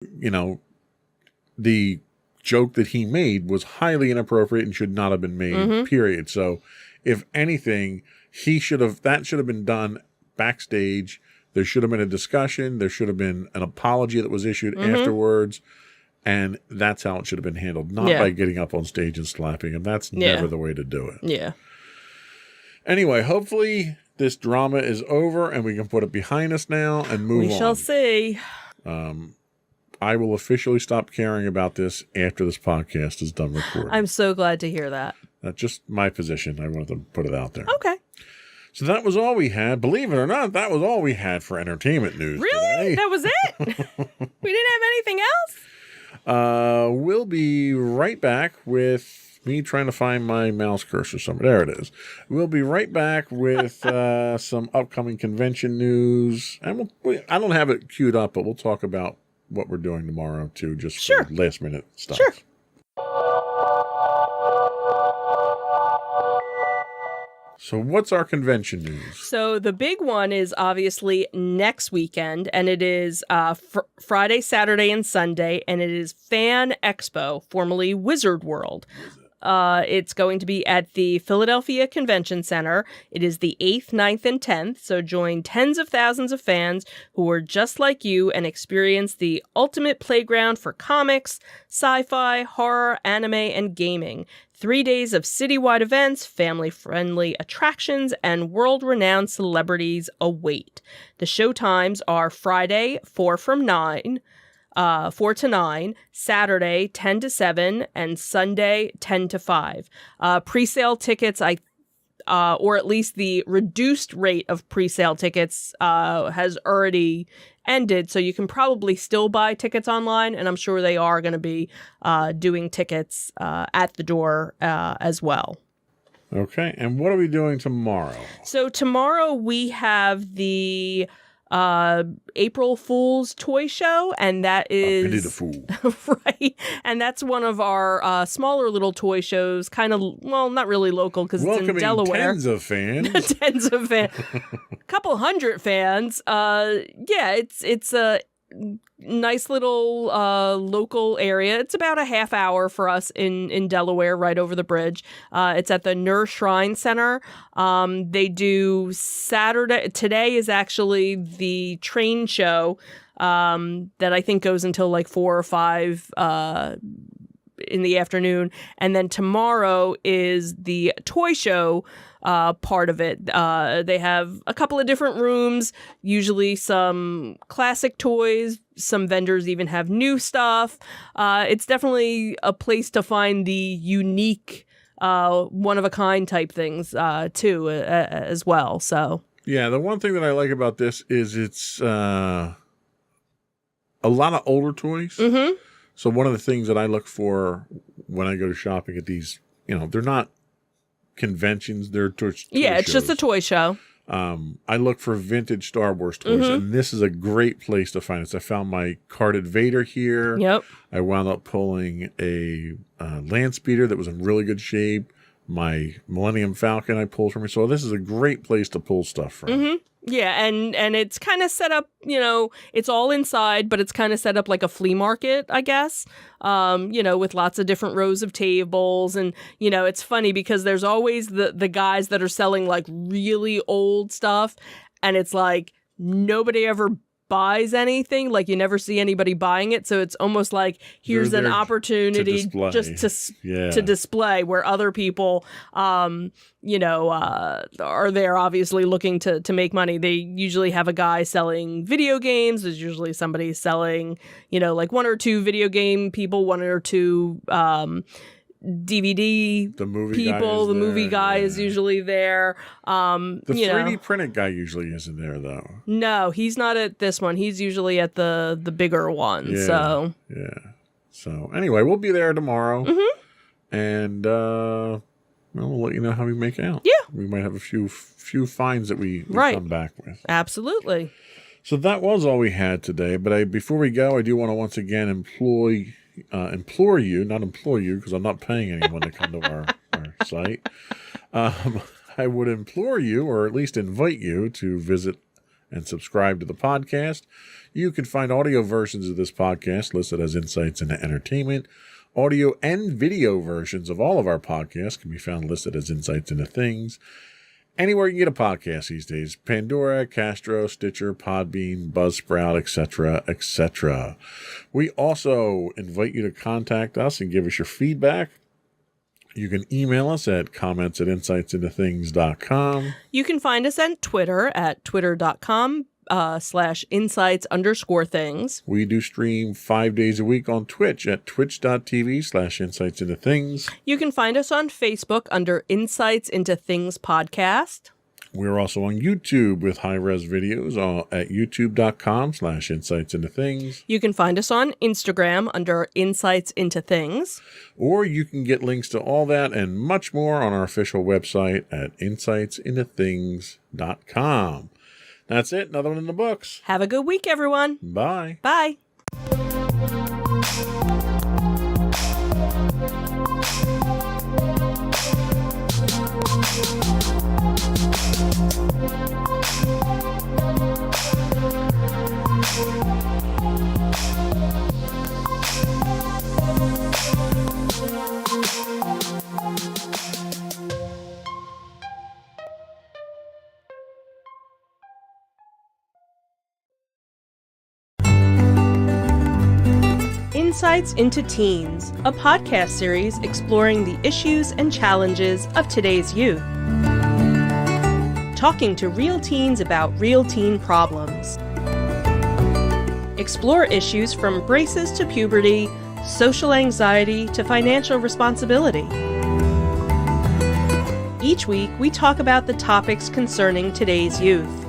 you know, the joke that he made was highly inappropriate and should not have been made, period. So if anything, that should have been done backstage. There should have been a discussion. There should have been an apology that was issued afterwards. And that's how it should have been handled, not by getting up on stage and slapping him. That's never the way to do it. Yeah. Anyway, hopefully this drama is over and we can put it behind us now and move on. We shall see. I will officially stop caring about this after this podcast is done recording. I'm so glad to hear that. That's just my position. I wanted to put it out there. Okay. So that was all we had. Believe it or not, that was all we had for entertainment news Really? today. That was it? We didn't have anything else? We'll be right back with me trying to find my mouse cursor somewhere. There it is. We'll be right back with some upcoming convention news. And I don't have it queued up, but we'll talk about what we're doing tomorrow, too, just for last minute stuff. Sure. So what's our convention news? So the big one is obviously next weekend, and it is Friday, Saturday, and Sunday, and it is Fan Expo, formerly Wizard World. It's going to be at the Philadelphia Convention Center. It is the 8th, 9th, and 10th, so join tens of thousands of fans who are just like you and experience the ultimate playground for comics, sci-fi, horror, anime, and gaming. 3 days of citywide events, family-friendly attractions, and world-renowned celebrities await. The show times are Friday, 4 to 9, Saturday, 10 to 7, and Sunday, 10 to 5. Pre-sale tickets, or at least the reduced rate of pre-sale tickets has already ended, so you can probably still buy tickets online, and I'm sure they are going to be doing tickets at the door as well. Okay, and what are we doing tomorrow? So tomorrow we have the April Fool's toy show, and that is Pity the Fool. right, and that's one of our smaller little toy shows, kind of, well, not really local because it's in Delaware. Tens of fans. Tens of fans. Couple hundred fans. Yeah, it's a nice little local area. It's about a half hour for us in Delaware, right over the bridge. It's at the Nur Shrine Center. They do Saturday. Today is actually the train show that I think goes until like 4 or 5 in the afternoon. And then tomorrow is the toy show part of it. They have a couple of different rooms, usually some classic toys. Some vendors even have new stuff. It's definitely a place to find the unique, one-of-a-kind type things, too, as well. So yeah, the one thing that I like about this is it's a lot of older toys. Mm-hmm. So one of the things that I look for when I go to shopping at these, they're not conventions, they're toy it's shows. just a toy show. I look for vintage Star Wars toys, and this is a great place to find it. So I found my carded Vader here. Yep. I wound up pulling a land speeder that was in really good shape. My Millennium Falcon I pulled from me. So this is a great place to pull stuff from. Mm-hmm. Yeah, and it's kind of set up, it's all inside, but it's kind of set up like a flea market, I guess, with lots of different rows of tables. And, it's funny because there's always the guys that are selling like really old stuff. And it's like nobody ever buys anything. Like you never see anybody buying it. So it's almost like here's an opportunity to display where other people, are there obviously looking to make money. They usually have a guy selling video games. There's usually somebody selling, like 1 or 2 video game people, 1 or 2, DVD people. The movie guy is usually there. The 3D printed guy usually isn't there though. No, he's not at this one. He's usually at the bigger one. So anyway, we'll be there tomorrow, and we'll let you know how we make out. Yeah, we might have a few finds that we come back with. Absolutely. So that was all we had today. But before we go, I do want to once again implore you, because I'm not paying anyone to come to our site. I would implore you, or at least invite you, to visit and subscribe to the podcast. You can find audio versions of this podcast listed as Insights into Entertainment. Audio and video versions of all of our podcasts can be found listed as Insights into Things. Anywhere you can get a podcast these days. Pandora, Castro, Stitcher, Podbean, Buzzsprout, etc., etc. We also invite you to contact us and give us your feedback. You can email us at comments@insightsintothings.com. You can find us on Twitter at twitter.com/insights_things. We do stream 5 days a week on Twitch at twitch.tv/insightsintothings. You can find us on Facebook under Insights into Things Podcast. We're also on YouTube with high-res videos at youtube.com/insightsintothings. You can find us on Instagram under Insights into Things. Or you can get links to all that and much more on our official website at insightsintothings.com. That's it. Another one in the books. Have a good week, everyone. Bye. Bye. Insights into Teens, a podcast series exploring the issues and challenges of today's youth. Talking to real teens about real teen problems. Explore issues from braces to puberty, social anxiety to financial responsibility. Each week, we talk about the topics concerning today's youth.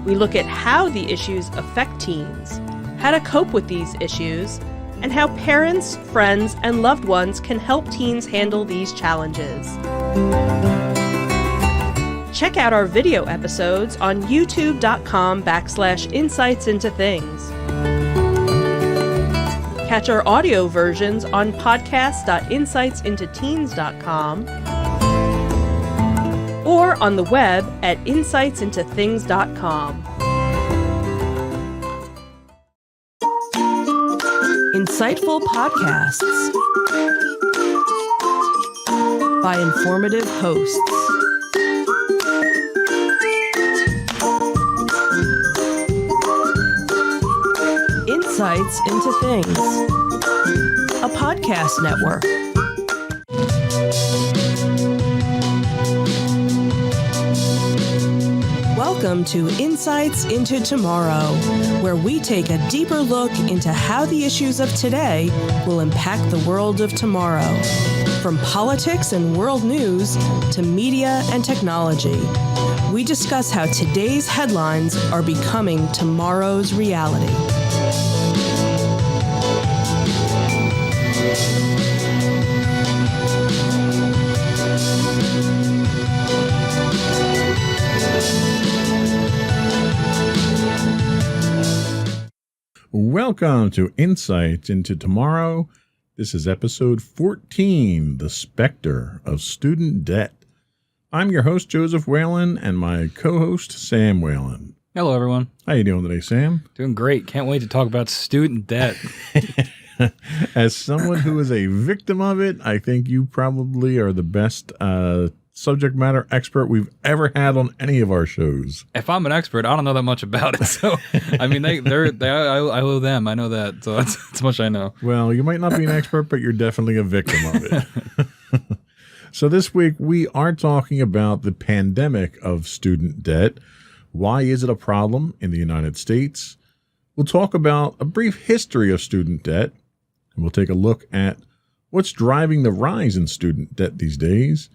We look at how the issues affect teens, how to cope with these issues, and how parents, friends, and loved ones can help teens handle these challenges. Check out our video episodes on youtube.com/insightsintothings. Catch our audio versions on podcast.insightsintoteens.com or on the web at insightsintothings.com. Insightful podcasts by informative hosts. Insights into Things, a podcast network. Welcome to Insights into Tomorrow, where we take a deeper look into how the issues of today will impact the world of tomorrow. From politics and world news to media and technology, we discuss how today's headlines are becoming tomorrow's reality. Welcome to Insights into Tomorrow. This is episode 14, The Specter of Student Debt. I'm your host, Joseph Whalen, and my co-host, Sam Whalen. Hello, everyone. How you doing today, Sam? Doing great. Can't wait to talk about student debt. As someone who is a victim of it, I think you probably are the best subject matter expert we've ever had on any of our shows. If I'm an expert, I don't know that much about it. So, I mean, I owe them. I know that. So that's much I know. Well, you might not be an expert, but you're definitely a victim of it. So this week, we are talking about the pandemic of student debt. Why is it a problem in the United States? We'll talk about a brief history of student debt, and we'll take a look at what's driving the rise in student debt these days.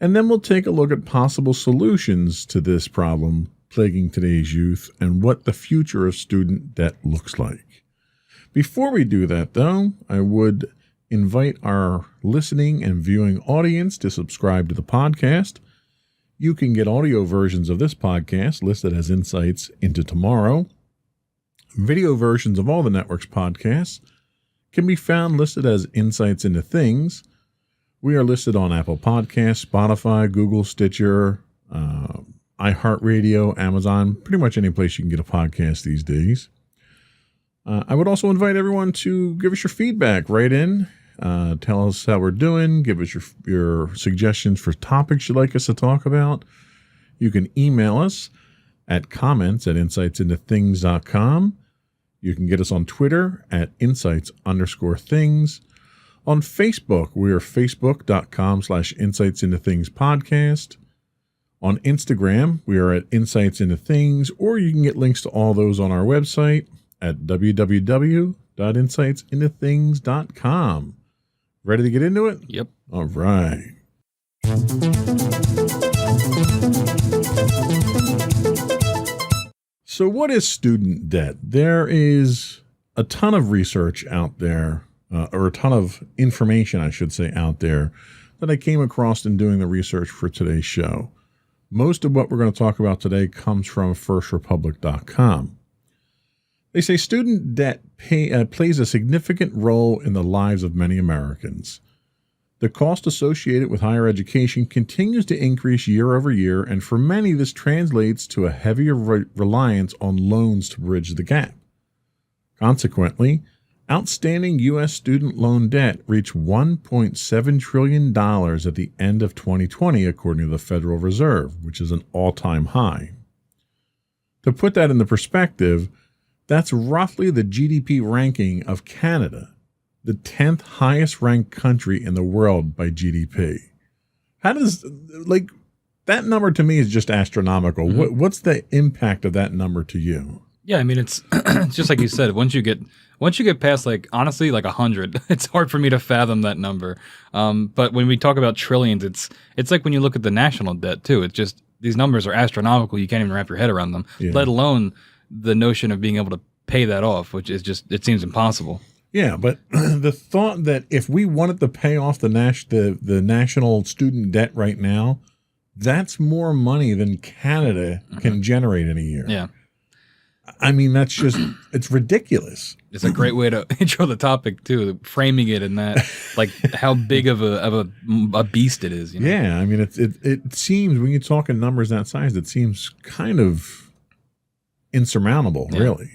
And then we'll take a look at possible solutions to this problem plaguing today's youth and what the future of student debt looks like. Before we do that, though, I would invite our listening and viewing audience to subscribe to the podcast. You can get audio versions of this podcast listed as Insights into Tomorrow. Video versions of all the network's podcasts can be found listed as Insights into Things. We are listed on Apple Podcasts, Spotify, Google, Stitcher, iHeartRadio, Amazon, pretty much any place you can get a podcast these days. I would also invite everyone to give us your feedback. Write in, tell us how we're doing, give us your suggestions for topics you'd like us to talk about. You can email us at comments@insightsintothings.com. You can get us on Twitter at insights_things. On Facebook, we are facebook.com/insightsintothingspodcast. On Instagram, we are at Insights Into Things, or you can get links to all those on our website at www.insightsintothings.com. Ready to get into it? Yep. All right. So what is student debt? There is a ton of research out there, or a ton of information, I should say, out there that I came across in doing the research for today's show. Most of what we're going to talk about today comes from firstrepublic.com. They say student debt plays a significant role in the lives of many Americans. The cost associated with higher education continues to increase year over year, and for many, this translates to a heavier reliance on loans to bridge the gap. Consequently, outstanding U.S. student loan debt reached $1.7 trillion at the end of 2020, according to the Federal Reserve, which is an all-time high. To put that into perspective, that's roughly the GDP ranking of Canada, the 10th highest ranked country in the world by GDP. How does, that number to me is just astronomical. Mm-hmm. What's the impact of that number to you? Yeah, I mean, it's it's just like you said. Once you get past, honestly, 100, it's hard for me to fathom that number. But when we talk about trillions, it's like when you look at the national debt too. It's just these numbers are astronomical. You can't even wrap your head around them. Yeah. Let alone the notion of being able to pay that off, which is just, it seems impossible. Yeah, but the thought that if we wanted to pay off the national student debt right now, that's more money than Canada can generate in a year. Yeah. I mean, that's just, it's ridiculous. It's a great way to intro the topic too, framing it in that, how big of a beast it is. You know? Yeah, I mean, it seems, when you talk in numbers that size, it seems kind of insurmountable, yeah. Really.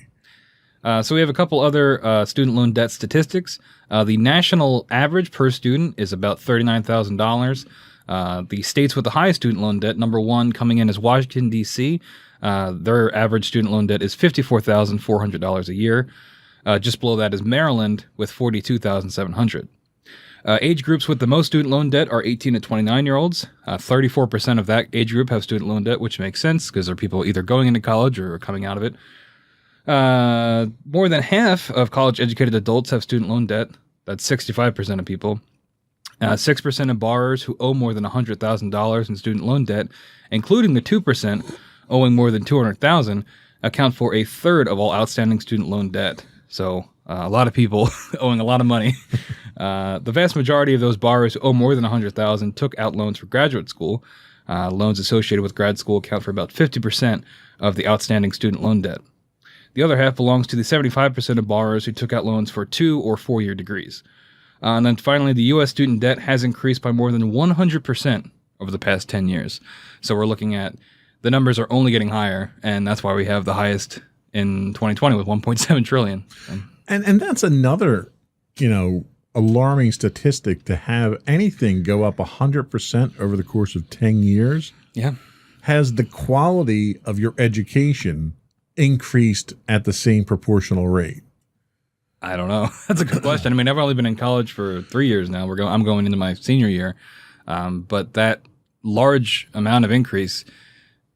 So we have a couple other student loan debt statistics. The national average per student is about $39,000. The states with the highest student loan debt, number one coming in is Washington, D.C. Their average student loan debt is $54,400 a year. Just below that is Maryland with $42,700. Age groups with the most student loan debt are 18 to 29-year-olds. 34% of that age group have student loan debt, which makes sense because they're people either going into college or coming out of it. More than half of college-educated adults have student loan debt. That's 65% of people. 6% of borrowers who owe more than $100,000 in student loan debt, including the 2% owing more than $200,000, account for a third of all outstanding student loan debt. So a lot of people owing a lot of money. The vast majority of those borrowers who owe more than $100,000 took out loans for graduate school. Loans associated with grad school account for about 50% of the outstanding student loan debt. The other half belongs to the 75% of borrowers who took out loans for 2 or 4-year degrees. And then finally, the U.S. student debt has increased by more than 100% over the past 10 years. So we're looking at the numbers are only getting higher, and that's why we have the highest in 2020 with $1.7 trillion. And that's another, alarming statistic, to have anything go up 100% over the course of 10 years. Yeah. Has the quality of your education increased at the same proportional rate? I don't know. That's a good question. I mean, I've only been in college for 3 years now. I'm going into my senior year. But that large amount of increase,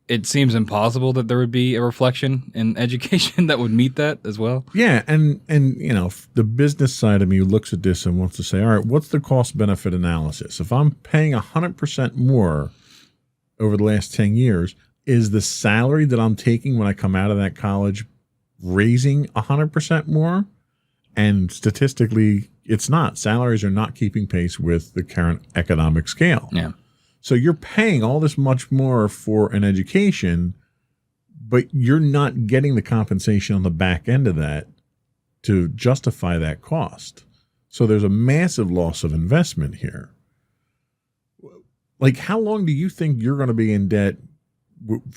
it seems impossible that there would be a reflection in education that would meet that as well. Yeah, and the business side of me looks at this and wants to say, all right, what's the cost-benefit analysis? If I'm paying 100% more over the last 10 years, is the salary that I'm taking when I come out of that college raising 100% more? And statistically, it's not. Salaries are not keeping pace with the current economic scale. Yeah. So you're paying all this much more for an education, but you're not getting the compensation on the back end of that to justify that cost. So there's a massive loss of investment here. How long do you think you're going to be in debt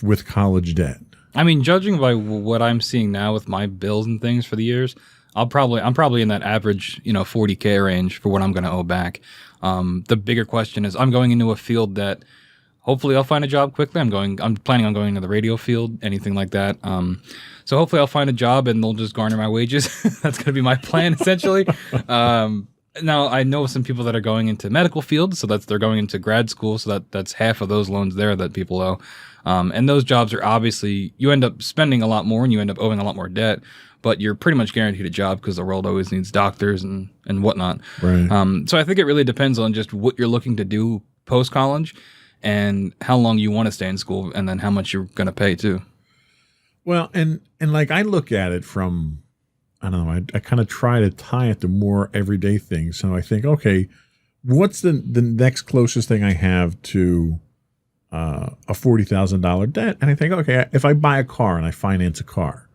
with college debt? I mean, judging by what I'm seeing now with my bills and things for the years, I'm probably in that average, $40K range for what I'm going to owe back. The bigger question is, I'm going into a field that hopefully I'll find a job quickly. I'm planning on going to the radio field, anything like that. So hopefully I'll find a job and they'll just garner my wages. That's going to be my plan essentially. Now I know some people that are going into medical fields, so they're going into grad school. So that's half of those loans there that people owe. And those jobs are obviously, you end up spending a lot more and you end up owing a lot more debt, but you're pretty much guaranteed a job because the world always needs doctors and whatnot. Right. So I think it really depends on just what you're looking to do post-college and how long you want to stay in school and then how much you're going to pay too. Well, and like I look at it from, I don't know, I kind of try to tie it to more everyday things. So I think, okay, what's the next closest thing I have to a $40,000 debt? And I think, okay, if I buy a car and I finance a car,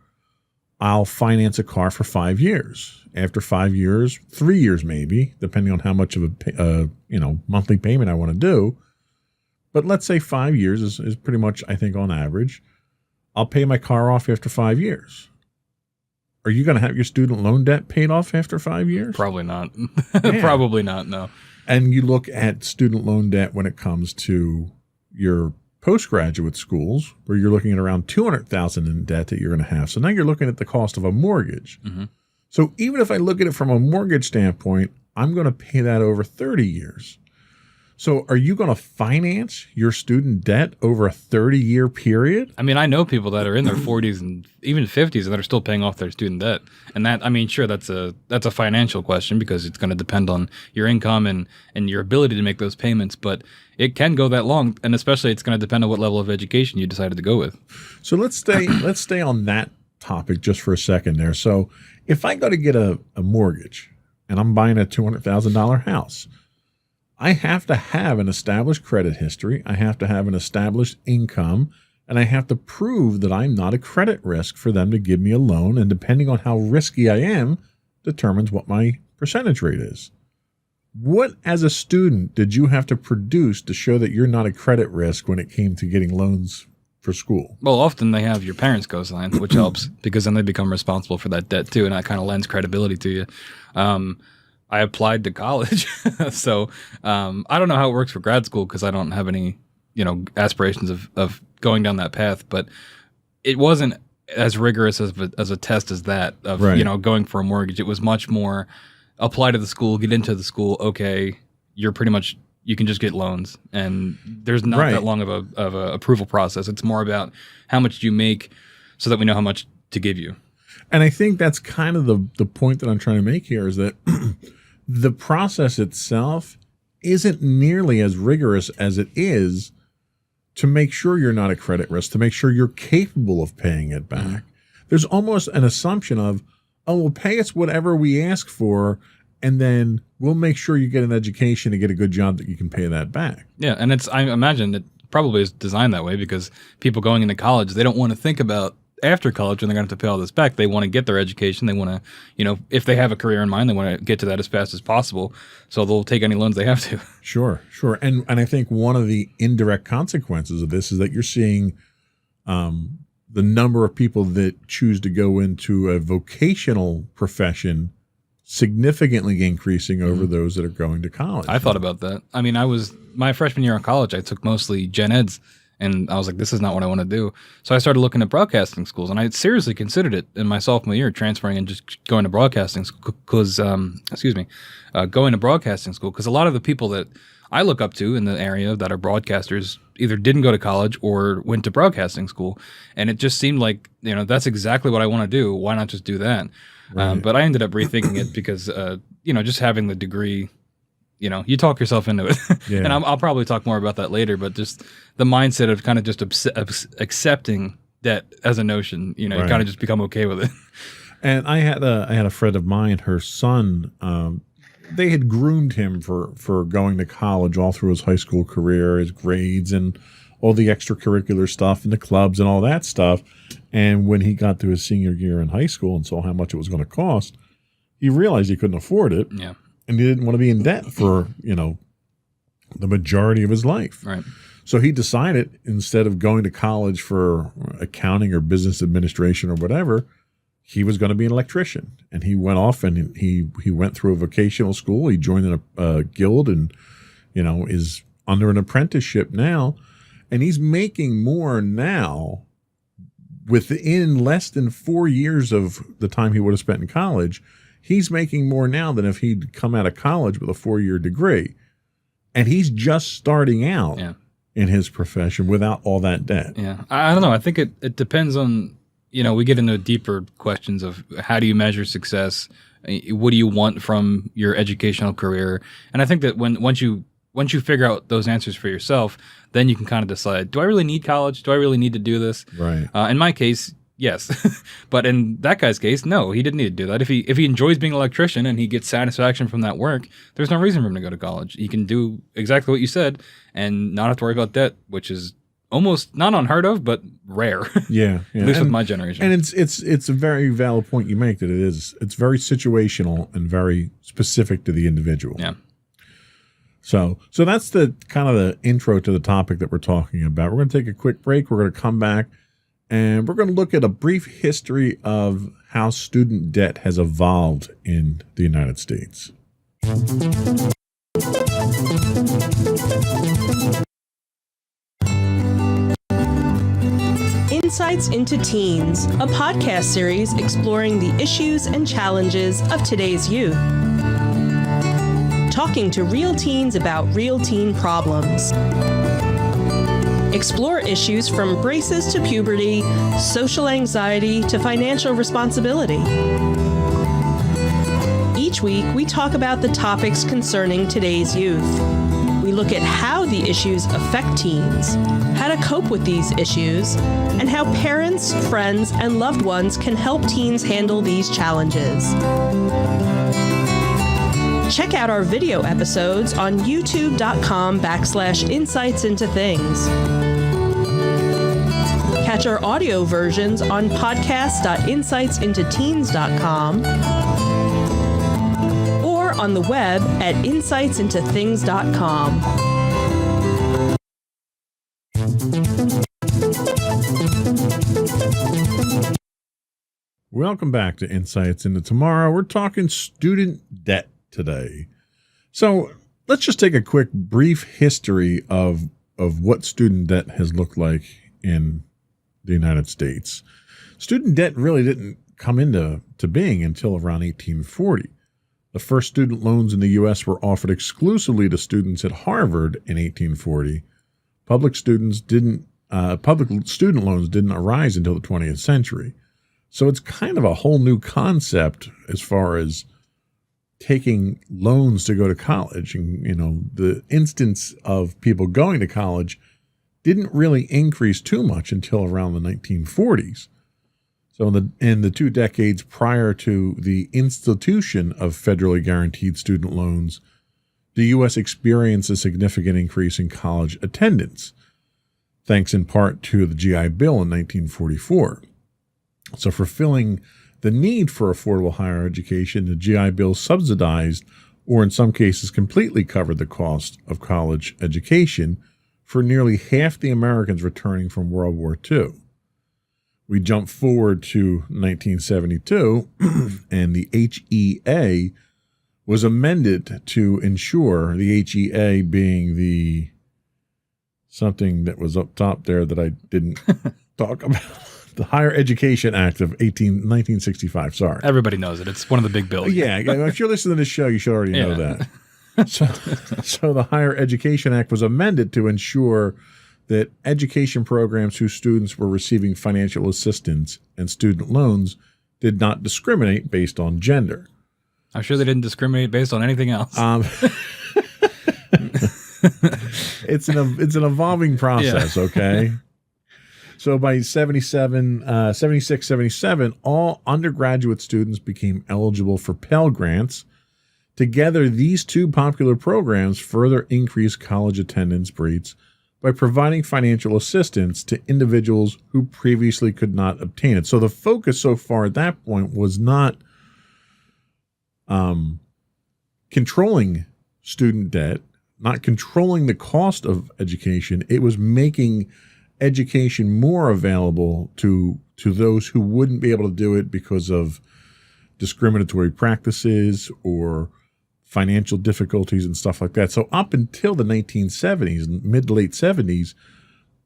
I'll finance a car for 5 years. After 5 years, 3 years maybe, depending on how much of a monthly payment I want to do. But let's say 5 years is pretty much, I think, on average. I'll pay my car off after 5 years. Are you going to have your student loan debt paid off after 5 years? Probably not. Yeah. Probably not, no. And you look at student loan debt when it comes to your postgraduate schools, where you're looking at around $200,000 in debt that you're going to have. So now you're looking at the cost of a mortgage. Mm-hmm. So even if I look at it from a mortgage standpoint, I'm going to pay that over 30 years. So are you going to finance your student debt over a 30-year period? I mean, I know people that are in their 40s and even 50s that are still paying off their student debt. And that, I mean, sure, that's a financial question because it's going to depend on your income and your ability to make those payments. But it can go that long, and especially it's going to depend on what level of education you decided to go with. So let's stay on that topic just for a second there. So if I go to get a mortgage and I'm buying a $200,000 house, I have to have an established credit history. I have to have an established income, and I have to prove that I'm not a credit risk for them to give me a loan. And depending on how risky I am, determines what my percentage rate is. What, as a student, did you have to produce to show that you're not a credit risk when it came to getting loans for school? Well, often they have your parents co-sign, which helps because then they become responsible for that debt too, and that kind of lends credibility to you. I applied to college, so I don't know how it works for grad school because I don't have any, aspirations of going down that path. But it wasn't as rigorous as a test as that of Right. Going for a mortgage. It was much more apply to the school, get into the school. Okay, you're pretty much you can just get loans, and there's not Right. that long of a approval process. It's more about how much do you make, so that we know how much to give you. And I think that's kind of the point that I'm trying to make here is that the process itself isn't nearly as rigorous as it is to make sure you're not a credit risk, to make sure you're capable of paying it back. Mm-hmm. There's almost an assumption of, oh, well, pay us whatever we ask for, and then we'll make sure you get an education and get a good job that you can pay that back. Yeah, and I imagine it probably is designed that way because people going into college, they don't want to think about after college when they're going to have to pay all this back. They want to get their education. They want to, if they have a career in mind, they want to get to that as fast as possible. So they'll take any loans they have to. Sure. And I think one of the indirect consequences of this is that you're seeing the number of people that choose to go into a vocational profession significantly increasing over those that are going to college. I thought about that. I mean, my freshman year in college, I took mostly gen eds. And I was like, this is not what I want to do. So I started looking at broadcasting schools, and I seriously considered it in my sophomore year, transferring and just going to broadcasting school because, going to broadcasting school because a lot of the people that I look up to in the area that are broadcasters either didn't go to college or went to broadcasting school. And it just seemed like, that's exactly what I want to do. Why not just do that? Right. But I ended up rethinking it because, just having the degree, you talk yourself into it. Yeah. And I'll probably talk more about that later, but just the mindset of kind of just accepting that as a notion, you kind of just become okay with it. And I had a friend of mine, her son, they had groomed him for going to college all through his high school career, his grades and all the extracurricular stuff and the clubs and all that stuff. And when he got to his senior year in high school and saw how much it was going to cost, he realized he couldn't afford it. Yeah. And he didn't want to be in debt for, the majority of his life. Right. So he decided, instead of going to college for accounting or business administration or whatever, he was going to be an electrician. And he went off and he went through a vocational school. He joined a guild and, is under an apprenticeship now. And he's making more now within less than 4 years of the time he would have spent in college. He's making more now than if he'd come out of college with a 4-year degree. And he's just starting out in his profession without all that debt. Yeah. I don't know. I think it depends on, we get into deeper questions of how do you measure success? What do you want from your educational career? And I think that once you figure out those answers for yourself, then you can kind of decide, do I really need college? Do I really need to do this? Right. In my case, yes. But in that guy's case, no, he didn't need to do that. If he enjoys being an electrician and he gets satisfaction from that work, there's no reason for him to go to college. He can do exactly what you said and not have to worry about debt, which is almost not unheard of, but rare. Yeah. At least with my generation. And it's a very valid point you make that it's very situational and very specific to the individual. Yeah. So that's the kind of the intro to the topic that we're talking about. We're going to take a quick break. We're going to come back and we're going to look at a brief history of how student debt has evolved in the United States. Insights into Teens, a podcast series exploring the issues and challenges of today's youth. Talking to real teens about real teen problems. Explore issues from braces to puberty, social anxiety to financial responsibility. Each week, we talk about the topics concerning today's youth. We look at how the issues affect teens, how to cope with these issues, and how parents, friends, and loved ones can help teens handle these challenges. Check out our video episodes on youtube.com/insightsintothings. Catch our audio versions on podcast.insightsintoteens.com or on the web at insightsintothings.com. Welcome back to Insights into Tomorrow. We're talking student debt today. So let's just take a quick brief history of what student debt has looked like in the United States. Student debt really didn't come into being until around 1840. The first student loans in the U.S. were offered exclusively to students at Harvard in 1840. Public student loans didn't arise until the 20th century. So it's kind of a whole new concept as far as taking loans to go to college. And, the instance of people going to college didn't really increase too much until around the 1940s. So in the 2 decades prior to the institution of federally guaranteed student loans, the U.S. experienced a significant increase in college attendance, thanks in part to the GI Bill in 1944. So fulfilling the need for affordable higher education, the GI Bill subsidized, or in some cases completely covered, the cost of college education for nearly half the Americans returning from World War II. We jump forward to 1972, and the HEA was amended to ensure, the HEA being something that was up top there that I didn't talk about. The Higher Education Act of 1965. Sorry. Everybody knows it. It's one of the big bills. Yeah. If you're listening to this show, you should already know that. So the Higher Education Act was amended to ensure that education programs whose students were receiving financial assistance and student loans did not discriminate based on gender. I'm sure they didn't discriminate based on anything else. It's an evolving process, okay? So by 76, 77, all undergraduate students became eligible for Pell Grants. Together, these two popular programs further increased college attendance rates by providing financial assistance to individuals who previously could not obtain it. So the focus so far at that point was not controlling student debt, not controlling the cost of education. It was making education more available to those who wouldn't be able to do it because of discriminatory practices or financial difficulties and stuff like that. So up until the 1970s, mid to late 70s,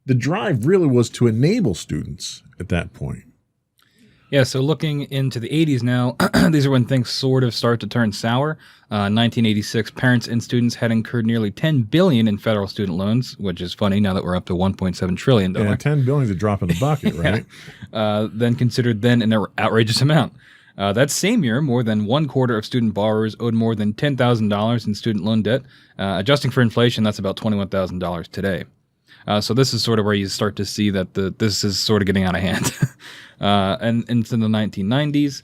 the drive really was to enable students at that point. Yeah, so looking into the 80s now, these are when things sort of start to turn sour. 1986, parents and students had incurred nearly $10 billion in federal student loans, which is funny now that we're up to $1.7 trillion. Yeah, $10 billion is a drop in the bucket, right? Then considered then an outrageous amount. That same year, more than 1/4 of student borrowers owed more than $10,000 in student loan debt. Adjusting for inflation, that's about $21,000 today. So this is sort of where you start to see that this is sort of getting out of hand. And into the 1990s,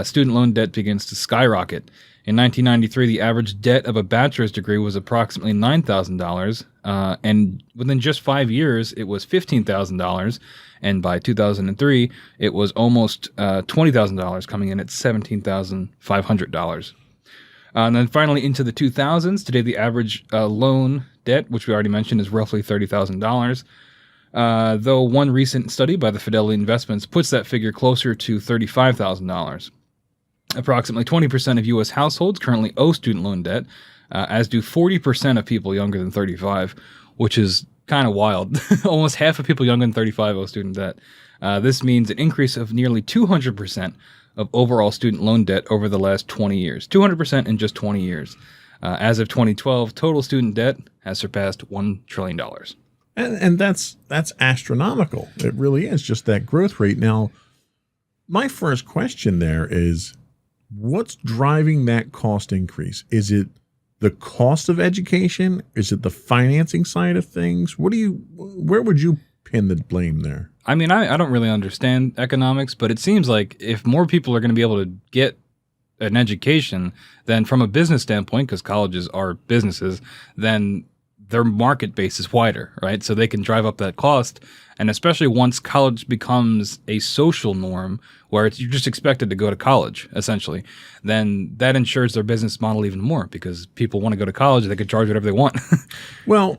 student loan debt begins to skyrocket. In 1993, the average debt of a bachelor's degree was approximately $9,000, and within just 5 years, it was $15,000, and by 2003, it was almost $20,000, coming in at $17,500. And then finally into the 2000s, today the average loan debt, which we already mentioned, is roughly $30,000. Though one recent study by the Fidelity Investments puts that figure closer to $35,000. Approximately 20% of U.S. households currently owe student loan debt, as do 40% of people younger than 35, which is kind of wild. Almost half of people younger than 35 owe student debt. This means an increase of nearly 200% of overall student loan debt over the last 20 years. 200% in just 20 years. As of 2012, total student debt has surpassed $1 trillion. And that's astronomical. It really is, just that growth rate. Now, my first question there is, what's driving that cost increase? Is it the cost of education? Is it the financing side of things? Where would you pin the blame there? I mean, I don't really understand economics, but it seems like if more people are going to be able to get an education, then from a business standpoint, because colleges are businesses, then their market base is wider, right? So they can drive up that cost. And especially once college becomes a social norm where you're just expected to go to college, essentially, then that ensures their business model even more because people want to go to college. They can charge whatever they want. Well,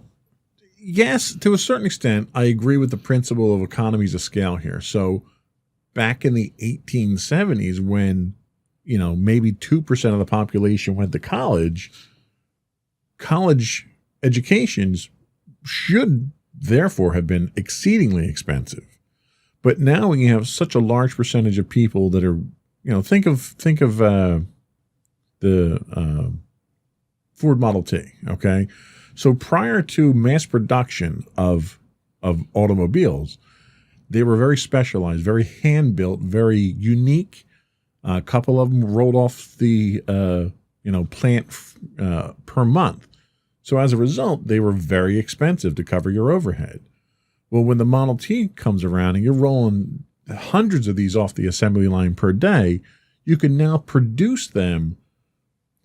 yes, to a certain extent, I agree with the principle of economies of scale here. So back in the 1870s, when, maybe 2% of the population went to college educations should therefore have been exceedingly expensive. But now when you have such a large percentage of people that are, think of the Ford Model T, okay? So prior to mass production of automobiles, they were very specialized, very hand-built, very unique. A couple of them rolled off the plant per month. So as a result, they were very expensive to cover your overhead. Well, when the Model T comes around and you're rolling hundreds of these off the assembly line per day, you can now produce them,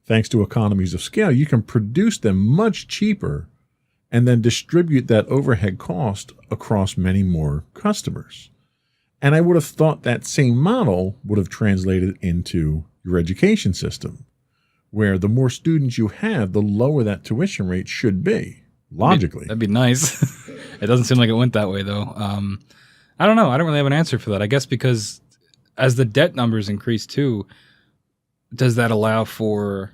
thanks to economies of scale, you can produce them much cheaper and then distribute that overhead cost across many more customers. And I would have thought that same model would have translated into your education system, where the more students you have, the lower that tuition rate should be, logically. That'd be nice. It doesn't seem like it went that way, though. I don't know. I don't really have an answer for that. I guess because as the debt numbers increase, too, does that allow for,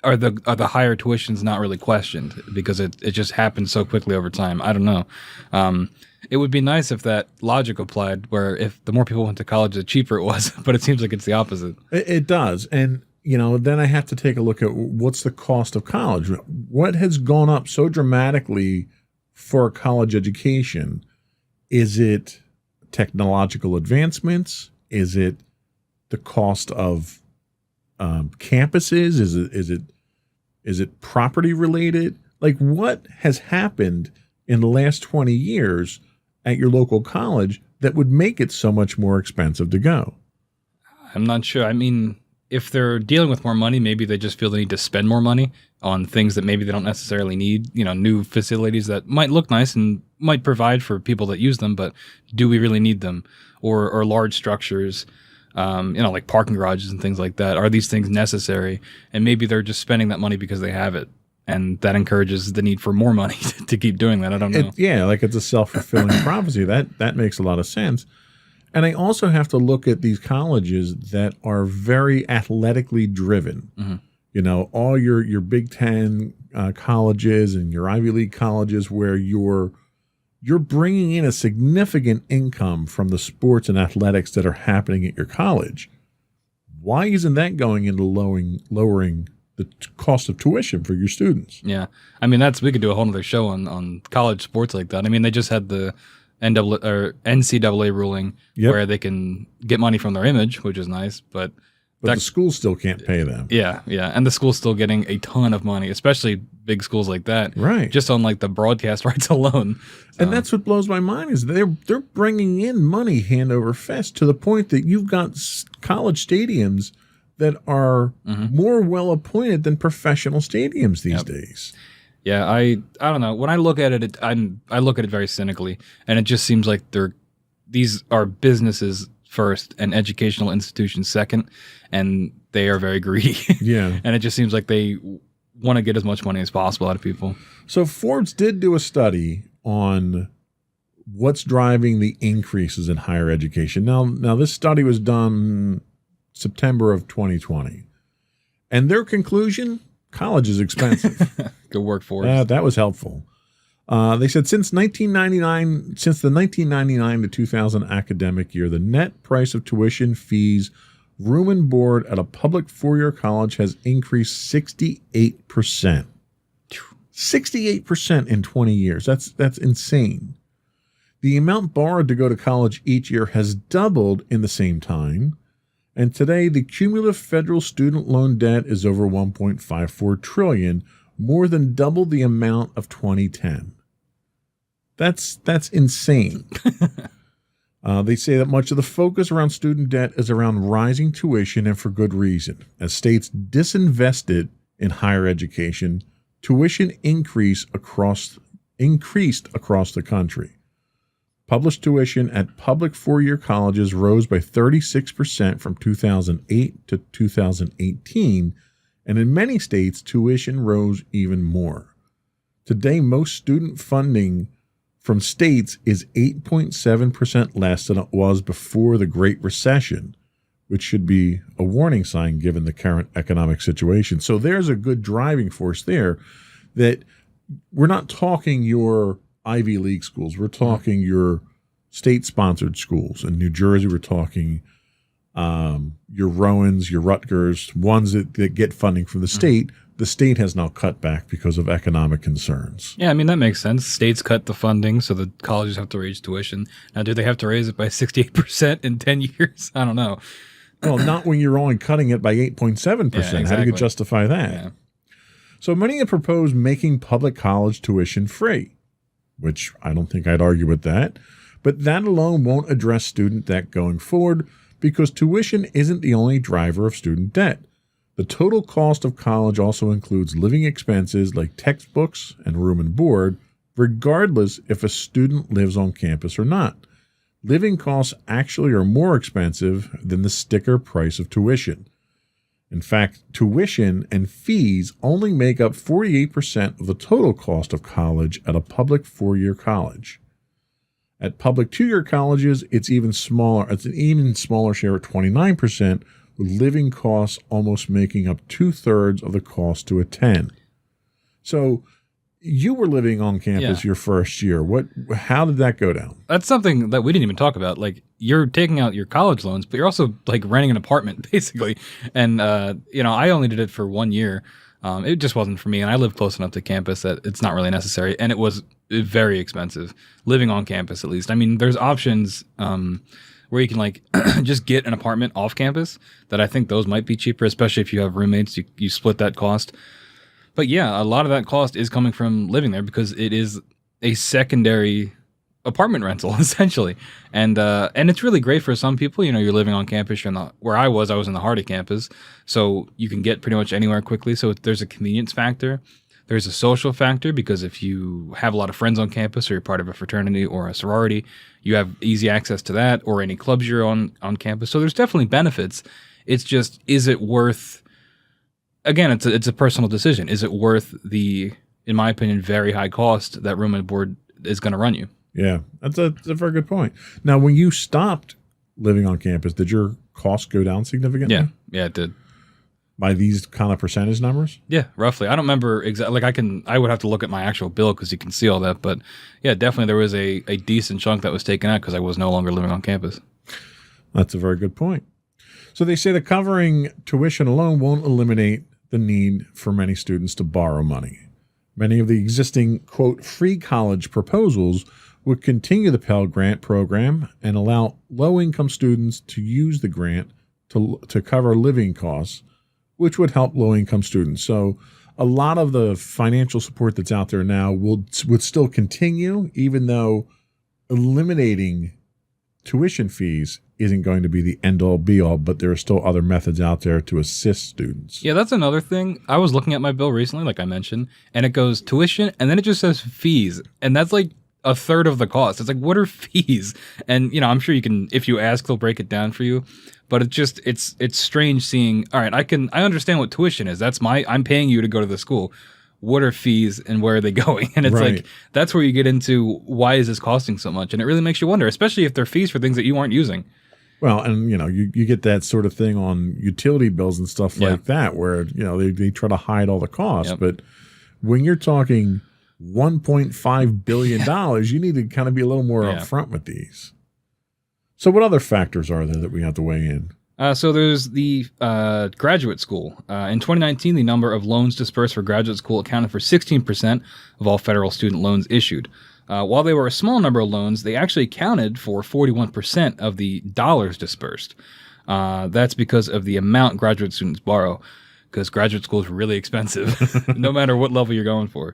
are the higher tuitions not really questioned because it just happens so quickly over time? I don't know. It would be nice if that logic applied, where if the more people went to college, the cheaper it was. But it seems like it's the opposite. It does. And then I have to take a look at what's the cost of college. What has gone up so dramatically for a college education? Is it technological advancements? Is it the cost of campuses? Is it property related? Like, what has happened in the last 20 years at your local college that would make it so much more expensive to go? I'm not sure. I mean, if they're dealing with more money, maybe they just feel the need to spend more money on things that maybe they don't necessarily need, new facilities that might look nice and might provide for people that use them, but do we really need them? Or large structures, like parking garages and things like that. Are these things necessary? And maybe they're just spending that money because they have it. and that encourages the need for more money to keep doing that. I don't know. Like it's a self-fulfilling prophecy. That makes a lot of sense. And I also have to look at these colleges that are very athletically driven. Mhm. You know, all your Big Ten colleges and your Ivy League colleges where you're bringing in a significant income from the sports and athletics that are happening at your college. Why isn't that going into lowering the cost of tuition for your students? Yeah. I mean, we could do a whole other show on college sports like that. I mean, they just had the NCAA ruling where they can get money from their image, which is nice, but the school still can't pay them. Yeah. And the school's still getting a ton of money, especially big schools like that. Right. Just on like the broadcast rights alone. And that's what blows my mind is they're bringing in money hand over fist to the point that you've got college stadiums that are more well appointed than professional stadiums these days. Yeah, I don't know. When I look at it, I look at it very cynically, and it just seems like these are businesses first and educational institutions second, and they are very greedy. Yeah. And it just seems like they want to get as much money as possible out of people. So Forbes did do a study on what's driving the increases in higher education. Now this study was done September of 2020. And their conclusion, college is expensive. Good work, Forbes. That was helpful. They said since the 1999 to 2000 academic year, the net price of tuition, fees, room and board at a public four-year college has increased 68%. 68% in 20 years. That's insane. The amount borrowed to go to college each year has doubled in the same time. And today, the cumulative federal student loan debt is over $1.54 trillion, more than double the amount of 2010. That's insane. They say that much of the focus around student debt is around rising tuition, and for good reason. As states disinvested in higher education, tuition increased across the country. Published tuition at public four-year colleges rose by 36% from 2008 to 2018, and in many states, tuition rose even more. Today, most student funding from states is 8.7% less than it was before the Great Recession, which should be a warning sign given the current economic situation. So there's a good driving force there that we're not talking your Ivy League schools. We're talking your state-sponsored schools. In New Jersey, we're talking your Rowans, your Rutgers, ones that get funding from the state. The state has now cut back because of economic concerns. Yeah, I mean, that makes sense. States cut the funding, so the colleges have to raise tuition. Now, do they have to raise it by 68% in 10 years? I don't know. Well, not when you're only cutting it by 8.7%. Yeah, exactly. How do you justify that? Yeah. So many have proposed making public college tuition free, which I don't think I'd argue with that. But that alone won't address student debt going forward because tuition isn't the only driver of student debt. The total cost of college also includes living expenses like textbooks and room and board, regardless if a student lives on campus or not. Living costs actually are more expensive than the sticker price of tuition. In fact, tuition and fees only make up 48% of the total cost of college at a public four-year college. At public two-year colleges, it's even smaller. It's an even smaller share at 29%, with living costs almost making up 2/3 of the cost to attend. So you were living on campus your first year. How did that go down? That's something that we didn't even talk about. Like, you're taking out your college loans, but you're also like renting an apartment basically. And, I only did it for 1 year. It just wasn't for me. And I live close enough to campus that it's not really necessary. And it was very expensive living on campus, at least. I mean, there's options, where you can like just get an apartment off campus that I think those might be cheaper, especially if you have roommates, you split that cost. But yeah, a lot of that cost is coming from living there because it is a secondary apartment rental essentially. And it's really great for some people. You're living on campus. Where I was in the heart of campus. So you can get pretty much anywhere quickly. So there's a convenience factor. There's a social factor because if you have a lot of friends on campus or you're part of a fraternity or a sorority, you have easy access to that or any clubs you're on campus. So there's definitely benefits. It's just, is it worth again, it's a personal decision. Is it worth the, in my opinion, very high cost that room and board is going to run you? Yeah, that's a very good point. Now, when you stopped living on campus, did your costs go down significantly? Yeah, it did. By these kind of percentage numbers? Yeah, roughly. I don't remember exactly. Like I would have to look at my actual bill because you can see all that. But yeah, definitely there was a decent chunk that was taken out because I was no longer living on campus. That's a very good point. So they say that covering tuition alone won't eliminate the need for many students to borrow money. Many of the existing, quote, free college proposals would continue the Pell Grant program and allow low-income students to use the grant to cover living costs, which would help low-income students. So a lot of the financial support that's out there now would still continue, even though eliminating tuition fees isn't going to be the end-all, be-all, but there are still other methods out there to assist students. Yeah, that's another thing. I was looking at my bill recently, like I mentioned, and it goes tuition, and then it just says fees, and that's like a third of the cost. It's like, what are fees? And, you know, I'm sure you can, if you ask, they'll break it down for you. But it's strange seeing, all right, I understand what tuition is. I'm paying you to go to the school. What are fees and where are they going? And it's Right. like, that's where you get into why is this costing so much? And it really makes you wonder, especially if they're fees for things that you aren't using. Well, and, you know, you get that sort of thing on utility bills and stuff like that, where, you know, they try to hide all the costs. Yep. But when you're talking $1.5 billion, you need to kind of be a little more upfront with these. So what other factors are there that we have to weigh in? So there's the graduate school. In 2019, the number of loans dispersed for graduate school accounted for 16% of all federal student loans issued. While they were a small number of loans, they actually accounted for 41% of the dollars dispersed. That's because of the amount graduate students borrow, because graduate school is really expensive, no matter what level you're going for.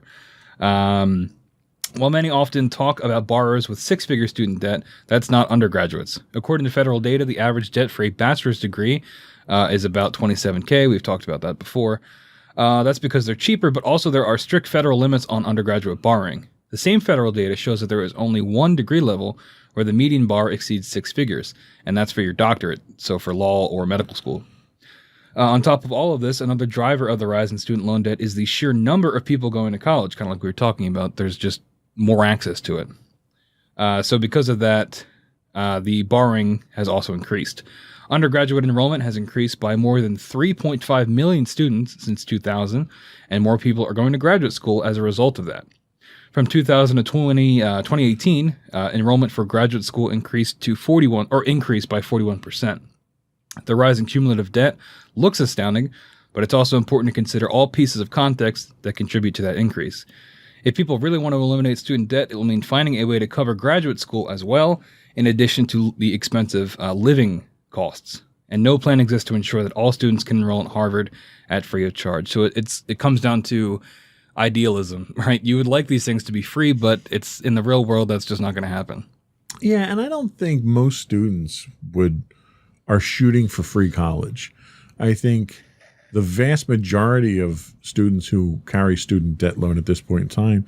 While many often talk about borrowers with six-figure student debt, that's not undergraduates. According to federal data, the average debt for a bachelor's degree is about $27K. We've talked about that before. That's because they're cheaper, but also there are strict federal limits on undergraduate borrowing. The same federal data shows that there is only one degree level where the median bar exceeds six figures, and that's for your doctorate, so for law or medical school. On top of all of this, another driver of the rise in student loan debt is the sheer number of people going to college, kind of like we were talking about. There's just more access to it. So because of that, the borrowing has also increased. Undergraduate enrollment has increased by more than 3.5 million students since 2000, and more people are going to graduate school as a result of that. From 2000 to 2018, enrollment for graduate school increased by 41%. The rise in cumulative debt looks astounding, but it's also important to consider all pieces of context that contribute to that increase. If people really want to eliminate student debt, it will mean finding a way to cover graduate school as well, in addition to the expensive living costs. And no plan exists to ensure that all students can enroll at Harvard at free of charge. So it comes down to idealism, right? You would like these things to be free, but it's in the real world, that's just not going to happen. Yeah, and I don't think most students are shooting for free college. I think the vast majority of students who carry student debt loan at this point in time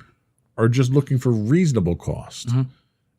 are just looking for reasonable cost. Mm-hmm.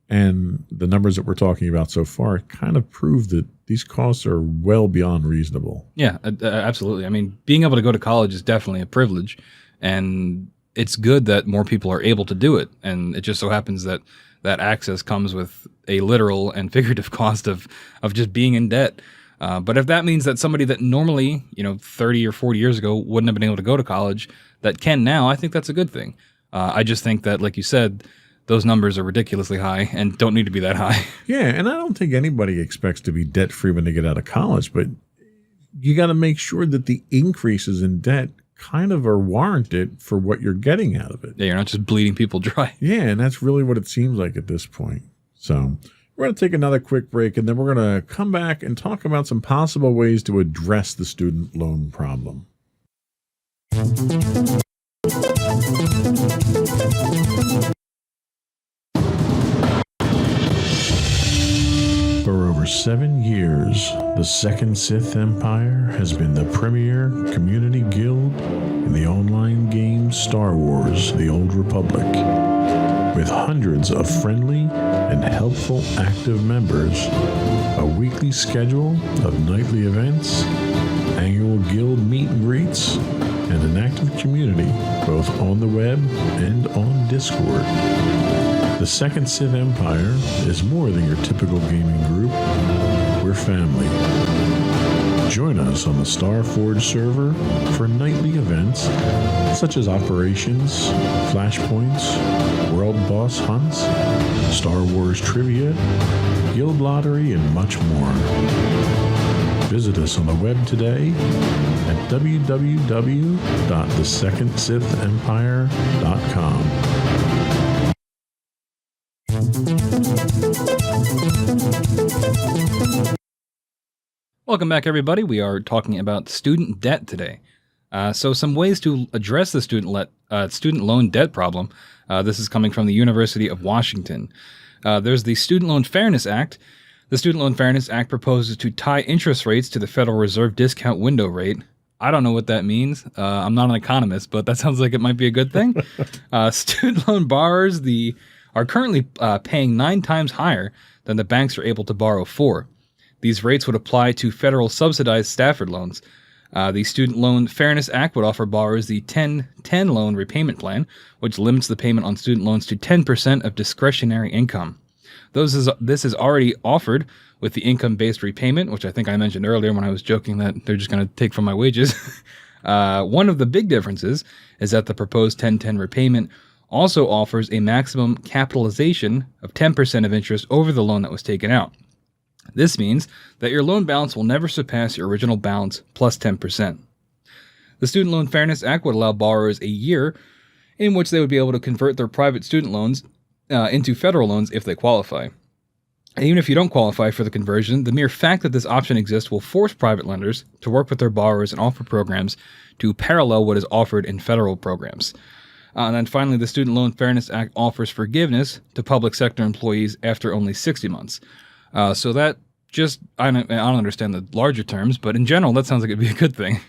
And the numbers that we're talking about so far kind of prove that these costs are well beyond reasonable. Yeah, absolutely. I mean, being able to go to college is definitely a privilege, and it's good that more people are able to do it. And it just so happens that that access comes with a literal and figurative cost of just being in debt. But if that means that somebody that normally, 30 or 40 years ago wouldn't have been able to go to college, that can now, I think that's a good thing. I just think that, like you said, those numbers are ridiculously high and don't need to be that high. Yeah, and I don't think anybody expects to be debt-free when they get out of college, but you got to make sure that the increases in debt kind of are warranted for what you're getting out of it. Yeah, you're not just bleeding people dry. Yeah, and that's really what it seems like at this point. So we're going to take another quick break, and then we're going to come back and talk about some possible ways to address the student loan problem. For over 7 years, the Second Sith Empire has been the premier community guild in the online game Star Wars: The Old Republic. With hundreds of friendly and helpful active members, a weekly schedule of nightly events, annual guild meet and greets, interactive community, both on the web and on Discord. The Second Sith Empire is more than your typical gaming group. We're family. Join us on the Starforge server for nightly events such as operations, flashpoints, world boss hunts, Star Wars trivia, guild lottery, and much more. Visit us on the web today at www.thesecondsithempire.com. Welcome back, everybody. We are talking about student debt today. So some ways to address the student loan debt problem. This is coming from the University of Washington. There's the Student Loan Fairness Act. The Student Loan Fairness Act proposes to tie interest rates to the Federal Reserve discount window rate. I don't know what that means. I'm not an economist, but that sounds like it might be a good thing. Student loan borrowers are currently paying 9 times higher than the banks are able to borrow for. These rates would apply to federal subsidized Stafford loans. The Student Loan Fairness Act would offer borrowers the 10-10 loan repayment plan, which limits the payment on student loans to 10% of discretionary income. This is already offered with the income-based repayment, which I think I mentioned earlier when I was joking that they're just going to take from my wages. One of the big differences is that the proposed 10-10 repayment also offers a maximum capitalization of 10% of interest over the loan that was taken out. This means that your loan balance will never surpass your original balance plus 10%. The Student Loan Fairness Act would allow borrowers a year in which they would be able to convert their private student loans into federal loans if they qualify. And even if you don't qualify for the conversion, the mere fact that this option exists will force private lenders to work with their borrowers and offer programs to parallel what is offered in federal programs. And then finally, the Student Loan Fairness Act offers forgiveness to public sector employees after only 60 months. So that I don't understand the larger terms, but in general, that sounds like it'd be a good thing.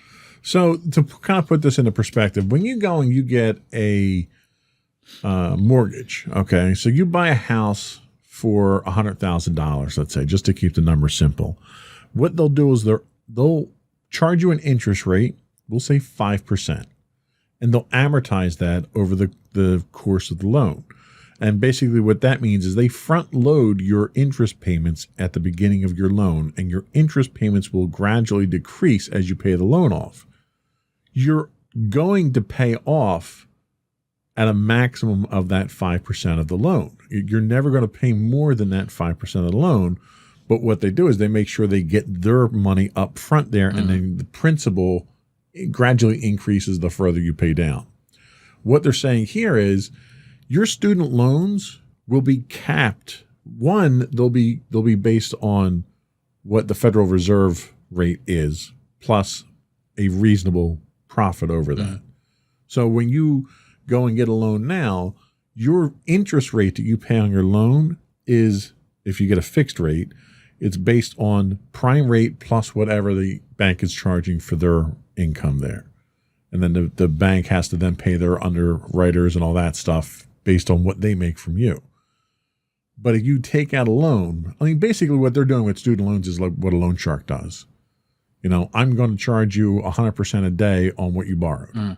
So to kind of put this into perspective, when you go and you get a mortgage, okay, so you buy a house for $100,000, let's say, just to keep the number simple. What they'll do is they'll charge you an interest rate, we'll say 5%, and they'll amortize that over the course of the loan. And basically what that means is they front load your interest payments at the beginning of your loan, and your interest payments will gradually decrease as you pay the loan off. You're going to pay off at a maximum of that 5% of the loan. You're never going to pay more than that 5% of the loan. But what they do is they make sure they get their money up front there, and then the principal gradually increases the further you pay down. What they're saying here is your student loans will be capped. One, they'll be based on what the Federal Reserve rate is, plus a reasonable profit over that. So when you go and get a loan now, your interest rate that you pay on your loan is, if you get a fixed rate, it's based on prime rate plus whatever the bank is charging for their income there. And then the bank has to then pay their underwriters and all that stuff based on what they make from you. But if you take out a loan, I mean, basically what they're doing with student loans is like what a loan shark does. You know, I'm going to charge you 100% a day on what you borrowed.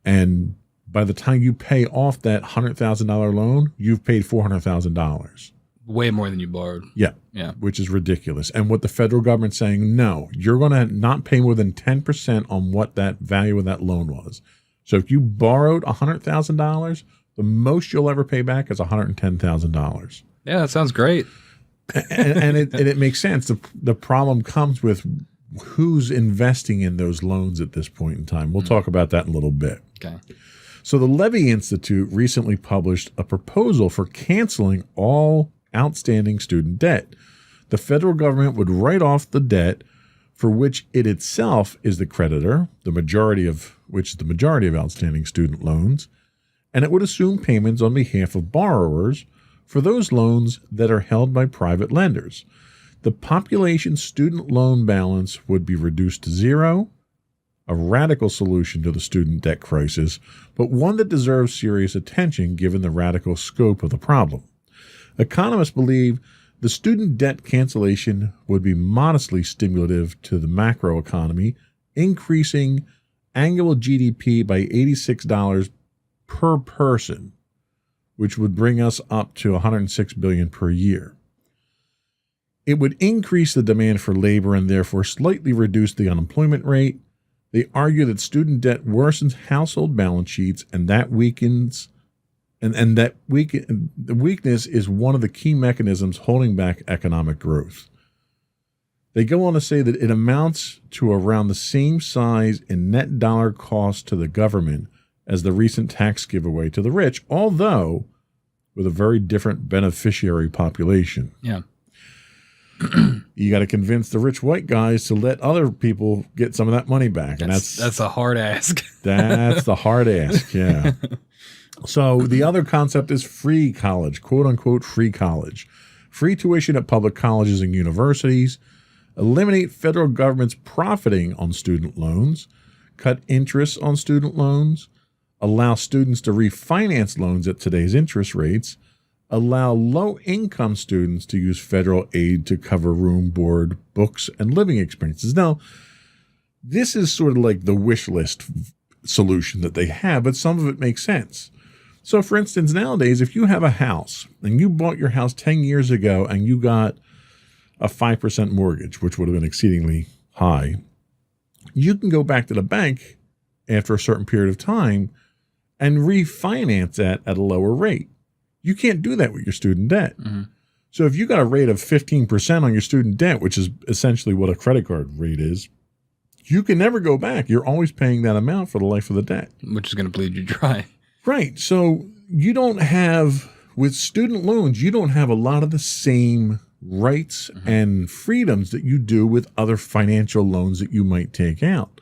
And by the time you pay off that $100,000 loan, you've paid $400,000. Way more than you borrowed. Yeah. Which is ridiculous. And what the federal government's saying, no, you're going to not pay more than 10% on what that value of that loan was. So if you borrowed $100,000, the most you'll ever pay back is $110,000. Yeah, that sounds great. and it makes sense. The problem comes with who's investing in those loans at this point in time. We'll talk about that in a little bit. Okay. So the Levy Institute recently published a proposal for canceling all outstanding student debt. The federal government would write off the debt for which it itself is the creditor, the majority of outstanding student loans, and it would assume payments on behalf of borrowers for those loans that are held by private lenders. The population student loan balance would be reduced to zero, a radical solution to the student debt crisis, but one that deserves serious attention given the radical scope of the problem. Economists believe the student debt cancellation would be modestly stimulative to the macroeconomy, increasing annual GDP by $86 per person, which would bring us up to $106 billion per year. It would increase the demand for labor and therefore slightly reduce the unemployment rate. They argue that student debt worsens household balance sheets, and that weakens, the weakness is one of the key mechanisms holding back economic growth. They go on to say that it amounts to around the same size in net dollar cost to the government as the recent tax giveaway to the rich, although with a very different beneficiary population. Yeah. You got to convince the rich white guys to let other people get some of that money back. And that's a hard ask. That's the hard ask, yeah. So the other concept is free college, quote unquote free college. Free tuition at public colleges and universities, eliminate federal government's profiting on student loans, cut interest on student loans, allow students to refinance loans at today's interest rates, allow low-income students to use federal aid to cover room, board, books, and living expenses. Now, this is sort of like the wish list solution that they have, but some of it makes sense. So, for instance, nowadays, if you have a house and you bought your house 10 years ago and you got a 5% mortgage, which would have been exceedingly high, you can go back to the bank after a certain period of time and refinance that at a lower rate. You can't do that with your student debt. Mm-hmm. So if you got a rate of 15% on your student debt, which is essentially what a credit card rate is, you can never go back. You're always paying that amount for the life of the debt. Which is going to bleed you dry. Right. So you don't have, with student loans, you don't have a lot of the same rights and freedoms that you do with other financial loans that you might take out.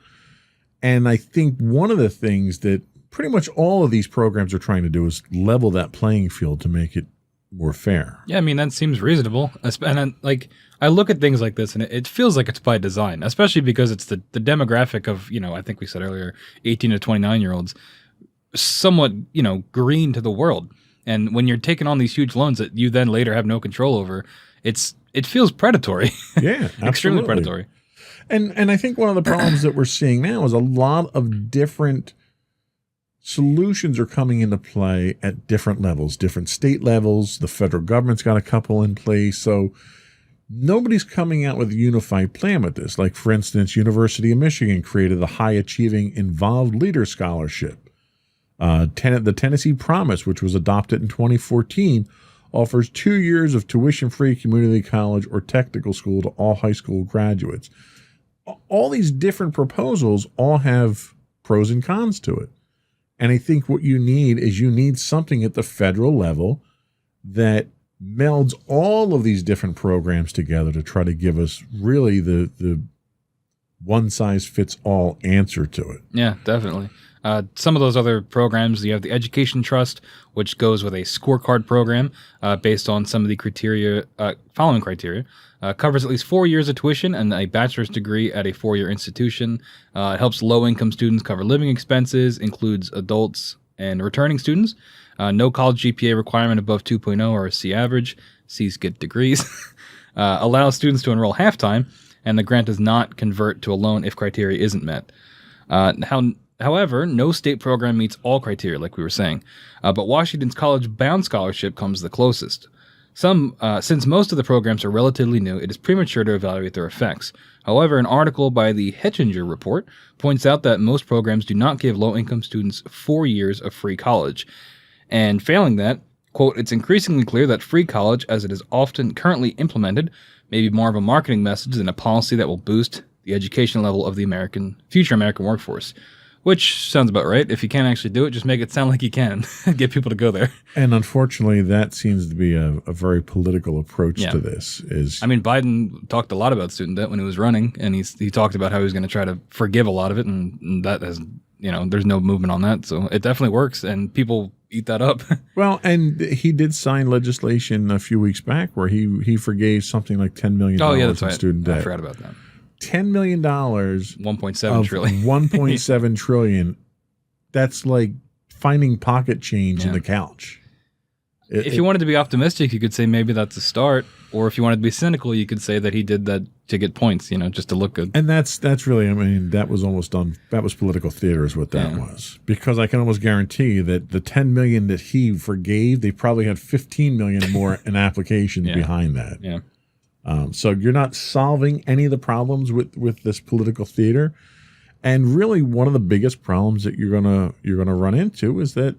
And I think one of the things that pretty much all of these programs are trying to do is level that playing field to make it more fair. Yeah, I mean, that seems reasonable. And I look at things like this and it feels like it's by design, especially because it's the demographic of, I think we said earlier, 18 to 29-year-olds, somewhat, green to the world. And when you're taking on these huge loans that you then later have no control over, it feels predatory. Yeah, extremely predatory. And I think one of the problems that we're seeing now is a lot of different solutions are coming into play at different levels, different state levels. The federal government's got a couple in place. So nobody's coming out with a unified plan with this. Like, for instance, University of Michigan created the High Achieving Involved Leader Scholarship. The Tennessee Promise, which was adopted in 2014, offers 2 years of tuition-free community college or technical school to all high school graduates. All these different proposals all have pros and cons to it. And I think what you need something at the federal level that melds all of these different programs together to try to give us really the one-size-fits-all answer to it. Yeah, definitely. Some of those other programs, you have the Education Trust, which goes with a scorecard program based on some of the following criteria. Covers at least 4 years of tuition and a bachelor's degree at a 4-year institution. It helps low-income students cover living expenses, includes adults and returning students. No college GPA requirement above 2.0 or a C average. C's get degrees. Allows students to enroll half-time, and the grant does not convert to a loan if criteria isn't met. However, no state program meets all criteria, like we were saying, but Washington's College Bound Scholarship comes the closest. Since most of the programs are relatively new, it is premature to evaluate their effects. However, an article by the Hettinger Report points out that most programs do not give low-income students 4 years of free college. And failing that, quote, it's increasingly clear that free college, as it is often currently implemented, may be more of a marketing message than a policy that will boost the education level of the future American workforce. Which sounds about right. If you can't actually do it, just make it sound like you can. Get people to go there. And unfortunately, that seems to be a very political approach to this. Biden talked a lot about student debt when he was running, and he talked about how he was going to try to forgive a lot of it, and that has, there's no movement on that. So it definitely works, and people eat that up. Well, and he did sign legislation a few weeks back where he forgave something like $10 million in student debt. I forgot about that. $10 million. 1.7 trillion. 1.7 trillion. That's like finding pocket change in the couch. If you wanted to be optimistic, you could say maybe that's a start. Or if you wanted to be cynical, you could say that he did that to get points, just to look good. And that's really, I mean, that was almost done. That was political theater is what that was. Because I can almost guarantee that the $10 million that he forgave, they probably had $15 million more in applications behind that. Yeah. So you're not solving any of the problems with this political theater. And really one of the biggest problems that you're gonna run into is that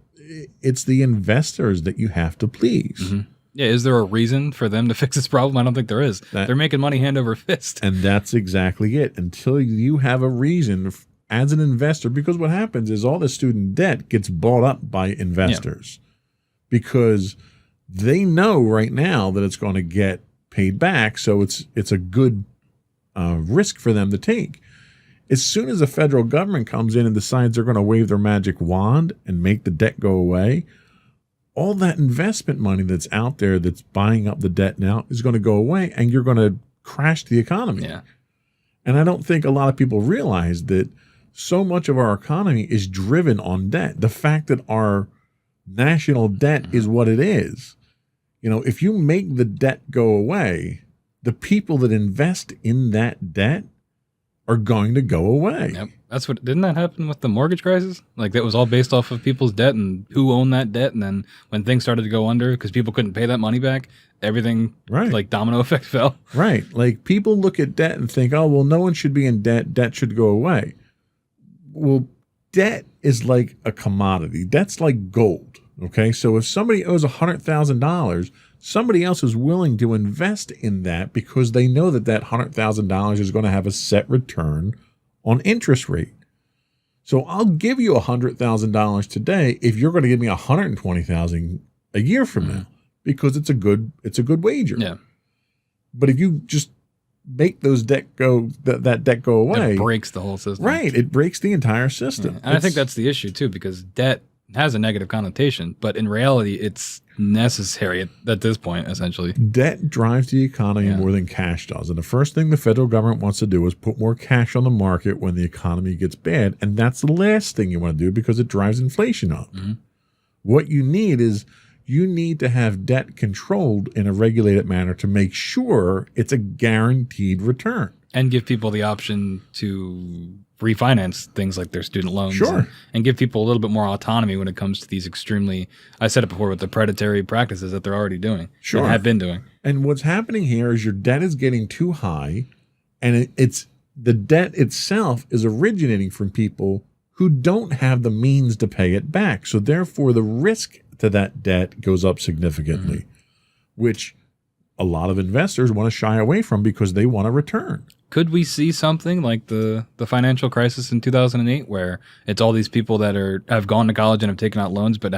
it's the investors that you have to please. Mm-hmm. Yeah, is there a reason for them to fix this problem? I don't think there is. They're making money hand over fist. And that's exactly it. Until you have a reason as an investor, because what happens is all the student debt gets bought up by investors because they know right now that it's going to get paid back. So it's a good risk for them to take. As soon as the federal government comes in and decides they're going to wave their magic wand and make the debt go away, all that investment money that's out there that's buying up the debt now is going to go away, and you're going to crash the economy. Yeah. And I don't think a lot of people realize that so much of our economy is driven on debt. The fact that our national debt is what it is. If you make the debt go away, the people that invest in that debt are going to go away. Yep. Didn't that happen with the mortgage crisis? Like that was all based off of people's debt and who owned that debt. And then when things started to go under because people couldn't pay that money back, everything like domino effect fell. Right. Like people look at debt and think, oh, well, no one should be in debt. Debt should go away. Well, debt is like a commodity. Debt's like gold. Okay. So if somebody owes $100,000, somebody else is willing to invest in that because they know that $100,000 is going to have a set return on interest rate. So I'll give you $100,000 today if you're going to give me $120,000 a year from now because it's a good wager. Yeah. But if you just make those debt go away, it breaks the whole system. Right, it breaks the entire system. Yeah. And I think that's the issue too, because debt has a negative connotation, but in reality, it's necessary at this point, essentially. Debt drives the economy more than cash does. And the first thing the federal government wants to do is put more cash on the market when the economy gets bad. And that's the last thing you want to do because it drives inflation up. Mm-hmm. What you need is you need to have debt controlled in a regulated manner to make sure it's a guaranteed return. And give people the option to refinance things like their student loans. Sure. And give people a little bit more autonomy when it comes to these extremely, I said it before, with the predatory practices that they're already doing. Sure. And have been doing. And what's happening here is your debt is getting too high, and it's the debt itself is originating from people who don't have the means to pay it back. So therefore, the risk to that debt goes up significantly, which a lot of investors want to shy away from because they want a return. Could we see something like the financial crisis in 2008 where it's all these people that have gone to college and have taken out loans but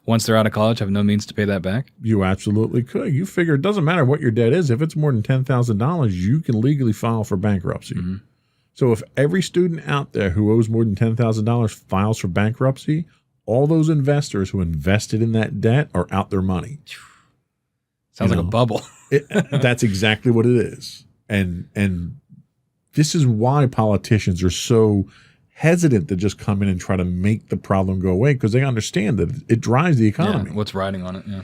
once they're out of college, have no means to pay that back? You absolutely could. You figure it doesn't matter what your debt is. If it's more than $10,000, you can legally file for bankruptcy. Mm-hmm. So if every student out there who owes more than $10,000 files for bankruptcy, all those investors who invested in that debt are out their money. Sounds like a bubble. That's exactly what it is. And this is why politicians are so hesitant to just come in and try to make the problem go away, because they understand that it drives the economy. Yeah, what's riding on it, yeah.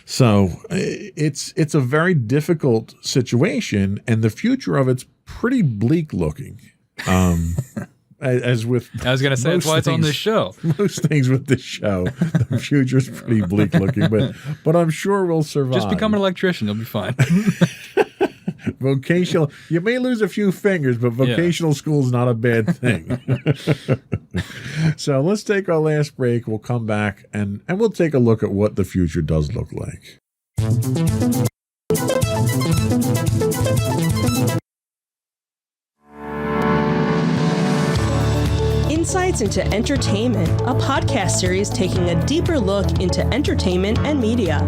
So it's a very difficult situation, and the future of it's pretty bleak looking. As with I was going to say, that's why it's on this show. Most things with this show, the future's pretty bleak looking, but I'm sure we'll survive. Just become an electrician, you'll be fine. Vocational, you may lose a few fingers, but vocational school is not a bad thing. So let's take our last break. We'll come back and we'll take a look at what the future does look like. Insights into Entertainment, a podcast series taking a deeper look into entertainment and media.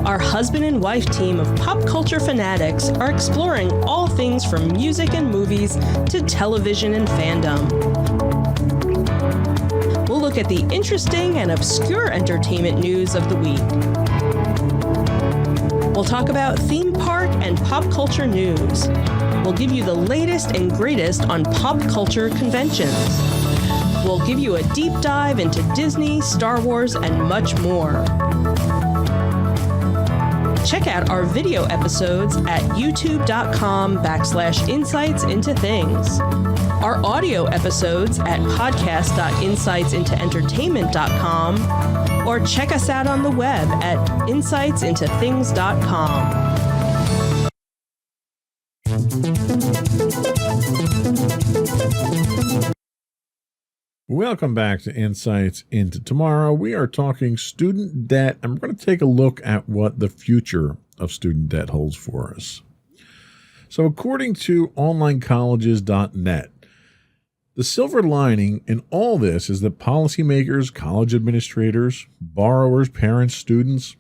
Our husband and wife team of pop culture fanatics are exploring all things from music and movies to television and fandom. We'll look at the interesting and obscure entertainment news of the week. We'll talk about theme park and pop culture news. We'll give you the latest and greatest on pop culture conventions. We'll give you a deep dive into Disney, Star Wars, and much more. Check out our video episodes at youtube.com/insightsintothings. Our audio episodes at podcast.insightsintoentertainment.com, or check us out on the web at insightsintothings.com. Welcome back to Insights into Tomorrow. We are talking student debt, and we're going to take a look at what the future of student debt holds for us. So according to onlinecolleges.net, the silver lining in all this is that policymakers, college administrators, borrowers, parents, students,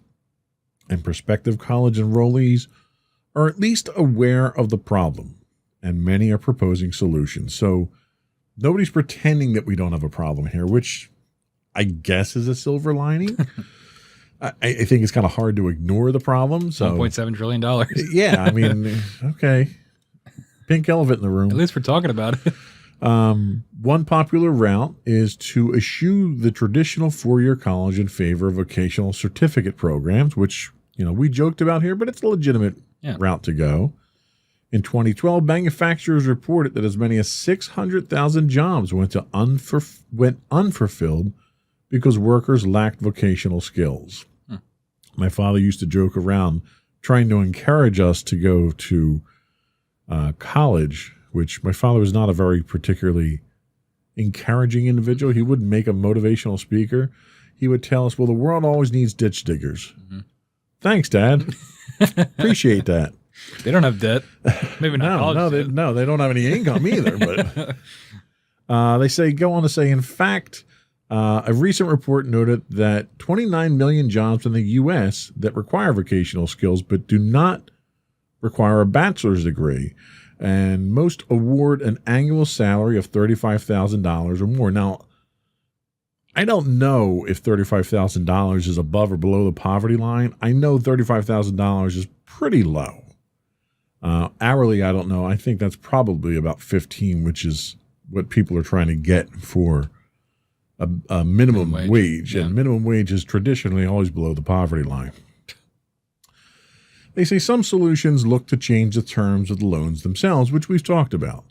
and prospective college enrollees are at least aware of the problem, and many are proposing solutions. So nobody's pretending that we don't have a problem here, which I guess is a silver lining. I think it's kind of hard to ignore the problem. So $1.7 trillion. Yeah, I mean, okay. Pink elephant in the room. At least we're talking about it. One popular route is to eschew the traditional four-year college in favor of vocational certificate programs, which, we joked about here, but it's a legitimate route to go. In 2012, manufacturers reported that as many as 600,000 jobs went unfulfilled because workers lacked vocational skills. My father used to joke around trying to encourage us to go to college, which my father was not a very particularly encouraging individual. He wouldn't make a motivational speaker. He would tell us, well, the world always needs ditch diggers. Mm-hmm. Thanks, Dad. Appreciate that. They don't have debt. Maybe not college debt. They don't have any income either. But they go on to say, in fact, a recent report noted that 29 million jobs in the U.S. that require vocational skills but do not require a bachelor's degree, and most award an annual salary of $35,000 or more. Now, I don't know if $35,000 is above or below the poverty line. I know $35,000 is pretty low. Hourly, I don't know. I think that's probably about 15, which is what people are trying to get for a minimum wage. And minimum wage is traditionally always below the poverty line. They say some solutions look to change the terms of the loans themselves, which we've talked about.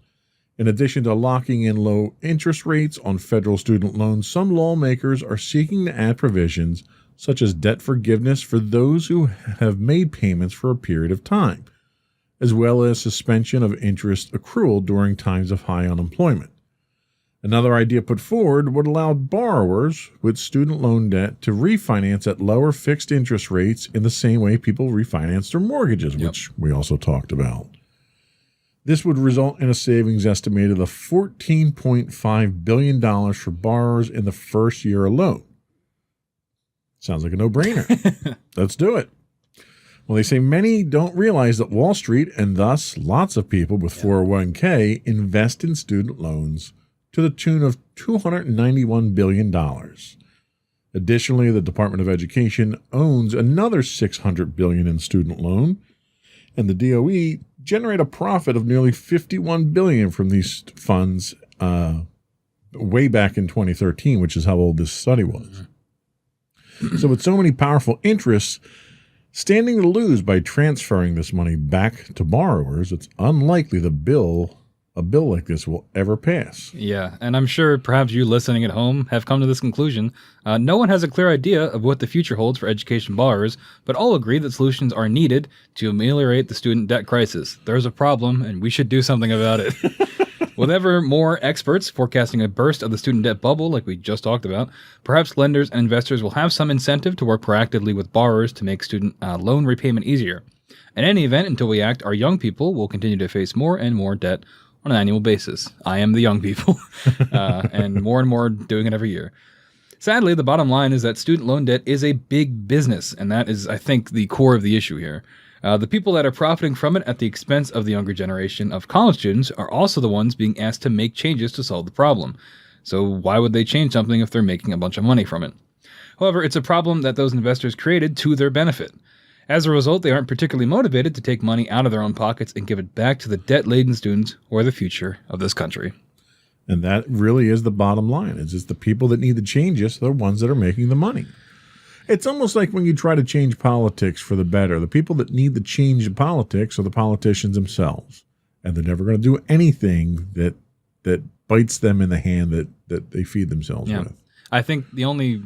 In addition to locking in low interest rates on federal student loans, some lawmakers are seeking to add provisions such as debt forgiveness for those who have made payments for a period of time, as well as suspension of interest accrual during times of high unemployment. Another idea put forward would allow borrowers with student loan debt to refinance at lower fixed interest rates in the same way people refinance their mortgages, which we also talked about. This would result in a savings estimated of $14.5 billion for borrowers in the first year alone. Sounds like a no-brainer. Let's do it. Well, they say many don't realize that Wall Street, and thus lots of people with 401k, invest in student loans to the tune of $291 billion. Additionally, the Department of Education owns another $600 billion in student loan, and the DOE generate a profit of nearly $51 billion from these funds way back in 2013, which is how old this study was. So with so many powerful interests standing to lose by transferring this money back to borrowers, it's unlikely a bill like this will ever pass. Yeah, and I'm sure perhaps you listening at home have come to this conclusion. No one has a clear idea of what the future holds for education borrowers, but all agree that solutions are needed to ameliorate the student debt crisis. There's a problem, and we should do something about it. With ever more experts forecasting a burst of the student debt bubble, like we just talked about, perhaps lenders and investors will have some incentive to work proactively with borrowers to make student loan repayment easier. In any event, until we act, our young people will continue to face more and more debt on an annual basis. I am the young people, and more doing it every year. Sadly, the bottom line is that student loan debt is a big business, and that is, I think, the core of the issue here. The people that are profiting from it at the expense of the younger generation of college students are also the ones being asked to make changes to solve the problem. So why would they change something if they're making a bunch of money from it? However, it's a problem that those investors created to their benefit. As a result, they aren't particularly motivated to take money out of their own pockets and give it back to the debt-laden students or the future of this country. And that really is the bottom line. It's just the people that need the changes are the ones that are making the money. It's almost like when you try to change politics for the better. The people that need the change in politics are the politicians themselves. And they're never going to do anything that bites them in the hand that they feed themselves with. I think the only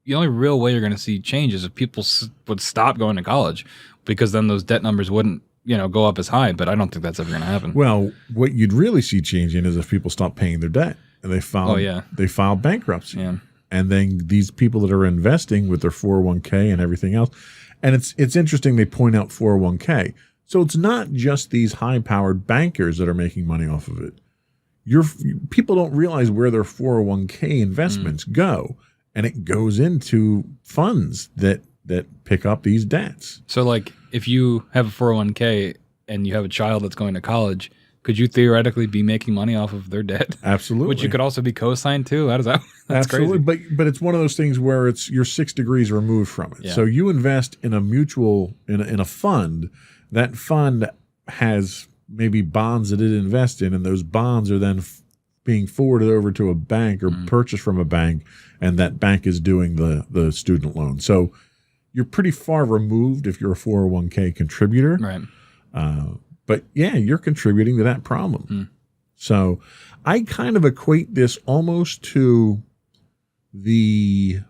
real way you're going to see change is if people would stop going to college, because then those debt numbers wouldn't, go up as high. But I don't think that's ever going to happen. Well, what you'd really see changing is if people stop paying their debt and they file bankruptcy. Yeah. And then these people that are investing with their 401k and everything else. And it's interesting they point out 401k. So it's not just these high-powered bankers that are making money off of it. People don't realize where their 401k investments go, and it goes into funds that pick up these debts. So, like, if you have a 401k and you have a child that's going to college, could you theoretically be making money off of their debt? Absolutely. Which you could also be co-signed too. How does that? That's Absolutely. crazy. But it's one of those things where you're 6 degrees removed from it. Yeah. So you invest in a mutual in a fund. That fund has maybe bonds that it invests in, and those bonds are then being forwarded over to a bank or purchased from a bank, and that bank is doing the student loan. So you're pretty far removed if you're a 401k contributor. Right. But yeah, you're contributing to that problem. So I kind of equate this almost to the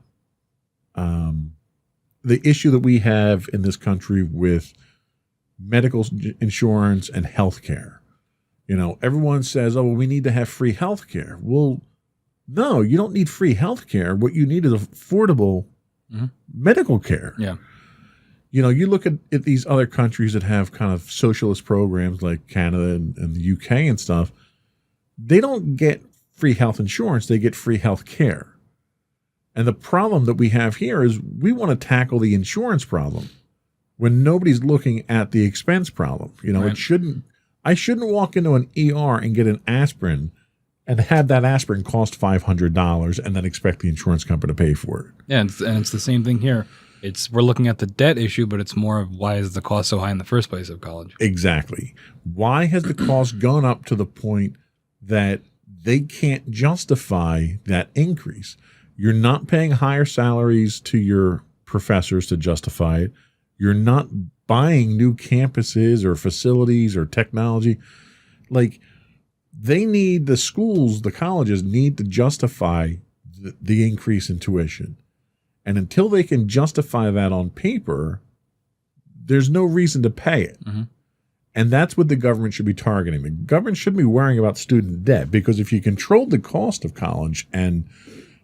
issue that we have in this country with medical insurance and health care. Everyone says, oh, well, we need to have free health care. Well, no, you don't need free health care. What you need is affordable medical care. Yeah. You look at these other countries that have kind of socialist programs like Canada and the UK and stuff. They don't get free health insurance. They get free health care. And the problem that we have here is we want to tackle the insurance problem when nobody's looking at the expense problem. Right. I shouldn't walk into an ER and get an aspirin and have that aspirin cost $500 and then expect the insurance company to pay for it. Yeah, and it's the same thing here. We're looking at the debt issue, but it's more of why is the cost so high in the first place of college? Exactly. Why has the cost gone up to the point that they can't justify that increase? You're not paying higher salaries to your professors to justify it. You're not buying new campuses or facilities or technology. Like, the schools, the colleges need to justify the increase in tuition. And until they can justify that on paper, there's no reason to pay it. And that's what the government should be targeting. The government shouldn't be worrying about student debt, because if you control the cost of college and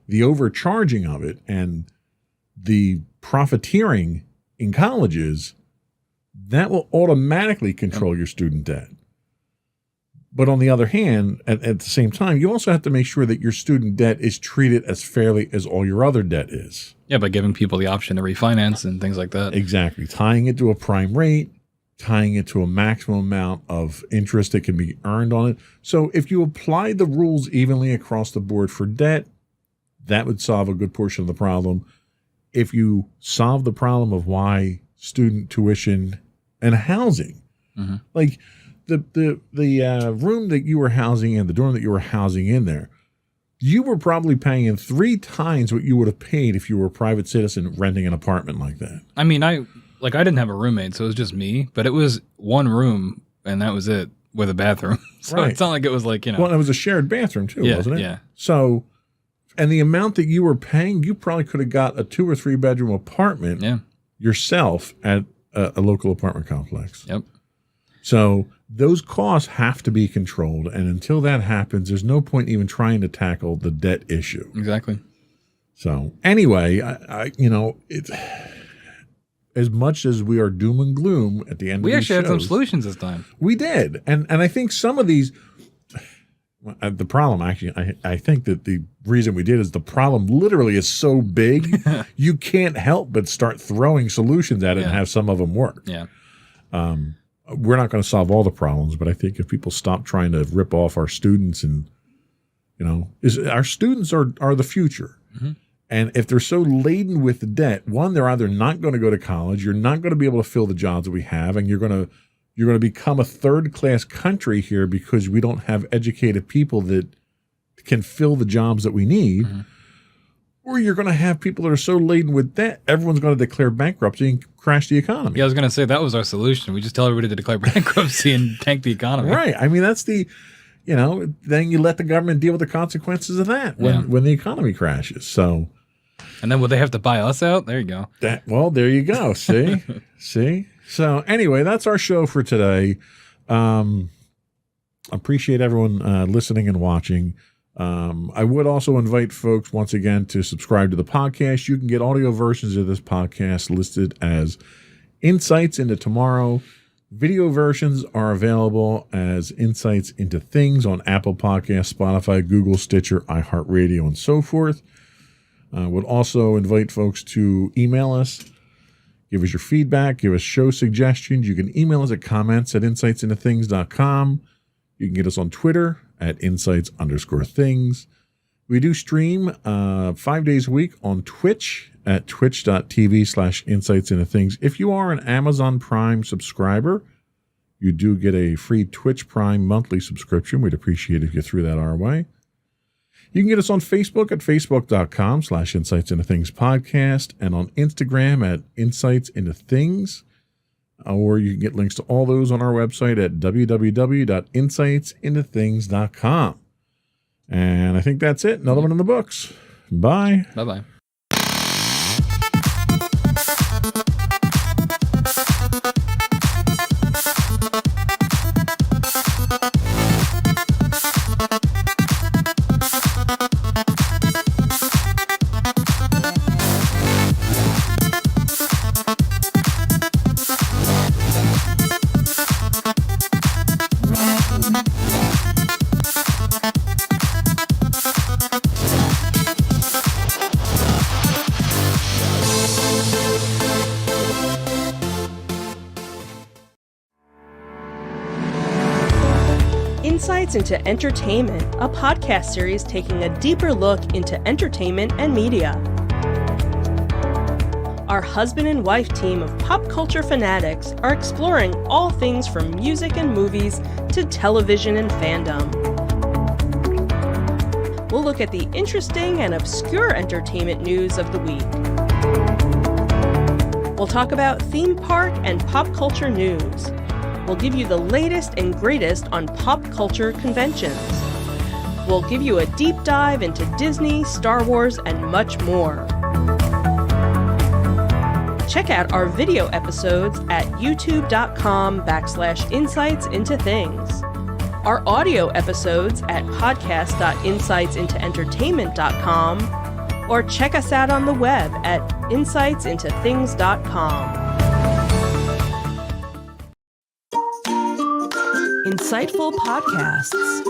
the overcharging of it and the profiteering in colleges, that will automatically control your student debt. But on the other hand, at the same time, you also have to make sure that your student debt is treated as fairly as all your other debt is. Yeah, by giving people the option to refinance and things like that. Exactly. Tying it to a prime rate, tying it to a maximum amount of interest that can be earned on it. So if you applied the rules evenly across the board for debt, that would solve a good portion of the problem. If you solve the problem of why student tuition and housing, like the room that you were housing in, the dorm that you were housing in there, you were probably paying 3 times what you would have paid if you were a private citizen renting an apartment like that. I mean, I didn't have a roommate, so it was just me, but it was one room and that was it with a bathroom. So Right. It's not like it was like, Well, it was a shared bathroom too, wasn't it? Yeah. So, and the amount that you were paying, you probably could have got a 2 or 3 bedroom apartment yourself at a local apartment complex. Yep. So those costs have to be controlled, and until that happens, there's no point even trying to tackle the debt issue. Exactly. So anyway, I it's as much as we are doom and gloom at the end. We of these actually had some shows, solutions this time. We did, and I think some of these. The problem, actually, I think that the reason we did is the problem literally is so big, you can't help but start throwing solutions at it and have some of them work. Yeah. We're not going to solve all the problems, but I think if people stop trying to rip off our students and, our students are the future. And if they're so laden with debt, one, they're either not going to go to college, you're not going to be able to fill the jobs that we have, and you're going to become a third-class country here because we don't have educated people that can fill the jobs that we need, Mm-hmm. or you're going to have people that are so laden with debt, everyone's going to declare bankruptcy and crash the economy. Yeah, I was going to say that was our solution. We just tell everybody to declare bankruptcy and tank the economy. Right. I mean, that's the, then you let the government deal with the consequences of that when the economy crashes. So, and then will they have to buy us out? There you go. There you go. See? See? So anyway, that's our show for today. Appreciate everyone listening and watching. I would also invite folks once again to subscribe to the podcast. You can get audio versions of this podcast listed as Insights into Tomorrow. Video versions are available as Insights into Things on Apple Podcasts, Spotify, Google, Stitcher, iHeartRadio, and so forth. Would also invite folks to email us. Give us your feedback. Give us show suggestions. You can email us at comments@insightsintothings.com. You can get us on Twitter at insights_things. We do stream 5 days a week on Twitch at twitch.tv/insightsintothings. If you are an Amazon Prime subscriber, you do get a free Twitch Prime monthly subscription. We'd appreciate it if you threw that our way. You can get us on Facebook at facebook.com/insightsintothings podcast and on Instagram at insightsintothings. Or you can get links to all those on our website at www.insightsintothings.com. And I think that's it. Another one in the books. Bye. Bye-bye. Insights into Entertainment, a podcast series taking a deeper look into entertainment and media. Our husband and wife team of pop culture fanatics are exploring all things from music and movies to television and fandom. We'll look at the interesting and obscure entertainment news of the week. We'll talk about theme park and pop culture news. We'll give you the latest and greatest on pop culture conventions. We'll give you a deep dive into Disney, Star Wars, and much more. Check out our video episodes at youtube.com/insightsintothings. Our audio episodes at podcast.insightsintoentertainment.com, or check us out on the web at insightsintothings.com. Insightful podcasts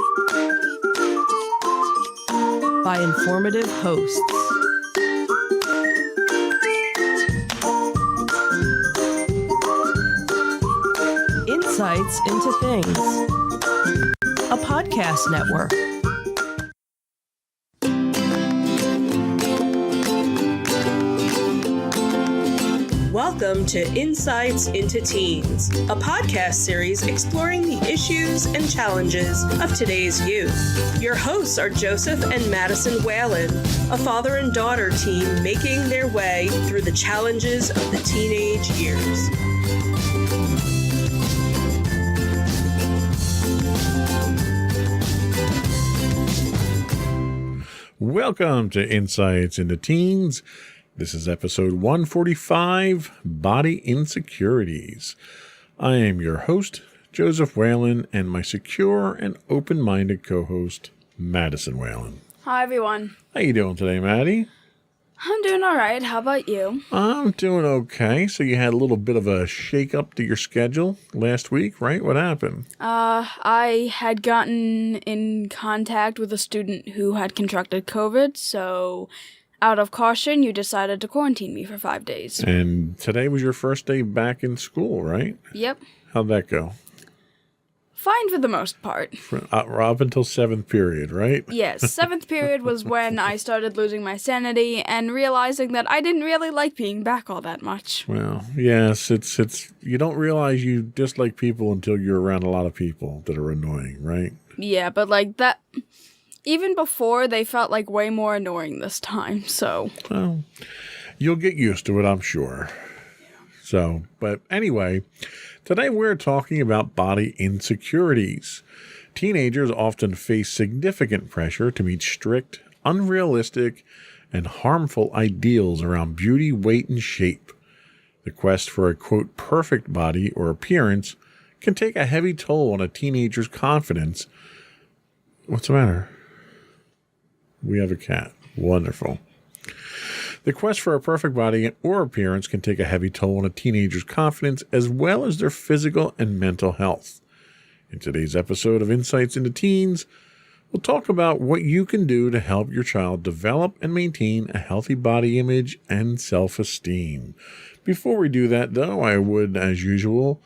by informative hosts. Insights into Things, a podcast network. Welcome to Insights into Teens, a podcast series exploring the issues and challenges of today's youth. Your hosts are Joseph and Madison Whalen, a father and daughter team making their way through the challenges of the teenage years. Welcome to Insights into Teens. This is episode 145, Body Insecurities. I am your host, Joseph Whalen, and my secure and open-minded co-host, Madison Whalen. Hi, everyone. How you doing today, Maddie? I'm doing all right. How about you? I'm doing okay. So you had a little bit of a shake-up to your schedule last week, right? What happened? I had gotten in contact with a student who had contracted COVID, so out of caution, you decided to quarantine me for 5 days. And today was your first day back in school, right? Yep. How'd that go? Fine for the most part. Up until 7th period, right? Yes, 7th period was when I started losing my sanity and realizing that I didn't really like being back all that much. Well, yes, it's you don't realize you dislike people until you're around a lot of people that are annoying, right? Yeah, but like that... even before, they felt like way more annoying this time, so. Well, you'll get used to it, I'm sure. So, but anyway, today we're talking about body insecurities. Teenagers often face significant pressure to meet strict, unrealistic, and harmful ideals around beauty, weight, and shape. The quest for a, quote, perfect body or appearance can take a heavy toll on a teenager's confidence. What's the matter? We have a cat. Wonderful. The quest for a perfect body or appearance can take a heavy toll on a teenager's confidence as well as their physical and mental health. In today's episode of Insights into Teens, we'll talk about what you can do to help your child develop and maintain a healthy body image and self-esteem. Before we do that, though, I would, as usual,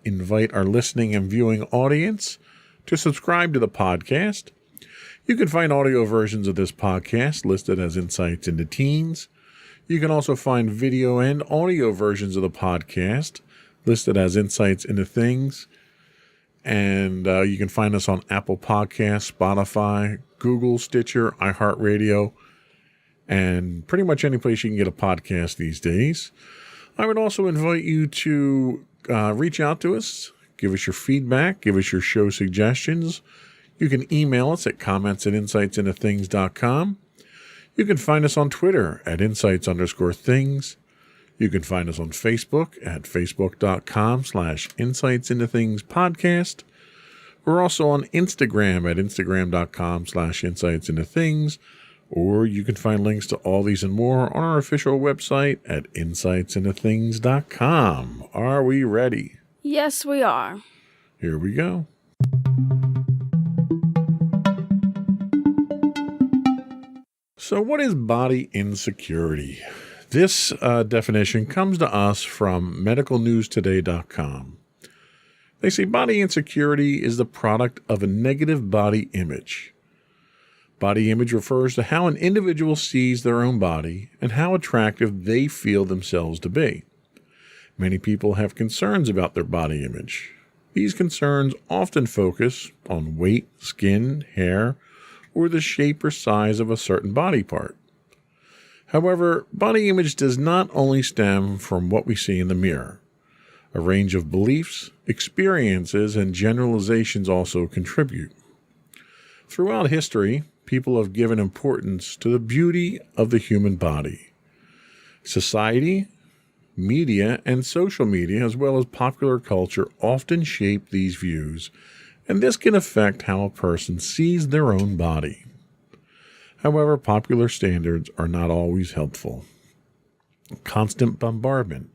invite our listening and viewing audience to subscribe to the podcast. You can find audio versions of this podcast listed as Insights into Teens. You can also find video and audio versions of the podcast listed as Insights into Things. And you can find us on Apple Podcasts, Spotify, Google, Stitcher, iHeartRadio, and pretty much any place you can get a podcast these days. I would also invite you to reach out to us, give us your feedback, give us your show suggestions. You can email us at comments@insightsintothings.com. You can find us on Twitter at insights_things. You can find us on Facebook at facebook.com/insightsintothingspodcast. We're also on Instagram at instagram.com/insightsintothings. Or you can find links to all these and more on our official website at insightsintothings.com. Are we ready? Yes, we are. Here we go. So what is body insecurity? This definition comes to us from medicalnewstoday.com. They say body insecurity is the product of a negative body image. Body image refers to how an individual sees their own body and how attractive they feel themselves to be. Many people have concerns about their body image. These concerns often focus on weight, skin, hair, or the shape or size of a certain body part. However, body image does not only stem from what we see in the mirror. A range of beliefs, experiences, and generalizations also contribute. Throughout history, people have given importance to the beauty of the human body. Society, media, and social media, as well as popular culture, often shape these views, and this can affect how a person sees their own body. However, popular standards are not always helpful. Constant bombardment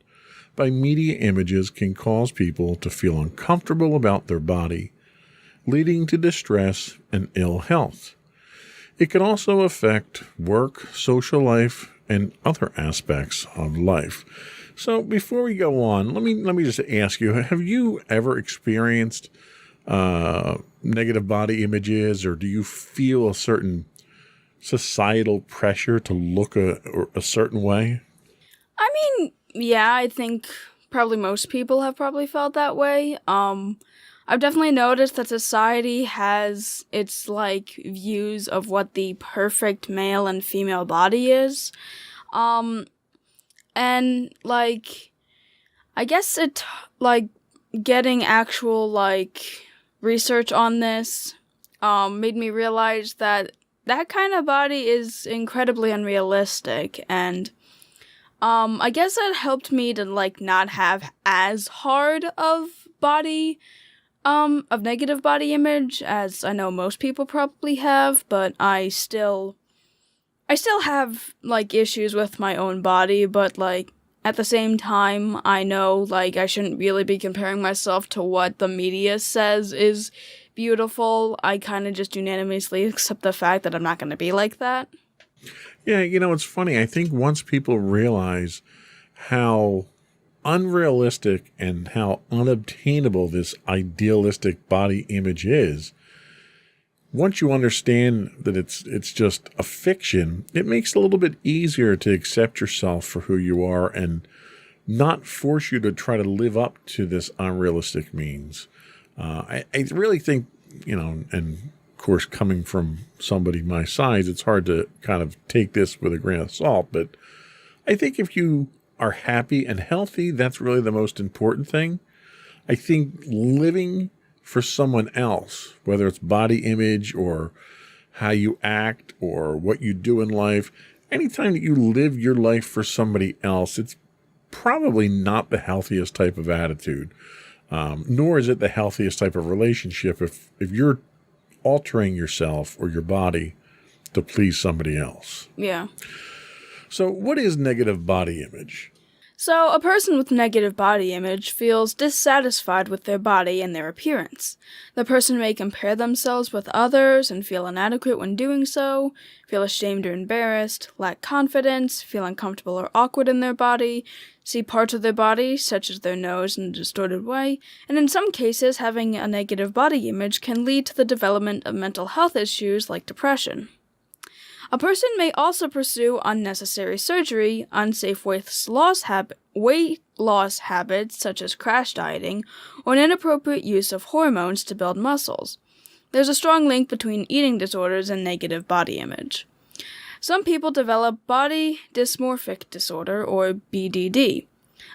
by media images can cause people to feel uncomfortable about their body, leading to distress and ill health. It can also affect work, social life, and other aspects of life. So before we go on, let me just ask you, have you ever experienced negative body images, or do you feel a certain societal pressure to look a certain way? I mean, yeah, I think probably most people have probably felt that way. I've definitely noticed that society has its, like, views of what the perfect male and female body is. And, like, I guess it, like, getting actual, like, research on this, made me realize that that kind of body is incredibly unrealistic, and, I guess it helped me to, like, not have as hard of negative body image as I know most people probably have, but I still have, like, issues with my own body, but, like, at the same time, I know, like, I shouldn't really be comparing myself to what the media says is beautiful. I kind of just unanimously accept the fact that I'm not going to be like that. Yeah, it's funny. I think once people realize how unrealistic and how unobtainable this idealistic body image is, once you understand that it's just a fiction, it makes it a little bit easier to accept yourself for who you are and not force you to try to live up to this unrealistic means. I really think, and course, coming from somebody my size, it's hard to kind of take this with a grain of salt. But I think if you are happy and healthy, that's really the most important thing. I think living for someone else, whether it's body image or how you act or what you do in life, anytime that you live your life for somebody else, it's probably not the healthiest type of attitude, nor is it the healthiest type of relationship if you're altering yourself or your body to please somebody else. Yeah. So what is negative body image? So, a person with negative body image feels dissatisfied with their body and their appearance. The person may compare themselves with others and feel inadequate when doing so, feel ashamed or embarrassed, lack confidence, feel uncomfortable or awkward in their body, see parts of their body, such as their nose, in a distorted way, and in some cases, having a negative body image can lead to the development of mental health issues like depression. A person may also pursue unnecessary surgery, unsafe weight loss habits such as crash dieting, or an inappropriate use of hormones to build muscles. There's a strong link between eating disorders and negative body image. Some people develop body dysmorphic disorder, or BDD.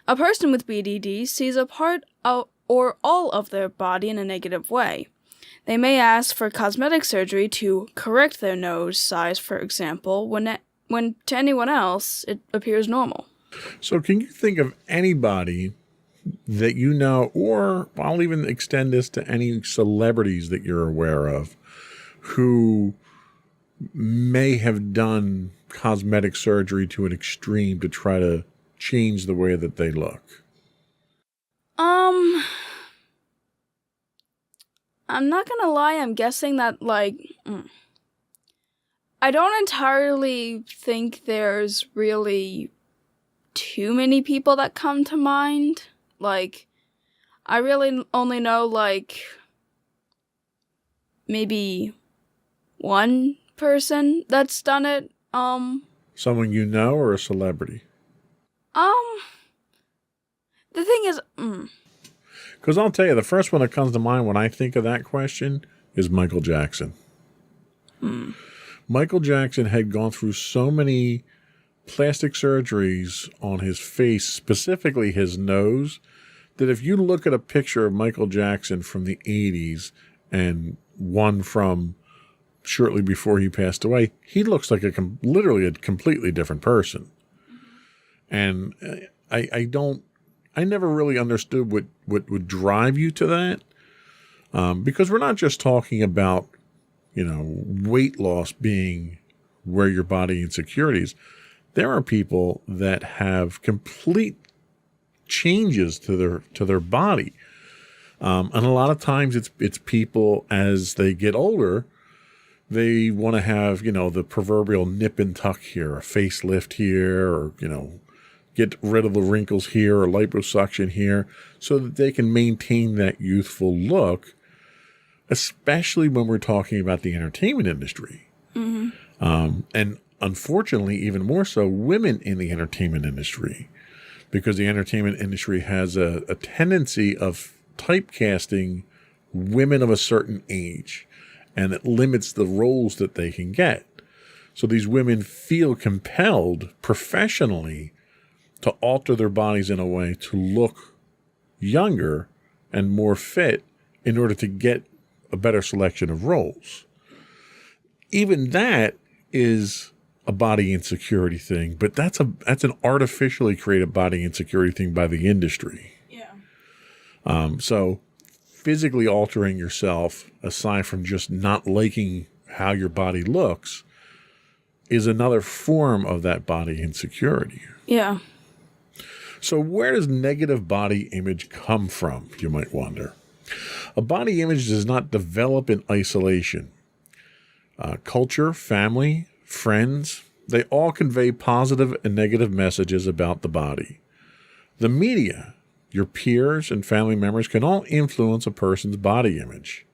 A person with BDD sees a part of or all of their body in a negative way. They may ask for cosmetic surgery to correct their nose size, for example, when to anyone else it appears normal. So can you think of anybody that you know, or I'll even extend this to any celebrities that you're aware of, who may have done cosmetic surgery to an extreme to try to change the way that they look? I'm not gonna lie, I'm guessing that, I don't entirely think there's really too many people that come to mind. I really only know, maybe one person that's done it. Someone you know or a celebrity? The thing is, Because I'll tell you, the first one that comes to mind when I think of that question is Michael Jackson. Michael Jackson had gone through so many plastic surgeries on his face, specifically his nose, that if you look at a picture of Michael Jackson from the 80s and one from shortly before he passed away, he looks like literally a completely different person. And I never really understood what would drive you to that, because we're not just talking about, weight loss being where your body insecurities. There are people that have complete changes to their body, and a lot of times it's people as they get older, they want to have the proverbial nip and tuck here, a facelift here, or get rid of the wrinkles here or liposuction here so that they can maintain that youthful look, especially when we're talking about the entertainment industry. Mm-hmm. And unfortunately, even more so, women in the entertainment industry, because the entertainment industry has a tendency of typecasting women of a certain age, and it limits the roles that they can get. So these women feel compelled professionally to alter their bodies in a way to look younger and more fit in order to get a better selection of roles. Even that is a body insecurity thing, but that's an artificially created body insecurity thing by the industry. Yeah. So physically altering yourself, aside from just not liking how your body looks, is another form of that body insecurity. Yeah. So where does negative body image come from, you might wonder? A body image does not develop in isolation. Culture, family, friends, they all convey positive and negative messages about the body. The media, your peers, and family members can all influence a person's body image.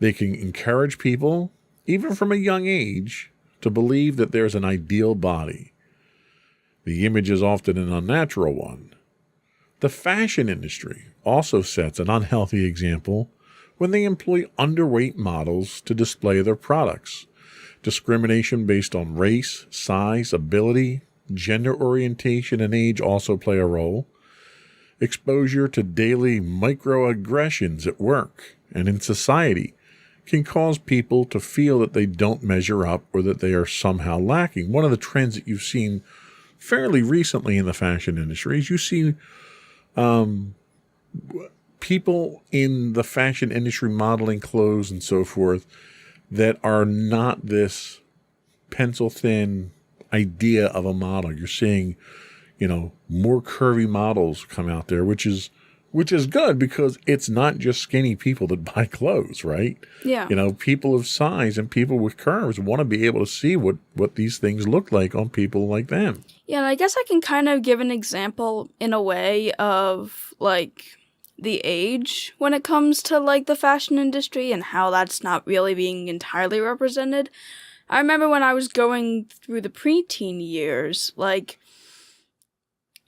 They can encourage people, even from a young age, to believe that there's an ideal body. The image is often an unnatural one. The fashion industry also sets an unhealthy example when they employ underweight models to display their products. Discrimination based on race, size, ability, gender orientation, and age also play a role. Exposure to daily microaggressions at work and in society can cause people to feel that they don't measure up or that they are somehow lacking. One of the trends that you've seen fairly recently in the fashion industry is you see people in the fashion industry modeling clothes and so forth that are not this pencil thin idea of a model. You're seeing, more curvy models come out there, which is good because it's not just skinny people that buy clothes, right? Yeah. People of size and people with curves want to be able to see what these things look like on people like them. Yeah, and I guess I can kind of give an example in a way of, like, the age when it comes to, like, the fashion industry and how that's not really being entirely represented. I remember when I was going through the preteen years, like,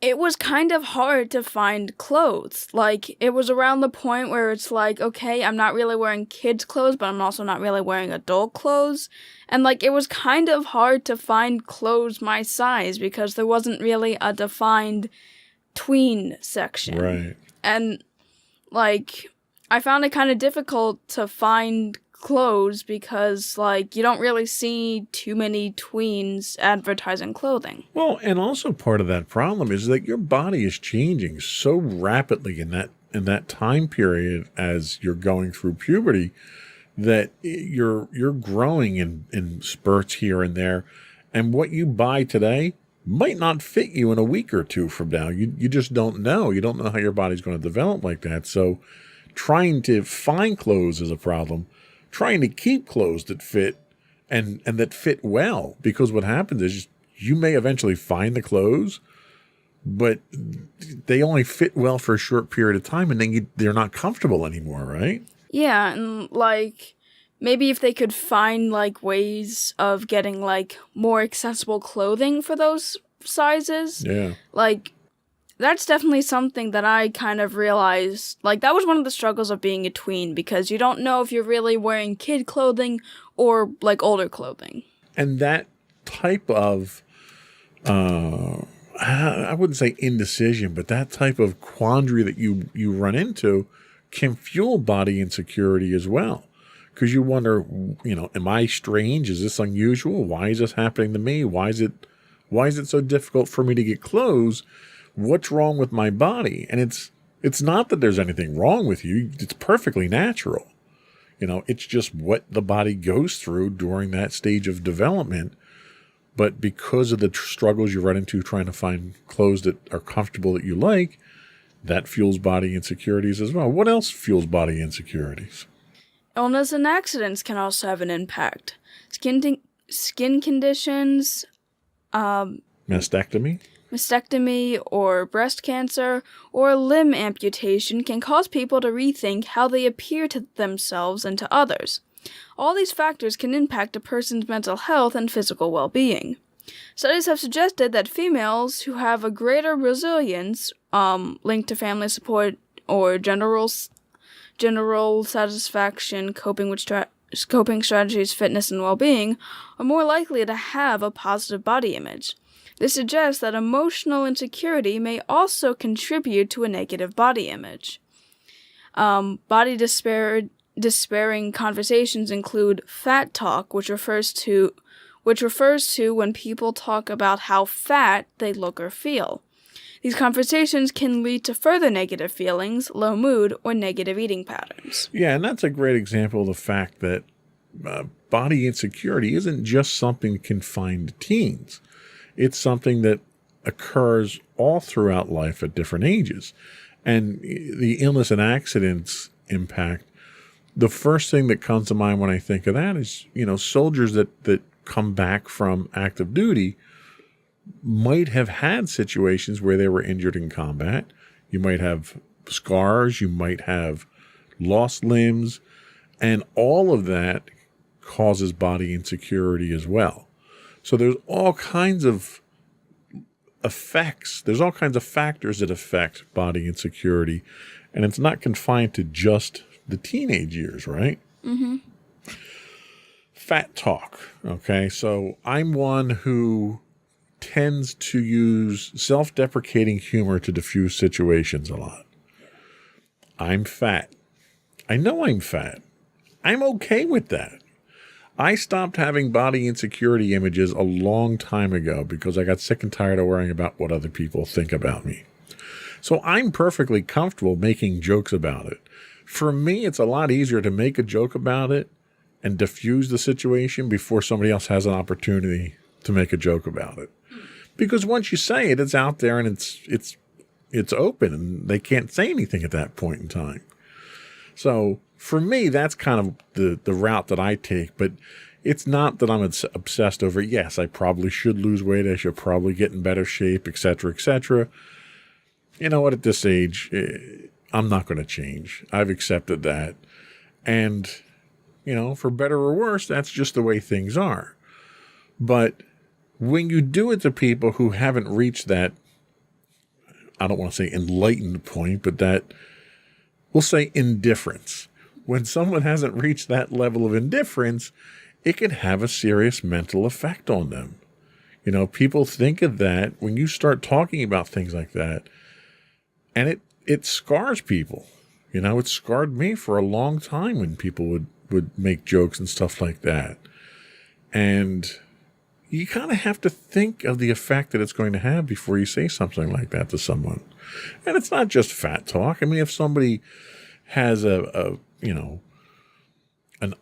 it was kind of hard to find clothes. Like, it was around the point where it's like, okay, I'm not really wearing kids' clothes, but I'm also not really wearing adult clothes. And, like, it was kind of hard to find clothes my size because there wasn't really a defined tween section. Right. And, like, I found it kind of difficult to find clothes because, like, you don't really see too many tweens advertising clothing. Well, and also part of that problem is that your body is changing so rapidly in that time period as you're going through puberty that you're growing in spurts here and there, and what you buy today might not fit you in a week or two from now. You just don't know. You don't know how your body's going to develop like that. So trying to find clothes is a problem. Trying to keep clothes that fit and that fit well, because what happens is you may eventually find the clothes, but they only fit well for a short period of time, and then they're not comfortable anymore, right? Yeah, and, like, maybe if they could find, like, ways of getting, like, more accessible clothing for those sizes. Yeah. Like, that's definitely something that I kind of realized. Like, that was one of the struggles of being a tween, because you don't know if you're really wearing kid clothing or, like, older clothing. And that type of, I wouldn't say indecision, but that type of quandary that you run into can fuel body insecurity as well. Because you wonder, am I strange? Is this unusual? Why is this happening to me? Why is it so difficult for me to get clothes? What's wrong with my body? And it's not that there's anything wrong with you. It's perfectly natural. It's just what the body goes through during that stage of development. But because of the struggles you run into trying to find clothes that are comfortable that you like, that fuels body insecurities as well. What else fuels body insecurities? Illness and accidents can also have an impact. Skin conditions, Mastectomy or breast cancer or limb amputation can cause people to rethink how they appear to themselves and to others. All these factors can impact a person's mental health and physical well-being. Studies have suggested that females who have a greater resilience linked to family support or general satisfaction, coping strategies, fitness, and well-being are more likely to have a positive body image. This suggests that emotional insecurity may also contribute to a negative body image. Body despairing conversations include fat talk, which refers to when people talk about how fat they look or feel. These conversations can lead to further negative feelings, low mood, or negative eating patterns. Yeah, and that's a great example of the fact that body insecurity isn't just something confined to teens. It's something that occurs all throughout life at different ages. And the illness and accidents impact, the first thing that comes to mind when I think of that is, soldiers that come back from active duty might have had situations where they were injured in combat. You might have scars, you might have lost limbs, and all of that causes body insecurity as well. So there's all kinds of effects. There's all kinds of factors that affect body insecurity, and it's not confined to just the teenage years, right? Mm-hmm. Fat talk. Okay, so I'm one who tends to use self-deprecating humor to diffuse situations a lot. I'm fat. I know I'm fat. I'm okay with that. I stopped having body insecurity images a long time ago because I got sick and tired of worrying about what other people think about me. So I'm perfectly comfortable making jokes about it. For me, it's a lot easier to make a joke about it and diffuse the situation before somebody else has an opportunity to make a joke about it. Because once you say it, it's out there and it's open and they can't say anything at that point in time. So for me, that's kind of the route that I take. But it's not that I'm obsessed over, yes, I probably should lose weight. I should probably get in better shape, etc., etc. You know what? At this age, I'm not going to change. I've accepted that. And, you know, for better or worse, that's just the way things are. But when you do it to people who haven't reached that, I don't want to say enlightened point, but that, we'll say indifference. When someone hasn't reached that level of indifference, it can have a serious mental effect on them. You know, people think of that when you start talking about things like that, and it scars people. You know, it scarred me for a long time when people would make jokes and stuff like that. And you kind of have to think of the effect that it's going to have before you say something like that to someone. And it's not just fat talk. I mean, if somebody has an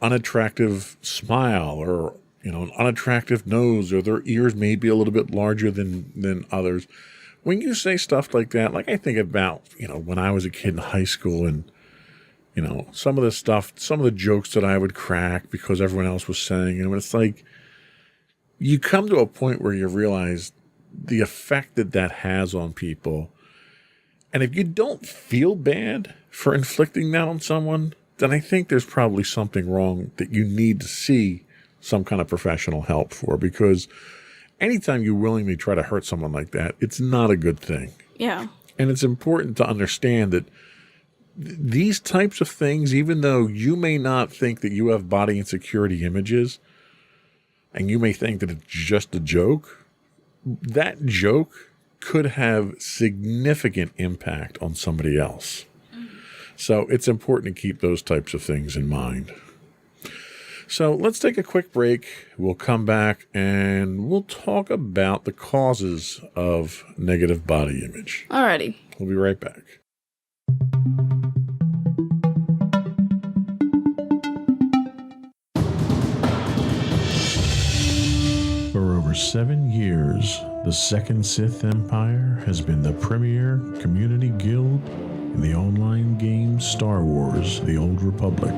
unattractive smile or, you know, an unattractive nose, or their ears may be a little bit larger than others, when you say stuff like that, like I think about, you know, when I was a kid in high school and, you know, some of the jokes that I would crack because everyone else was saying them, it's like, you come to a point where you realize the effect that has on people. And if you don't feel bad for inflicting that on someone, then I think there's probably something wrong that you need to see some kind of professional help for. Because anytime you willingly try to hurt someone like that, it's not a good thing. Yeah. And it's important to understand that these types of things, even though you may not think that you have body insecurity images, and you may think that it's just a joke, that joke could have significant impact on somebody else. So it's important to keep those types of things in mind. So let's take a quick break. We'll come back and we'll talk about the causes of negative body image. Alrighty. We'll be right back. For over 7 years, the Second Sith Empire has been the premier community guild in the online game Star Wars: The Old Republic.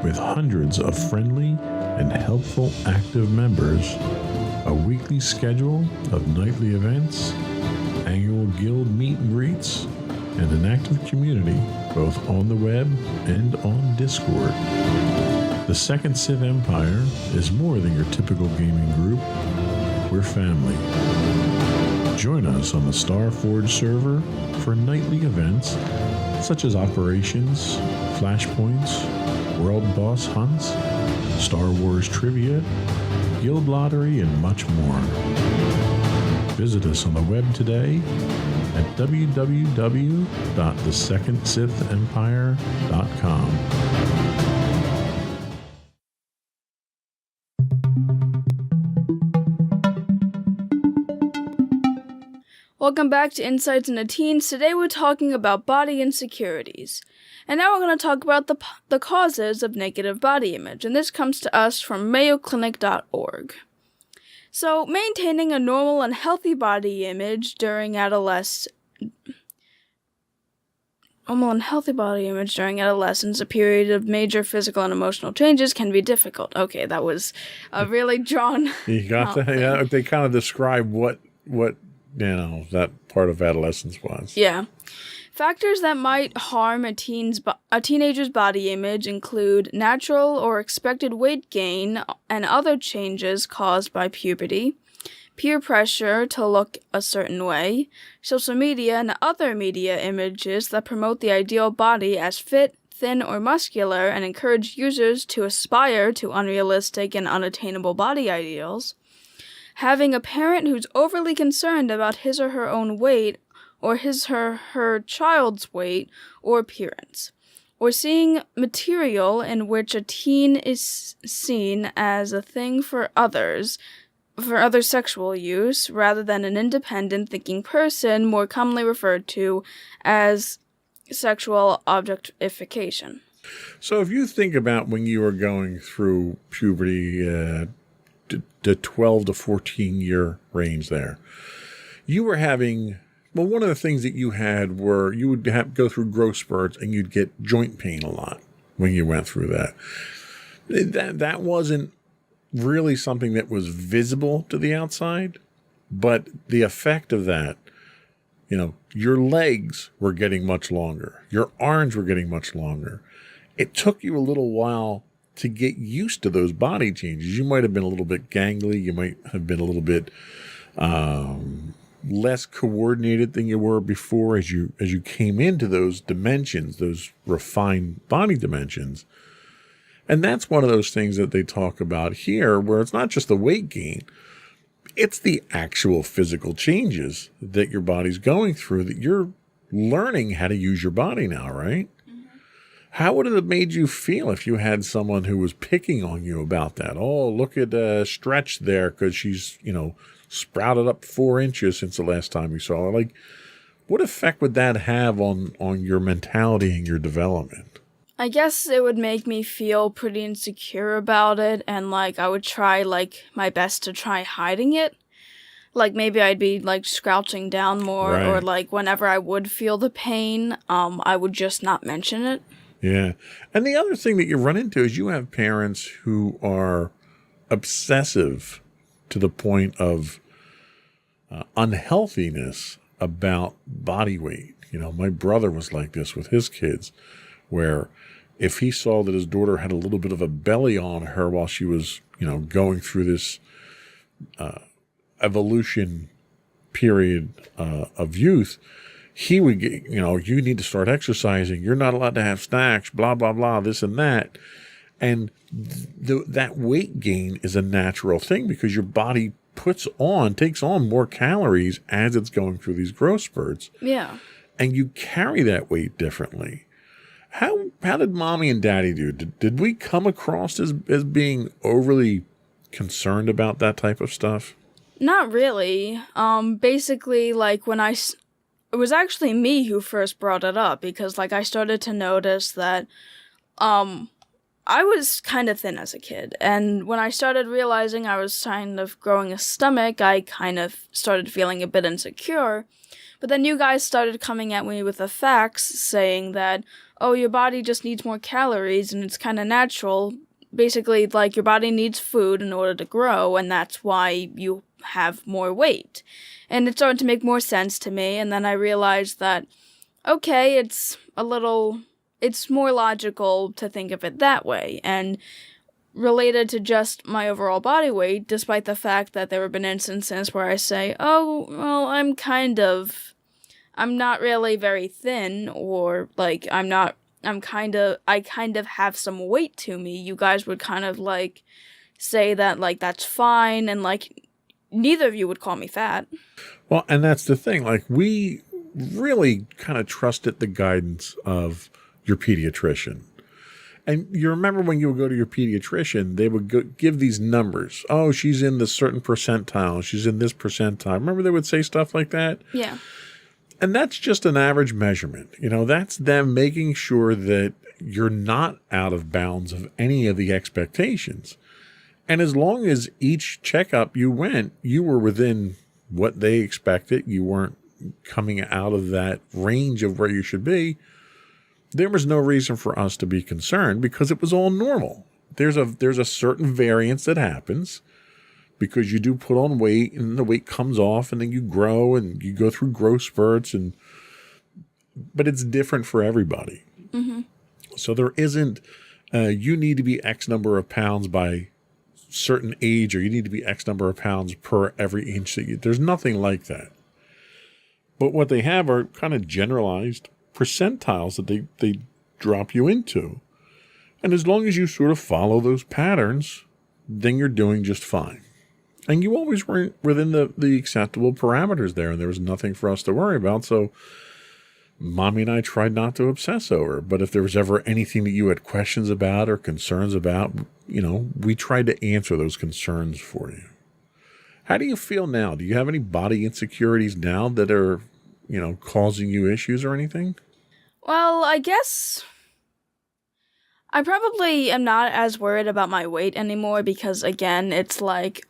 With hundreds of friendly and helpful active members, a weekly schedule of nightly events, annual guild meet and greets, and an active community both on the web and on Discord. The Second Sith Empire is more than your typical gaming group. We're family. Join us on the Starforge server for nightly events such as operations, flashpoints, world boss hunts, Star Wars trivia, guild lottery, and much more. Visit us on the web today at www.thesecondsithempire.com. Welcome back to Insights into Teens. Today we're talking about body insecurities. And now we're going to talk about the causes of negative body image. And this comes to us from mayoclinic.org. So, maintaining a normal and healthy body image during adolescence, a period of major physical and emotional changes, can be difficult. Okay, that was a really drawn. You got that? Yeah, they kind of describe what that part of adolescence was. Yeah. Factors that might harm a teenager's body image include natural or expected weight gain and other changes caused by puberty, peer pressure to look a certain way, social media and other media images that promote the ideal body as fit, thin or muscular and encourage users to aspire to unrealistic and unattainable body ideals. Having a parent who's overly concerned about his or her own weight or his or her child's weight or appearance. Or seeing material in which a teen is seen as a thing for others, for other sexual use, rather than an independent thinking person, more commonly referred to as sexual objectification. So if you think about when you were going through puberty, the 12 to 14 year range there, you were having, well, one of the things that you had were you would go through growth spurts and you'd get joint pain a lot when you went through that. That wasn't really something that was visible to the outside, but the effect of that, your legs were getting much longer. Your arms were getting much longer. It took you a little while to get used to those body changes. You might have been a little bit gangly. You might have been a little bit less coordinated than you were before as you came into those dimensions, those refined body dimensions. And that's one of those things that they talk about here, where it's not just the weight gain, it's the actual physical changes that your body's going through, that you're learning how to use your body now, right? How would it have made you feel if you had someone who was picking on you about that? Oh, look at Stretch there because she's, sprouted up 4 inches since the last time we saw her. Like, what effect would that have on your mentality and your development? I guess it would make me feel pretty insecure about it, and I would try my best to try hiding it. Maybe I'd be scrouching down more, right. Or whenever I would feel the pain, I would just not mention it. Yeah. And the other thing that you run into is you have parents who are obsessive to the point of unhealthiness about body weight. My brother was like this with his kids, where if he saw that his daughter had a little bit of a belly on her while she was, going through this evolution period of youth, he would get, you need to start exercising. You're not allowed to have snacks, blah, blah, blah, this and that. And that weight gain is a natural thing because your body takes on more calories as it's going through these growth spurts. Yeah. And you carry that weight differently. How did mommy and daddy do? Did we come across as being overly concerned about that type of stuff? Not really. Basically, when it was actually me who first brought it up because, I started to notice that, I was kind of thin as a kid, and when I started realizing I was kind of growing a stomach, I kind of started feeling a bit insecure. But then you guys started coming at me with the facts, saying that, oh, your body just needs more calories, and it's kind of natural. Basically, your body needs food in order to grow, and that's why you have more weight. And it started to make more sense to me, and then I realized that, okay, it's more logical to think of it that way, and related to just my overall body weight, despite the fact that there have been instances where I say, oh, well, I'm not really very thin, or, I kind of have some weight to me. You guys would kind of, say that, that's fine, and, neither of you would call me fat. Well, and that's the thing. We really kind of trusted the guidance of your pediatrician. And you remember when you would go to your pediatrician, they would give these numbers. Oh, she's in this certain percentile. She's in this percentile. Remember they would say stuff like that? Yeah. And that's just an average measurement. That's them making sure that you're not out of bounds of any of the expectations. And as long as each checkup you went, you were within what they expected. You weren't coming out of that range of where you should be. There was no reason for us to be concerned because it was all normal. There's a certain variance that happens because you do put on weight and the weight comes off and then you grow and you go through growth spurts but it's different for everybody. Mm-hmm. So there isn't, you need to be X number of pounds by certain age, or you need to be X number of pounds per every inch that there's nothing like that. But what they have are kind of generalized percentiles that they drop you into. And as long as you sort of follow those patterns, then you're doing just fine. And you always were within the acceptable parameters there, and there was nothing for us to worry about. So Mommy and I tried not to obsess over. But if there was ever anything that you had questions about or concerns about, we tried to answer those concerns for you. How do you feel now? Do you have any body insecurities now that are, causing you issues or anything? Well, I guess I probably am not as worried about my weight anymore because, again, it's like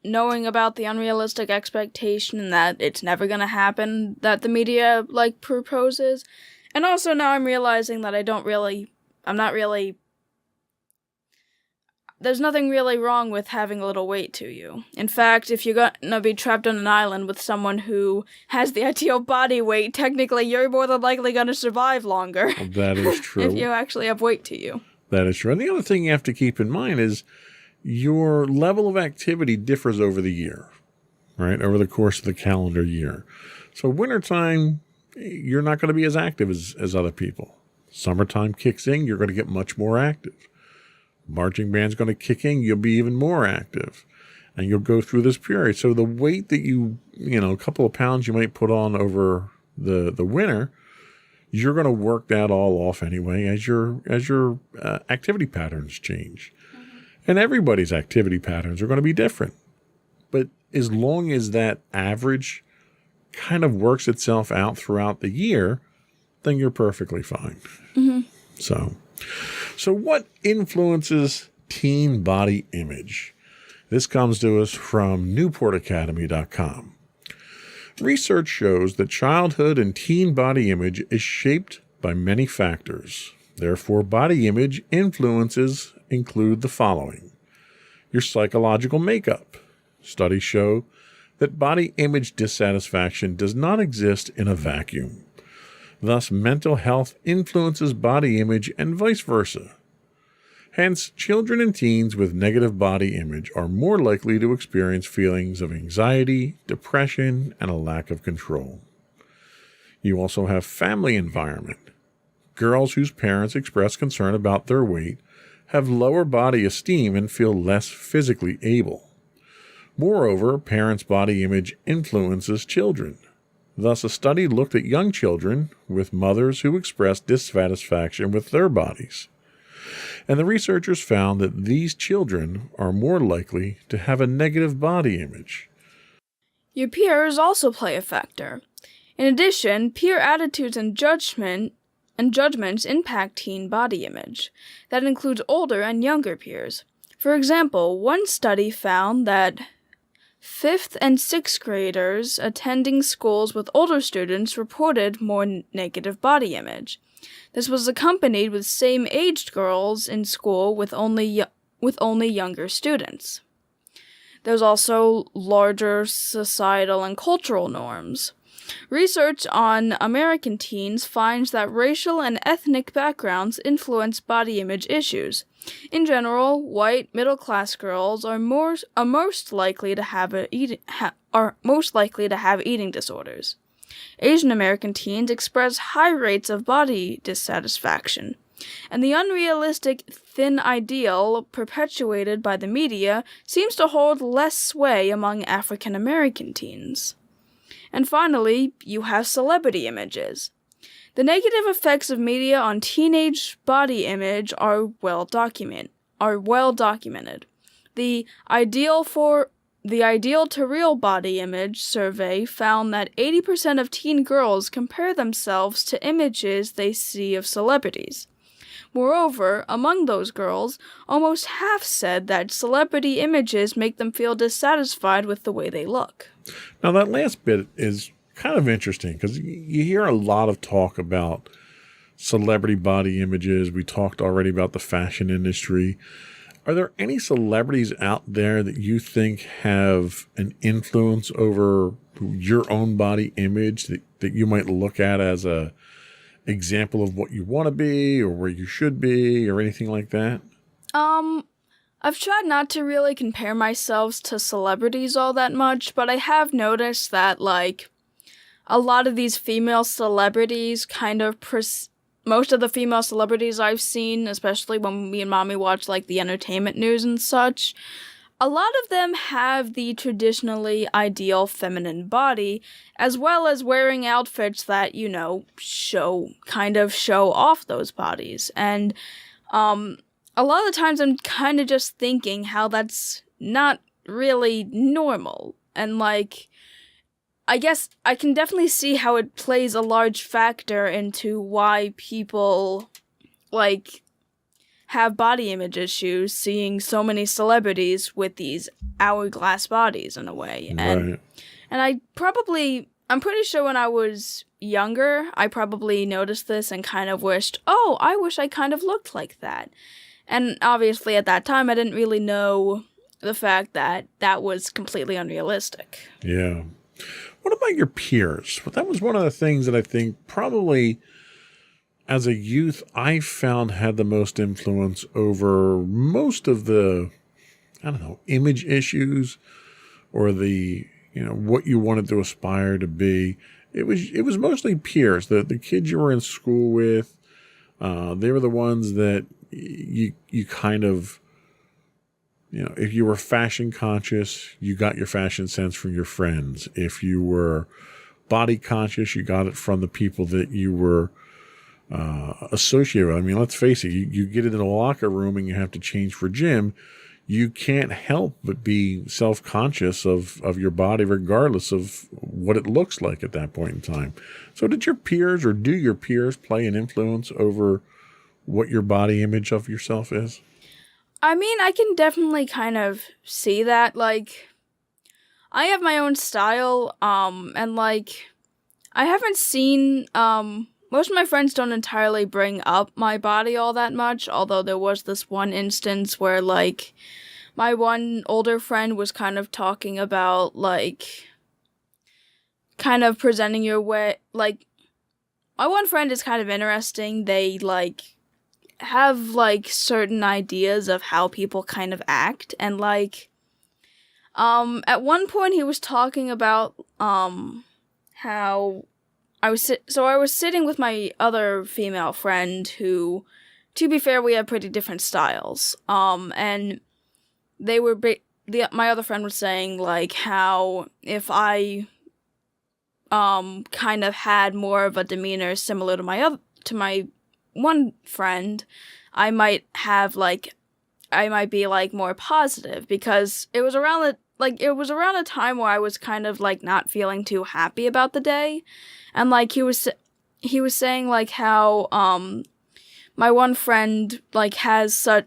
knowing about the unrealistic expectation that it's never going to happen that the media, proposes. And also now I'm realizing that there's nothing really wrong with having a little weight to you. In fact, if you're gonna be trapped on an island with someone who has the ideal body weight, technically you're more than likely gonna survive longer. Well, that is true. If you actually have weight to you. That is true. And the other thing you have to keep in mind is your level of activity differs over the year, right? Over the course of the calendar year. So wintertime, you're not going to be as active as other people. Summertime kicks in, you're going to get much more active. Marching band's going to kick in, you'll be even more active. And you'll go through this period. So the weight that a couple of pounds you might put on over the winter, you're going to work that all off anyway as your activity patterns change. And everybody's activity patterns are going to be different. But as long as that average kind of works itself out throughout the year, then you're perfectly fine. Mm-hmm. So what influences teen body image? This comes to us from NewportAcademy.com. Research shows that childhood and teen body image is shaped by many factors. Therefore, body image influences include the following. Your psychological makeup. Studies show that body image dissatisfaction does not exist in a vacuum. Thus, mental health influences body image and vice versa. Hence, children and teens with negative body image are more likely to experience feelings of anxiety, depression, and a lack of control. You also have family environment. Girls whose parents express concern about their weight have lower body esteem and feel less physically able. Moreover, parents' body image influences children. Thus, a study looked at young children with mothers who expressed dissatisfaction with their bodies. And the researchers found that these children are more likely to have a negative body image. Your peers also play a factor. In addition, peer attitudes and judgments impact teen body image. That includes older and younger peers. For example, one study found that 5th and 6th graders attending schools with older students reported more negative body image. This was accompanied with same-aged girls in school with only younger students. There's also larger societal and cultural norms. Research on American teens finds that racial and ethnic backgrounds influence body image issues. In general, white middle-class girls are most likely to have eating disorders. Asian American teens express high rates of body dissatisfaction, and the unrealistic thin ideal perpetuated by the media seems to hold less sway among African American teens. And finally, you have celebrity images. The negative effects of media on teenage body image are well documented. The ideal to real body image survey found that 80% of teen girls compare themselves to images they see of celebrities. Moreover, among those girls, almost half said that celebrity images make them feel dissatisfied with the way they look. Now, that last bit is kind of interesting because you hear a lot of talk about celebrity body images. We talked already about the fashion industry. Are there any celebrities out there that you think have an influence over your own body image that you might look at as a example of what you want to be or where you should be or anything like that? I've tried not to really compare myself to celebrities all that much, but I have noticed that, a lot of these female celebrities kind of most of the female celebrities I've seen, especially when me and mommy watch like the entertainment news and such, a lot of them have the traditionally ideal feminine body, as well as wearing outfits that, you know, show off those bodies. And a lot of the times I'm kind of just thinking how that's not really normal. And like, I guess I can definitely see how it plays a large factor into why people, like, have body image issues, seeing so many celebrities with these hourglass bodies in a way. And I'm pretty sure when I was younger, I probably noticed this and kind of wished, oh, I wish I kind of looked like that. And obviously at that time, I didn't really know the fact that that was completely unrealistic. Yeah. What about your peers? Well, that was one of the things that I think probably as a youth I found had the most influence over most of the, I don't know, image issues or the, you know, what you wanted to aspire to be. It was mostly peers, the kids you were in school with. They were the ones that you kind of, you know, if you were fashion conscious, you got your fashion sense from your friends. If you were body conscious, you got it from the people that you were associated with. I mean, let's face it, you get into the locker room and you have to change for gym. You can't help but be self-conscious of your body, regardless of what it looks like at that point in time. So did your peers or do your peers play an influence over what your body image of yourself is? I mean, I can definitely kind of see that. Like, I have my own style, and like, I haven't seen, most of my friends don't entirely bring up my body all that much, although there was this one instance where, like, my one older friend was kind of talking about, like, kind of presenting your way, like, my one friend is kind of interesting. They, like, have, like, certain ideas of how people kind of act, and, like, at one point he was talking about, how I was sitting with my other female friend who, to be fair, we have pretty different styles, and they were, my other friend was saying, like, how if I, kind of had more of a demeanor similar to my one friend, I might be, like, more positive, because it was around a time where I was kind of, like, not feeling too happy about the day, and, like, he was saying, like, how, my one friend, like, has a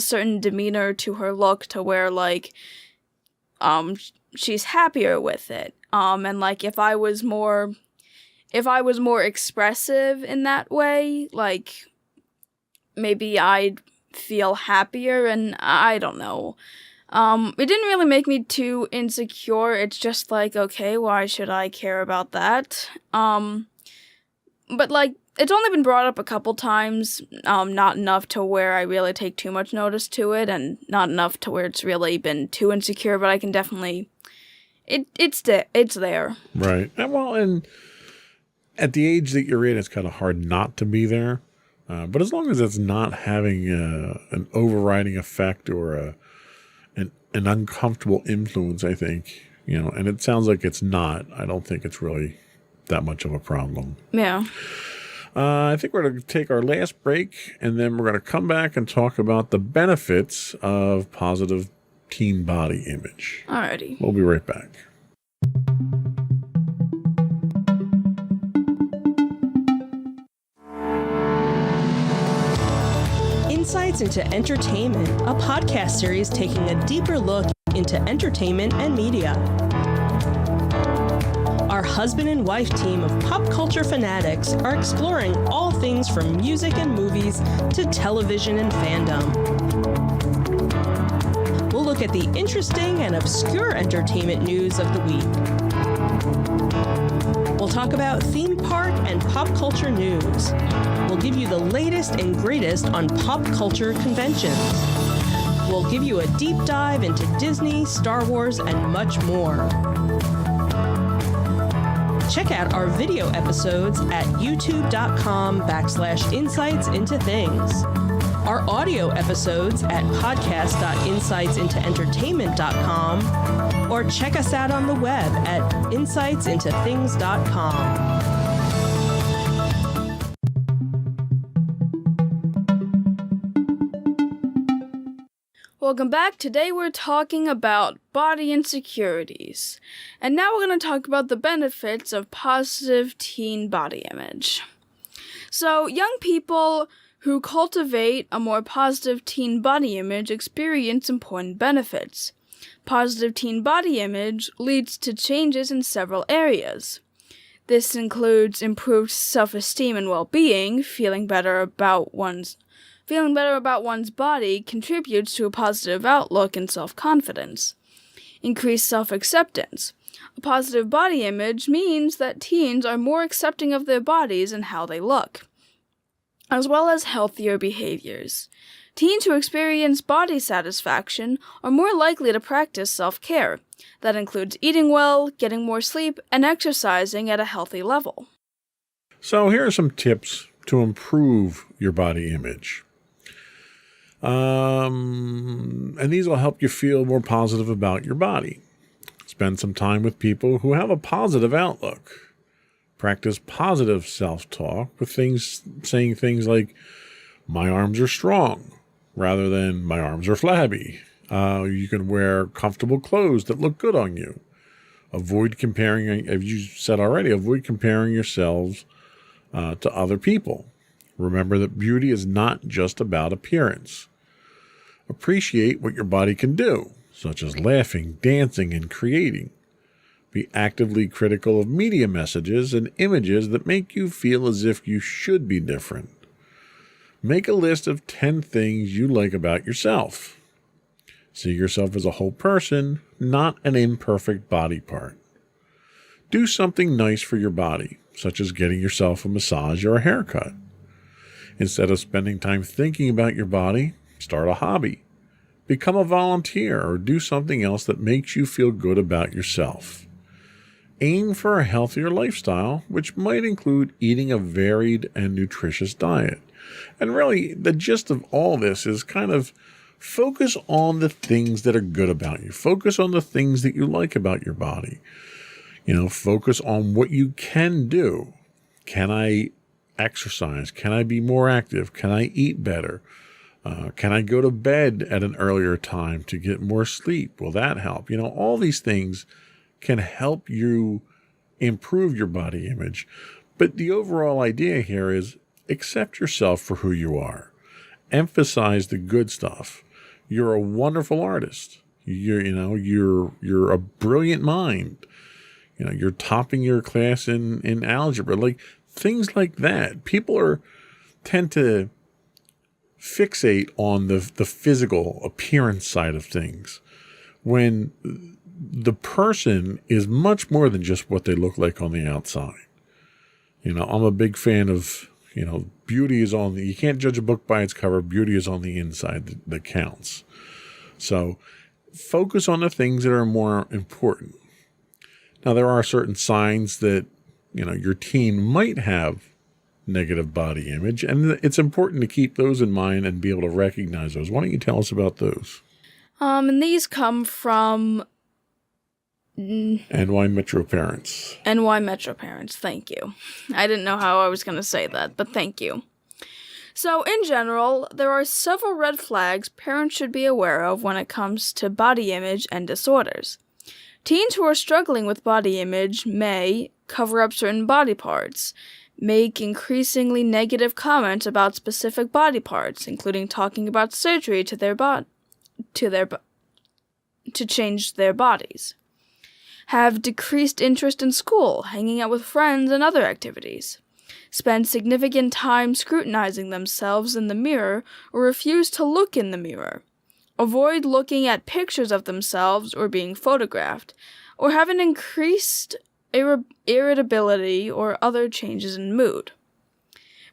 certain demeanor to her look to where, like, she's happier with it, and, like, if I was more expressive in that way, like, maybe I'd feel happier, and I don't know. It didn't really make me too insecure. It's just like, okay, why should I care about that? But, like, it's only been brought up a couple times, not enough to where I really take too much notice to it, and not enough to where it's really been too insecure, but I can definitely, it's there. Right. And at the age that you're in, it's kind of hard not to be there. But as long as it's not having an overriding effect or an uncomfortable influence, I think, you know, and it sounds like it's not, I don't think it's really that much of a problem. Yeah. I think we're going to take our last break, and then we're going to come back and talk about the benefits of positive teen body image. Alrighty. We'll be right back. Insights into Entertainment, a podcast series taking a deeper look into entertainment and media. Our husband and wife team of pop culture fanatics are exploring all things from music and movies to television and fandom. We'll look at the interesting and obscure entertainment news of the week. We'll talk about theme park and pop culture news. We'll give you the latest and greatest on pop culture conventions. We'll give you a deep dive into Disney, Star Wars, and much more. Check out our video episodes at youtube.com/insightsintothings. Our audio episodes at podcast.insightsintoentertainment.com, or check us out on the web at insightsintothings.com. Welcome back. Today we're talking about body insecurities. And now we're going to talk about the benefits of positive teen body image. So, young people who cultivate a more positive teen body image experience important benefits. Positive teen body image leads to changes in several areas. This includes improved self-esteem and well-being. Feeling better about one's body contributes to a positive outlook and self-confidence. Increased self-acceptance. A positive body image means that teens are more accepting of their bodies and how they look, as well as healthier behaviors. Teens who experience body satisfaction are more likely to practice self-care. That includes eating well, getting more sleep, and exercising at a healthy level. So here are some tips to improve your body image. And these will help you feel more positive about your body. Spend some time with people who have a positive outlook. Practice positive self-talk with saying things like, "My arms are strong," rather than "My arms are flabby." You can wear comfortable clothes that look good on you. Avoid comparing, as you said already, avoid comparing yourselves to other people. Remember that beauty is not just about appearance. Appreciate what your body can do, such as laughing, dancing, and creating. Be actively critical of media messages and images that make you feel as if you should be different. Make a list of 10 things you like about yourself. See yourself as a whole person, not an imperfect body part. Do something nice for your body, such as getting yourself a massage or a haircut. Instead of spending time thinking about your body, start a hobby. Become a volunteer or do something else that makes you feel good about yourself. Aim for a healthier lifestyle, which might include eating a varied and nutritious diet. And really, the gist of all this is kind of focus on the things that are good about you. Focus on the things that you like about your body. Focus on what you can do. Can I exercise? Can I be more active? Can I eat better? Can I go to bed at an earlier time to get more sleep? Will that help? All these things can help you improve your body image. But the overall idea here is accept yourself for who you are. Emphasize the good stuff. You're a wonderful artist. You're a brilliant mind. You're topping your class in algebra. Like things like that. People tend to fixate on the physical appearance side of things, when the person is much more than just what they look like on the outside. I'm a big fan of, beauty is you can't judge a book by its cover. Beauty is on the inside that counts. So focus on the things that are more important. Now, there are certain signs that, your teen might have negative body image, and it's important to keep those in mind and be able to recognize those. Why don't you tell us about those? And these come from NY Metro Parents. NY Metro Parents, thank you. I didn't know how I was going to say that, but thank you. So, in general, there are several red flags parents should be aware of when it comes to body image and disorders. Teens who are struggling with body image may cover up certain body parts, make increasingly negative comments about specific body parts, including talking about surgery to change their bodies, have decreased interest in school, hanging out with friends and other activities, spend significant time scrutinizing themselves in the mirror or refuse to look in the mirror, avoid looking at pictures of themselves or being photographed, or have an increased irritability or other changes in mood.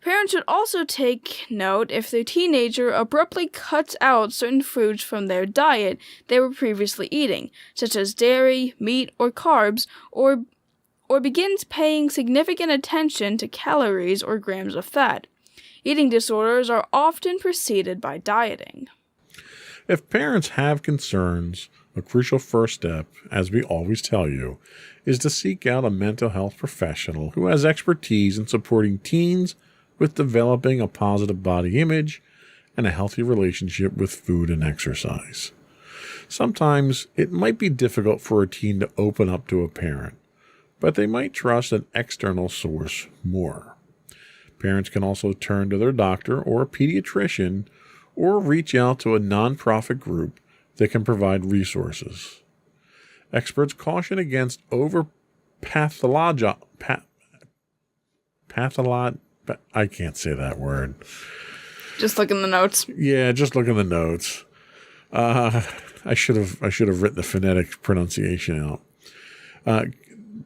Parents should also take note if their teenager abruptly cuts out certain foods from their diet they were previously eating, such as dairy, meat, or carbs, or or begins paying significant attention to calories or grams of fat. Eating disorders are often preceded by dieting. If parents have concerns, a crucial first step, as we always tell you, is to seek out a mental health professional who has expertise in supporting teens with developing a positive body image and a healthy relationship with food and exercise. Sometimes it might be difficult for a teen to open up to a parent, but they might trust an external source more. Parents can also turn to their doctor or a pediatrician or reach out to a nonprofit group that can provide resources. Experts caution against I can't say that word. Just look in the notes. Yeah, just look in the notes. I should have written the phonetic pronunciation out.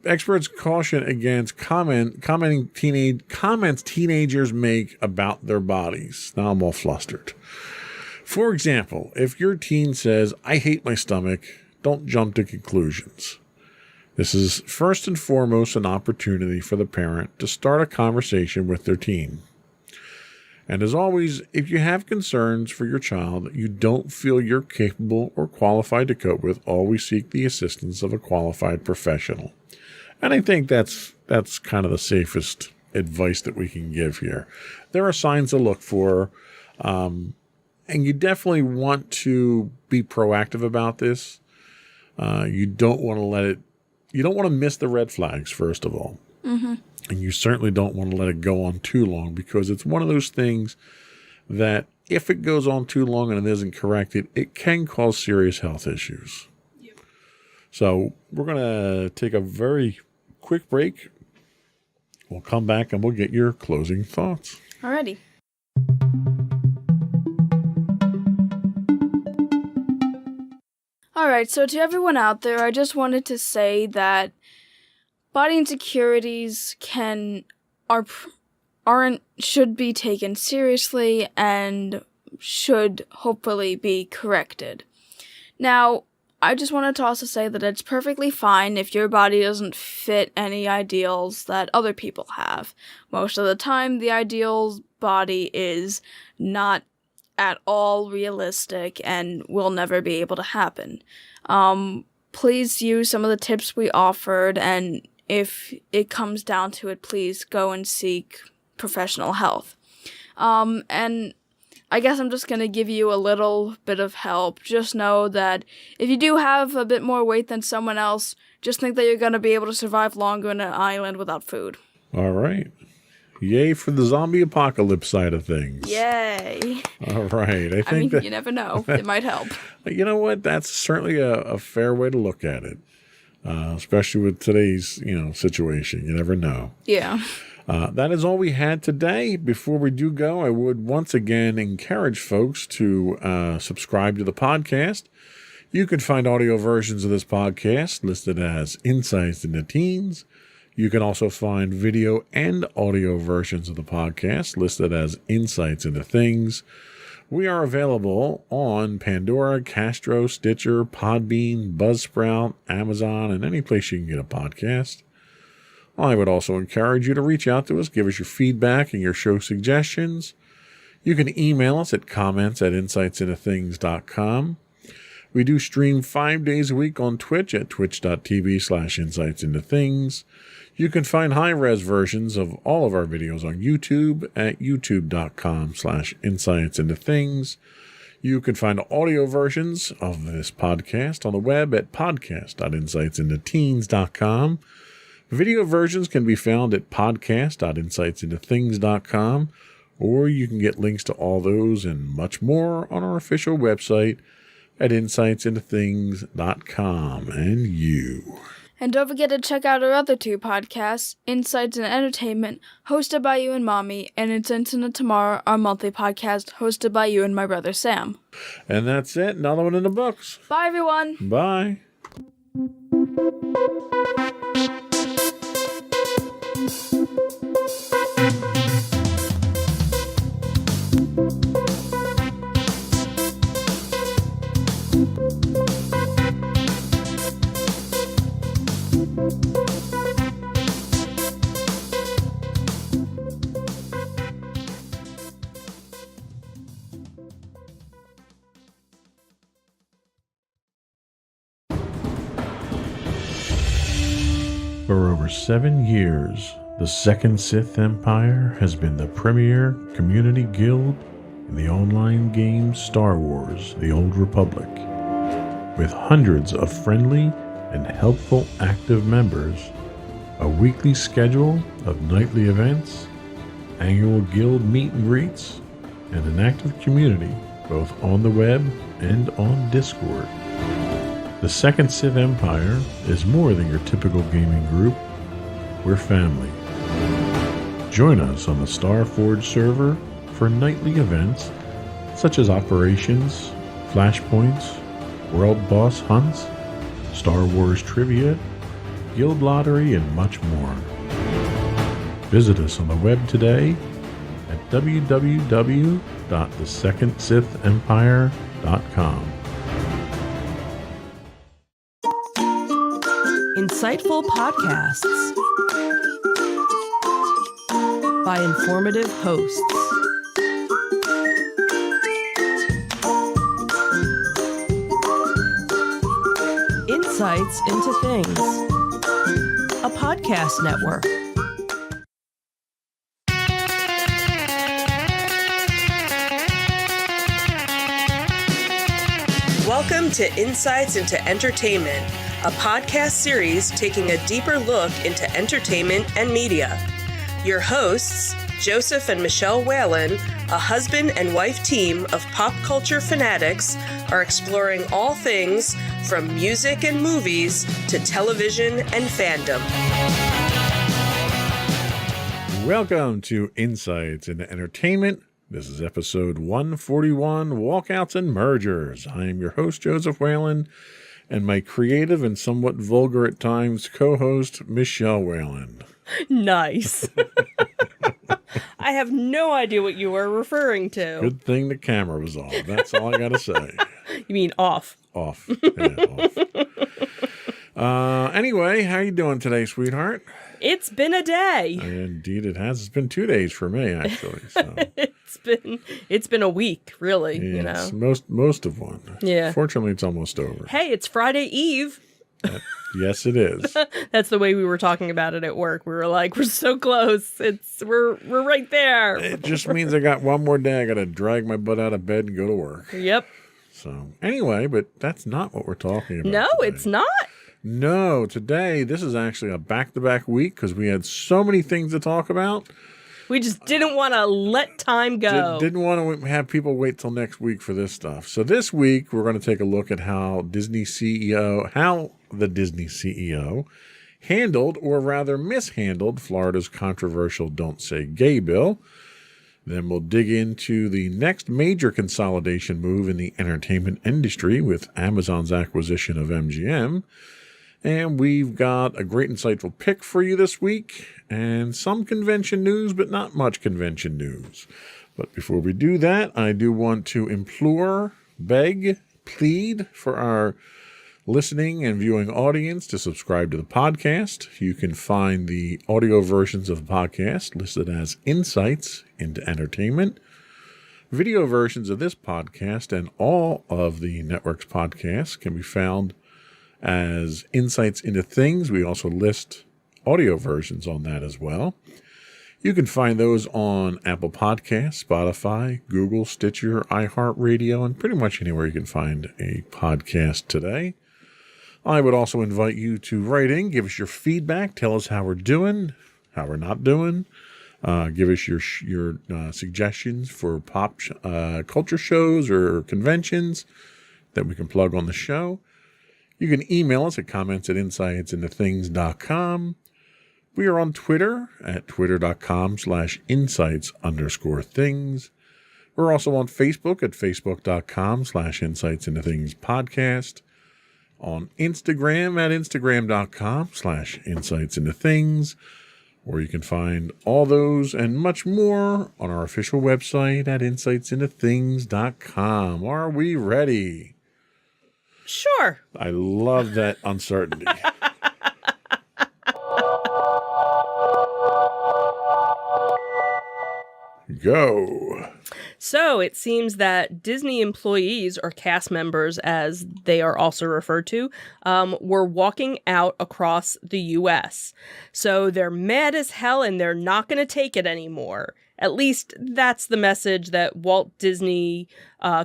Experts caution against comments teenagers make about their bodies. Now I'm all flustered. For example, if your teen says, "I hate my stomach," don't jump to conclusions. This is first and foremost an opportunity for the parent to start a conversation with their teen. And as always, if you have concerns for your child that you don't feel you're capable or qualified to cope with, always seek the assistance of a qualified professional. And I think that's kind of the safest advice that we can give here. There are signs to look for, and you definitely want to be proactive about this. You don't want to miss the red flags, first of all. Mm-hmm. And you certainly don't want to let it go on too long, because it's one of those things that if it goes on too long and it isn't corrected, it can cause serious health issues. Yep. So we're going to take a very quick break. We'll come back and we'll get your closing thoughts. Alrighty. Alright, so to everyone out there, I just wanted to say that body insecurities should be taken seriously and should hopefully be corrected. Now, I just wanted to also say that it's perfectly fine if your body doesn't fit any ideals that other people have. Most of the time, the ideal body is not at all realistic and will never be able to happen. Please use some of the tips we offered, and if it comes down to it, please go and seek professional health. And I guess I'm just going to give you a little bit of help. Just know that if you do have a bit more weight than someone else, just think that you're going to be able to survive longer on an island without food. All right. Yay for the zombie apocalypse side of things. Yay. All right. I think you never know. It might help. You know what? That's certainly a fair way to look at it. Especially with today's, situation. You never know. Yeah. That is all we had today. Before we do go, I would once again encourage folks to subscribe to the podcast. You can find audio versions of this podcast listed as Insights into Teens. You can also find video and audio versions of the podcast listed as Insights into Things. We are available on Pandora, Castro, Stitcher, Podbean, Buzzsprout, Amazon, and any place you can get a podcast. I would also encourage you to reach out to us, give us your feedback and your show suggestions. You can email us at comments@insightsintothings.com. We do stream 5 days a week on Twitch at twitch.tv/insightsintothings. You can find high-res versions of all of our videos on YouTube at youtube.com/insightsintothings. You can find audio versions of this podcast on the web at podcast.insightsintoteens.com. Video versions can be found at podcast.insightsintothings.com, or you can get links to all those and much more on our official website at insightsintothings.com. And you. And don't forget to check out our other two podcasts, Insights and Entertainment, hosted by you and Mommy, and Insights into Tomorrow, our monthly podcast, hosted by you and my brother Sam. And that's it. Another one in the books. Bye, everyone. Bye. For over 7 years, the Second Sith Empire has been the premier community guild in the online game Star Wars: The Old Republic. With hundreds of friendly and helpful active members, a weekly schedule of nightly events, annual guild meet and greets, and an active community both on the web and on Discord. The Second Sith Empire is more than your typical gaming group. We're family. Join us on the Starforge server for nightly events such as operations, flashpoints, world boss hunts, Star Wars trivia, guild lottery, and much more. Visit us on the web today at www.thesecondsithempire.com. Insightful podcasts by informative hosts. Insights into Things, a podcast network. Welcome to Insights into Entertainment, a podcast series taking a deeper look into entertainment and media. Your hosts, Joseph and Michelle Whalen, a husband and wife team of pop culture fanatics, are exploring all things from music and movies to television and fandom. Welcome to Insights into Entertainment. This is episode 141, Walkouts and Mergers. I am your host, Joseph Whalen, and my creative and somewhat vulgar at times co-host, Michelle Whalen. Nice. I have no idea what you are referring to. Good thing the camera was off. That's all I got to say. You mean off? Off. Yeah, off. Anyway, how you doing today, sweetheart? It's been a day. Indeed it has. It's been 2 days for me, actually. So. It's been a week, really, Yes, you know. Most of one. Yeah. Fortunately, it's almost over. Hey, it's Friday Eve. Yes, it is. That's the way we were talking about it at work. We were like, we're so close. We're right there. It just means I got one more day. I got to drag my butt out of bed and go to work. Yep. So anyway, but that's not what we're talking about. No, today. it's not. No, today, this is actually a back-to-back week because we had so many things to talk about. We just didn't want to let time go. Didn't want to have people wait till next week for this stuff. So this week, we're going to take a look at how the Disney CEO handled, or rather mishandled, Florida's controversial Don't Say Gay bill. Then we'll dig into the next major consolidation move in the entertainment industry with Amazon's acquisition of MGM. And we've got a great insightful pick for you this week, and some convention news, but not much convention news. But before we do that, I do want to implore, beg, plead for our listening and viewing audience to subscribe to the podcast. You can find the audio versions of the podcast listed as Insights into Entertainment. Video versions of this podcast and all of the network's podcasts can be found as Insights into Things. We also list audio versions on that as well. You can find those on Apple Podcasts, Spotify, Google, Stitcher, iHeartRadio, and pretty much anywhere you can find a podcast today. I would also invite you to write in, give us your feedback, tell us how we're doing, how we're not doing. Give us your suggestions for pop culture shows or conventions that we can plug on the show. You can email us at comments@insightsintothings.com. We are on Twitter at twitter.com/insights_things. We're also on Facebook at facebook.com/insightsintothingspodcast. On Instagram at instagram.com/insightsintothings. Or you can find all those and much more on our official website at insightsintothings.com. Are we ready? Sure. I love that uncertainty. Go. So it seems that Disney employees, or cast members as they are also referred to, were walking out across the U.S. So they're mad as hell and they're not going to take it anymore. At least that's the message that Walt Disney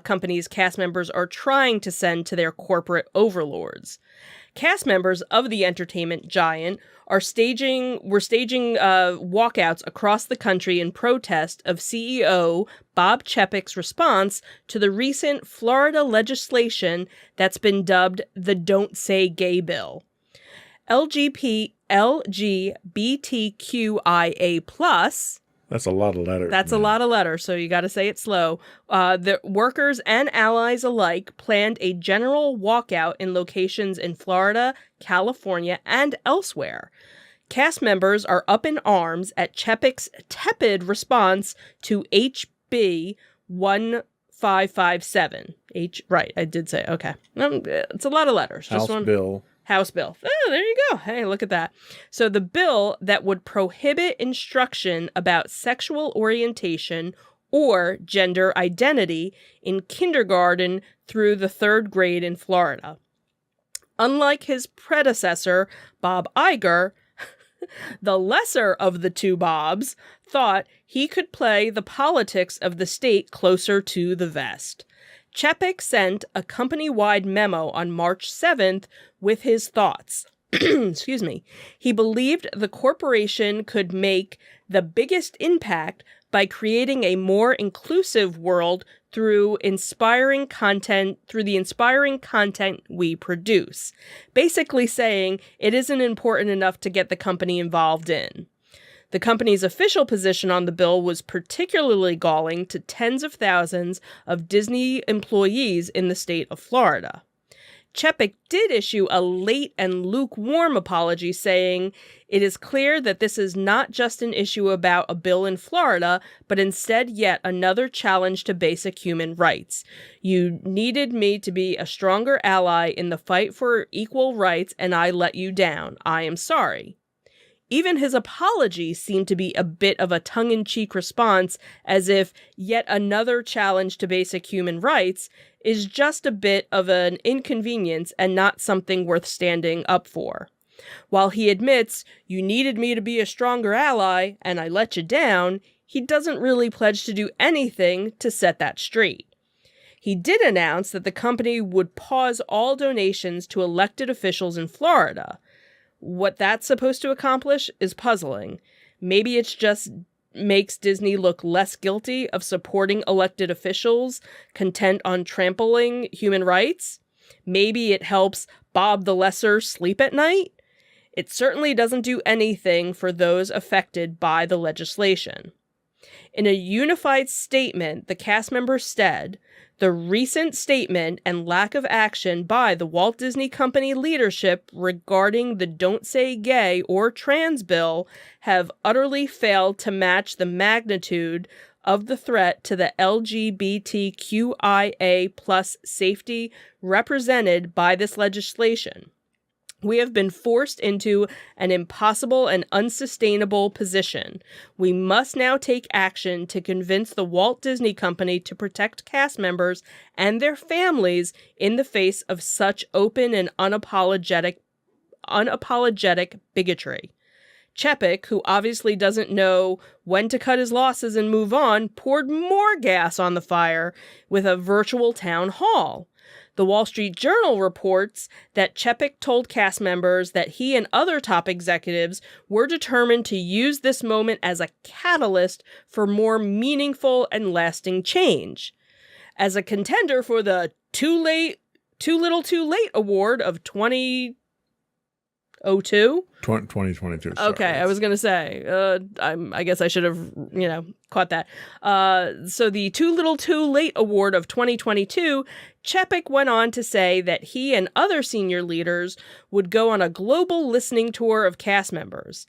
Company's cast members are trying to send to their corporate overlords. Cast members of the entertainment giant were staging walkouts across the country in protest of CEO Bob Chapek's response to the recent Florida legislation that's been dubbed the Don't Say Gay Bill. LGBTQIA+, That's a lot of letters. that's a lot of letters, so you got to say it slow. The workers and allies alike planned a general walkout in locations in Florida, California, and elsewhere. Cast members are up in arms at Chapek's tepid response to HB 1557. Right, I did say, okay. It's a lot of letters. House bill. House bill. Oh, there you go. Hey, look at that. So the bill that would prohibit instruction about sexual orientation or gender identity in kindergarten through the 3rd grade in Florida. Unlike his predecessor, Bob Iger, the lesser of the two Bobs thought he could play the politics of the state closer to the vest. Chapek sent a company-wide memo on March 7th with his thoughts. Excuse me. He believed the corporation could make the biggest impact by creating a more inclusive world through the inspiring content we produce. Basically saying it isn't important enough to get the company involved in. The company's official position on the bill was particularly galling to tens of thousands of Disney employees in the state of Florida. Chapek did issue a late and lukewarm apology saying, "It is clear that this is not just an issue about a bill in Florida, but instead yet another challenge to basic human rights. You needed me to be a stronger ally in the fight for equal rights, and I let you down. I am sorry." Even his apology seemed to be a bit of a tongue-in-cheek response, as if yet another challenge to basic human rights is just a bit of an inconvenience and not something worth standing up for. While he admits, "You needed me to be a stronger ally, and I let you down," he doesn't really pledge to do anything to set that straight. He did announce that the company would pause all donations to elected officials in Florida. What that's supposed to accomplish is puzzling. Maybe it's just makes Disney look less guilty of supporting elected officials content on trampling human rights. Maybe it helps Bob the Lesser sleep at night. It certainly doesn't do anything for those affected by the legislation. In a unified statement, the cast members said, "The recent statement and lack of action by the Walt Disney Company leadership regarding the Don't Say Gay or Trans bill have utterly failed to match the magnitude of the threat to the LGBTQIA+ safety represented by this legislation. We have been forced into an impossible and unsustainable position. We must now take action to convince the Walt Disney Company to protect cast members and their families in the face of such open and unapologetic bigotry." Chapek, who obviously doesn't know when to cut his losses and move on, poured more gas on the fire with a virtual town hall. The Wall Street Journal reports that Chapek told cast members that he and other top executives were determined to use this moment as a catalyst for more meaningful and lasting change. As a contender for the Too Little Too Late award of 2022? 2022. Sorry. Okay, I was going to say, I guess I should have, caught that. So the Too Little Too Late Award of 2022, Chapek went on to say that he and other senior leaders would go on a global listening tour of cast members.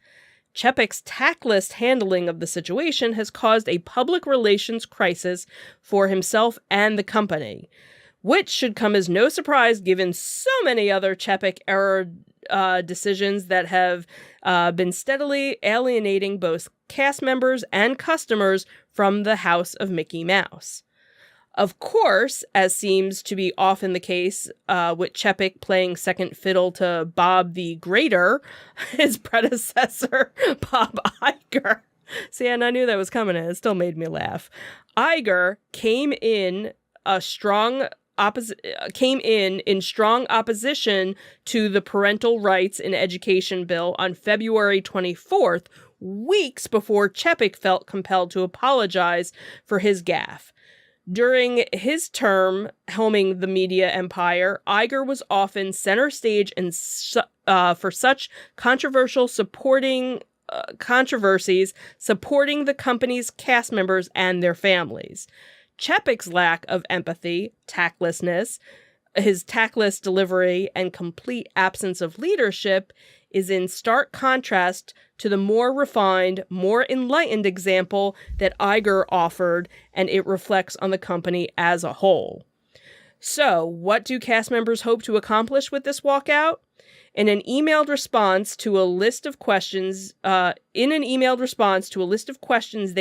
Chapek's tactless handling of the situation has caused a public relations crisis for himself and the company, which should come as no surprise given so many other Chapek-era decisions that have been steadily alienating both cast members and customers from the House of Mickey Mouse. Of course, as seems to be often the case with Chapek playing second fiddle to Bob the Greater, his predecessor, Bob Iger. See, and I knew that was coming, and it still made me laugh. Iger came in strong opposition to the Parental Rights in Education bill on February 24th, weeks before Chapek felt compelled to apologize for his gaffe. During his term helming the media empire, Iger was often center stage for such controversies supporting the company's cast members and their families. Chapek's lack of empathy, tactlessness, his tactless delivery, and complete absence of leadership is in stark contrast to the more refined, more enlightened example that Iger offered, and it reflects on the company as a whole. So, what do cast members hope to accomplish with this walkout? In an emailed response to a list of questions, they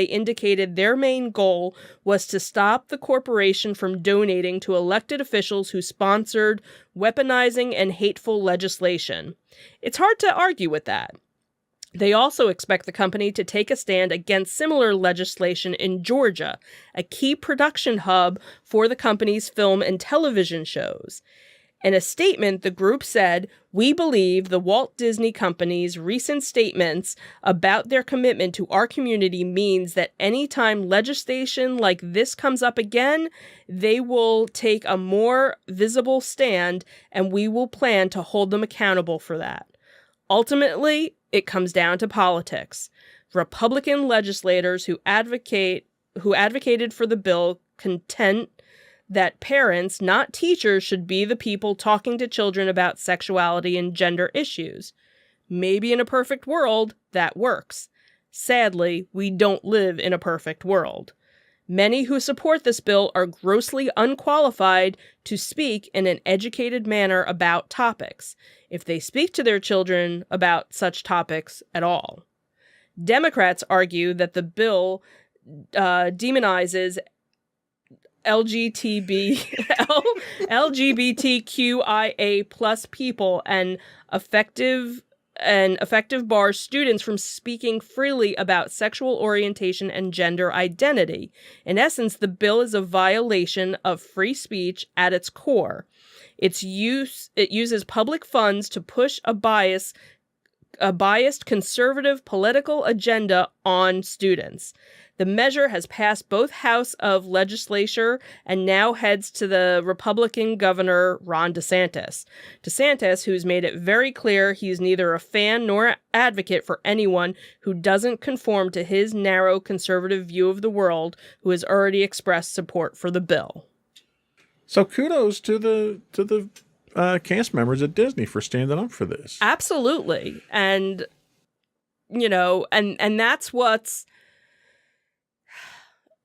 indicated their main goal was to stop the corporation from donating to elected officials who sponsored weaponizing and hateful legislation. It's hard to argue with that. They also expect the company to take a stand against similar legislation in Georgia, a key production hub for the company's film and television shows. In a statement, the group said, "We believe the Walt Disney Company's recent statements about their commitment to our community means that anytime legislation like this comes up again, they will take a more visible stand, and we will plan to hold them accountable for that. Ultimately, it comes down to politics. Republican legislators who advocated for the bill contend that parents, not teachers, should be the people talking to children about sexuality and gender issues. Maybe in a perfect world, that works. Sadly, we don't live in a perfect world. Many who support this bill are grossly unqualified to speak in an educated manner about topics, if they speak to their children about such topics at all. Democrats argue that the bill demonizes LGBTQIA plus people and effective bars students from speaking freely about sexual orientation and gender identity. In essence, the bill is a violation of free speech at its core. It uses public funds to push a biased conservative political agenda on students. The measure has passed both House of Legislature and now heads to the Republican Governor Ron DeSantis. DeSantis, who's made it very clear he's neither a fan nor advocate for anyone who doesn't conform to his narrow conservative view of the world, who has already expressed support for the bill. So kudos to the cast members at Disney for standing up for this. Absolutely. And, and that's what's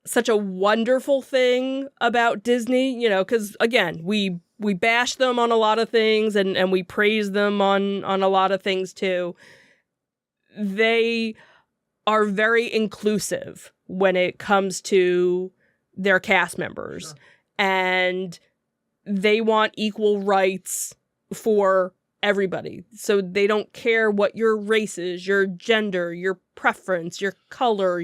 such a wonderful thing about Disney, because again, we bash them on a lot of things and we praise them on a lot of things too. They are very inclusive when it comes to their cast members. Sure. And they want equal rights for everybody. So they don't care what your race is, your gender, your preference, your color,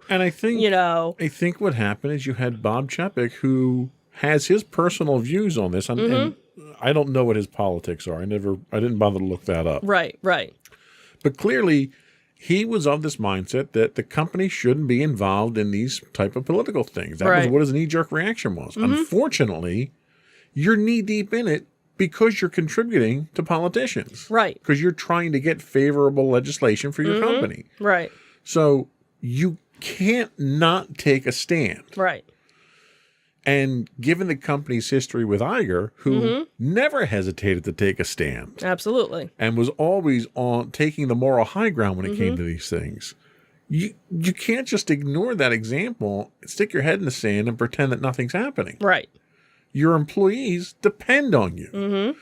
And I think, I think what happened is you had Bob Chapek, who has his personal views on this. And I don't know what his politics are. I didn't bother to look that up. Right. But clearly he was of this mindset that the company shouldn't be involved in these type of political things. That was what his knee-jerk reaction was. Unfortunately, you're knee-deep in it because you're contributing to politicians. Right. Because you're trying to get favorable legislation for your company. Right. So you can't not take a stand. Right. And given the company's history with Iger, who never hesitated to take a stand. Absolutely. And was always on taking the moral high ground when it came to these things. You can't just ignore that example, stick your head in the sand and pretend that nothing's happening. Right. Your employees depend on you.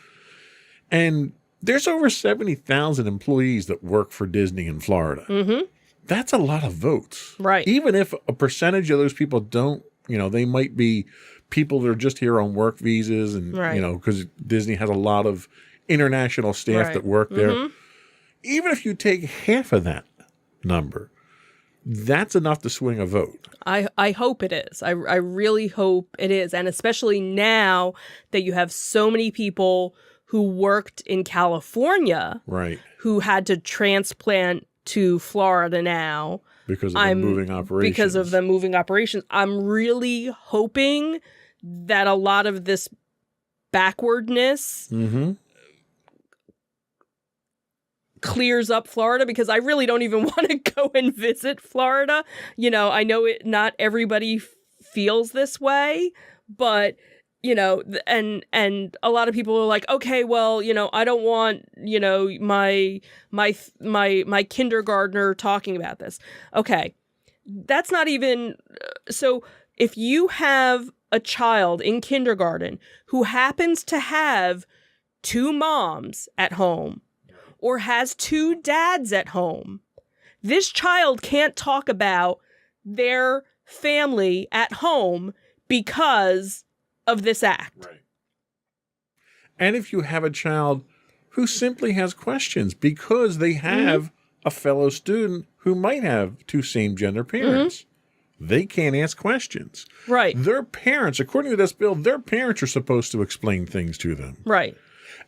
And There's over 70,000 employees that work for Disney in Florida. Mm-hmm. That's a lot of votes. Right. Even if a percentage of those people don't, they might be people that are just here on work visas and, Right. Because Disney has a lot of international staff Right. that work there. Mhm. Even if you take half of that number, that's enough to swing a vote. I hope it is. I really hope it is. And especially now that you have so many people who worked in California Right. who had to transplant to Florida now. Because of the moving operations. Because of the moving operations. I'm really hoping that a lot of this backwardness Mm-hmm. clears up Florida, because I really don't even want to go and visit Florida. I know not everybody feels this way, but and a lot of people are like, okay, well, I don't want, my kindergartner talking about this. Okay. That's not even so if you have a child in kindergarten who happens to have two moms at home or has two dads at home, this child can't talk about their family at home because of this act. Right. And if you have a child who simply has questions because they have a fellow student who might have two same-gender parents, they can't ask questions. Right. Their parents, according to this bill, their parents are supposed to explain things to them. Right.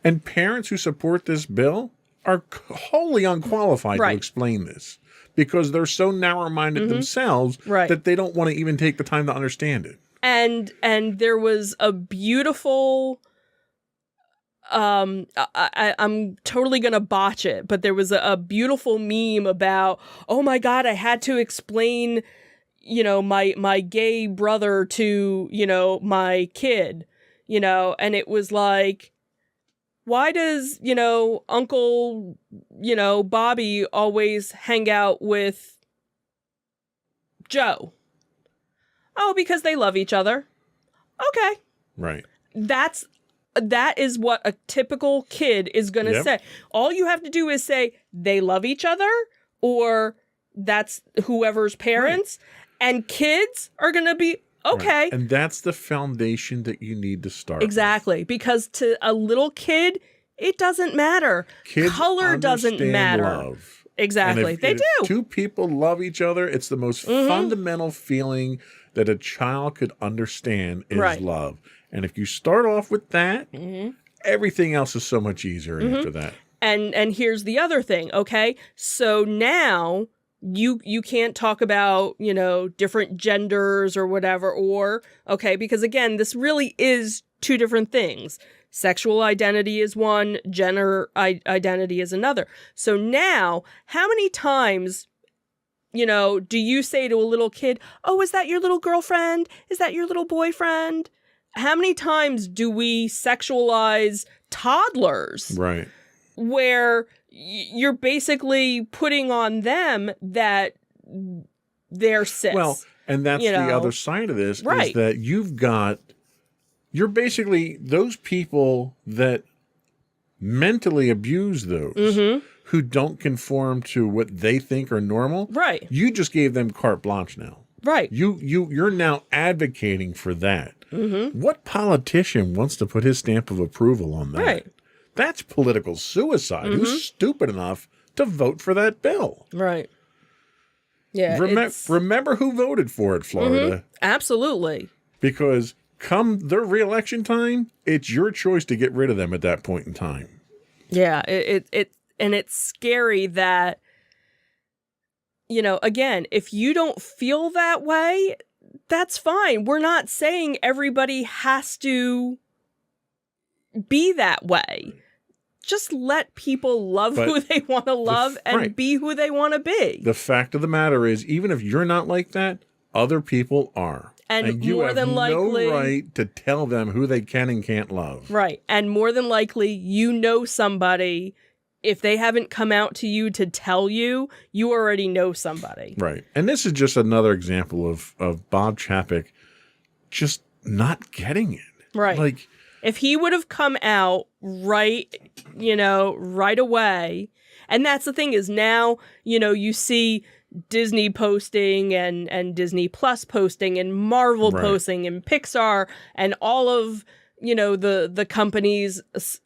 And parents who support this bill are wholly unqualified to Right. explain this because they're so narrow-minded themselves Right. that they don't want to even take the time to understand it. And there was a beautiful I'm totally gonna botch it, but there was a beautiful meme about, oh my God, I had to explain, my gay brother to, my kid, and it was like, why does, Uncle, Bobby always hang out with Joe? Oh, because they love each other. Okay. Right. That is what a typical kid is going to Yep. say. All you have to do is say they love each other, or that's whoever's parents, and kids are going to be okay. Right. And that's the foundation that you need to start. Exactly, because to a little kid, it doesn't matter. Kids Color doesn't understand matter. love. Exactly, And they if do. two people love each other, it's the most fundamental feeling that a child could understand is Right. love. And if you start off with that, everything else is so much easier after that. And here's the other thing, okay? So now you can't talk about, different genders or whatever, or, okay, because again, this really is two different things. Sexual identity is one, gender identity is another. So now, how many times, do you say to a little kid, oh, is that your little girlfriend? Is that your little boyfriend? How many times do we sexualize toddlers Right. where you're basically putting on them that they're cis? Well, and that's the other side of this Right. is that you're basically those people that mentally abuse those who don't conform to what they think are normal. Right. You just gave them carte blanche now. Right. You're now advocating for that. What politician wants to put his stamp of approval on that? Right. That's political suicide. Who's stupid enough to vote for that bill? Right. Yeah. Remember who voted for it, Florida. Absolutely. Because come their reelection time, it's your choice to get rid of them at that point in time. Yeah. And it's scary that, again, if you don't feel that way, that's fine. We're not saying everybody has to be that way. Just let people love But who they want to love and right. be who they want to be. The fact of the matter is, even if you're not like that, other people are. And you more have than likely- no right to tell them who they can and can't love. Right. And more than likely, somebody, if they haven't come out to you to tell you, you already know somebody. Right. And this is just another example of Bob Chapek just not getting it. Right. Like, If he would have come out right away, and that's the thing is now, you see Disney posting and Disney Plus posting and Marvel posting and Pixar and all of, the companies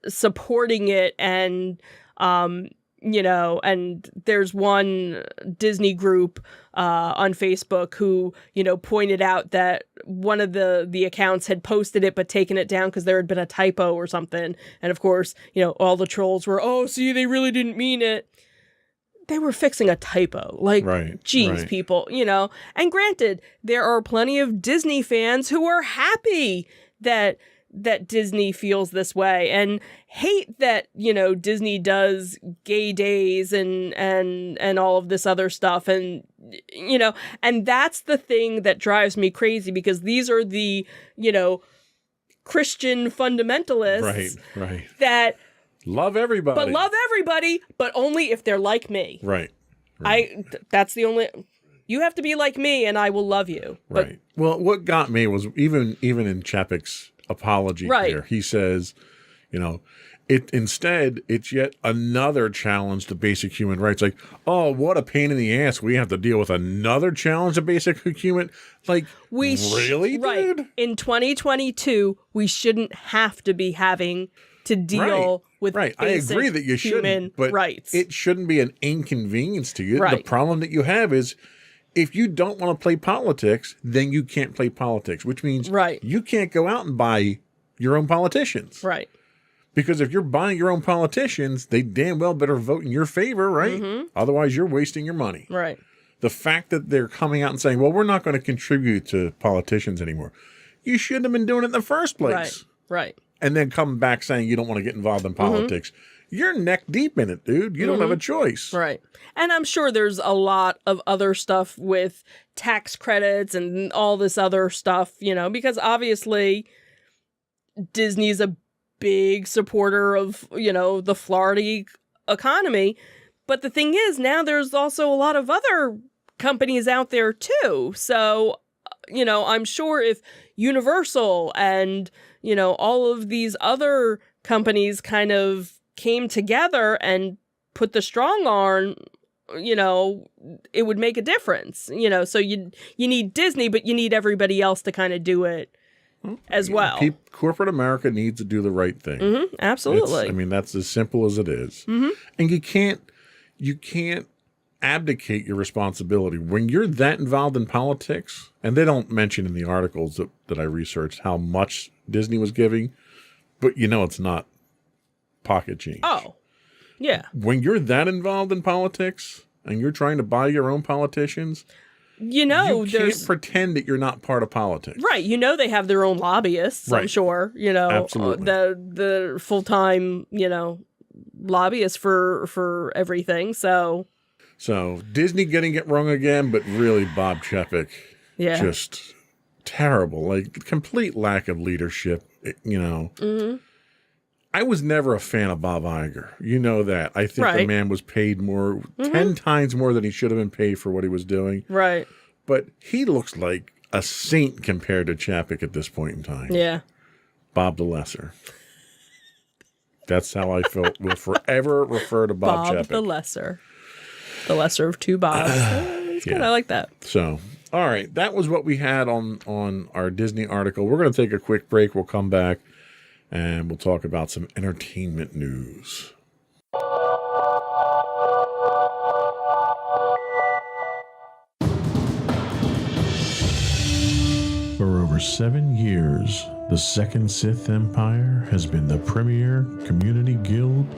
supporting it and, and there's one Disney group on Facebook who, pointed out that one of the accounts had posted it but taken it down because there had been a typo or something. And of course, all the trolls were, oh, see, they really didn't mean it. They were fixing a typo. Geez, people, And granted, there are plenty of Disney fans who are happy that Disney feels this way and hate that, Disney does gay days and all of this other stuff. And, and that's the thing that drives me crazy because these are the, Christian fundamentalists that love everybody, but only if they're like me. Right. That's the only. You have to be like me, and I will love you. Right. Well, what got me was even in Chapek's apology here, he says, it's yet another challenge to basic human rights. Like, oh, what a pain in the ass. We have to deal with another challenge to basic human. Like, really, dude? In 2022, we shouldn't have to be having to deal with basic I agree that you shouldn't, but rights. It shouldn't be an inconvenience to you. Right. The problem that you have is if you don't want to play politics, then you can't play politics, which means you can't go out and buy your own politicians. Right. Because if you're buying your own politicians, they damn well better vote in your favor, right? Mm-hmm. Otherwise, you're wasting your money. Right. The fact that they're coming out and saying, well, we're not going to contribute to politicians anymore. You shouldn't have been doing it in the first place. Right. And then come back saying you don't want to get involved in politics. Mm-hmm. You're neck deep in it, dude. You don't have a choice. Right. And I'm sure there's a lot of other stuff with tax credits and all this other stuff, because obviously Disney's a big supporter of, the Florida economy. But the thing is, now there's also a lot of other companies out there too. So, I'm sure if Universal and, all of these other companies kind of came together and put the strong arm, it would make a difference, so you need Disney, but you need everybody else to kind of do it as well. Corporate America needs to do the right thing. Mm-hmm, absolutely. That's as simple as it is. Mm-hmm. And you can't abdicate your responsibility when you're that involved in politics. And they don't mention in the articles that I researched how much Disney was giving, but it's not pocket change. Oh, yeah. When you're that involved in politics and you're trying to buy your own politicians, you can't pretend that you're not part of politics. Right. They have their own lobbyists, I'm sure, Absolutely. The full-time, lobbyists for everything. So Disney getting it wrong again, but really Bob Chapek, just terrible, like complete lack of leadership, Mm-hmm. I was never a fan of Bob Iger. You know that. I think the man was paid more, 10 times more than he should have been paid for what he was doing. Right. But he looks like a saint compared to Chapek at this point in time. Yeah. Bob the Lesser. That's how I felt. Will forever refer to Bob Chapek. Bob the Lesser. The lesser of two Bobs. It's good. I like that. So, all right. That was what we had on our Disney article. We're going to take a quick break. We'll come back. And we'll talk about some entertainment news. For over 7 years, the Second Sith Empire has been the premier community guild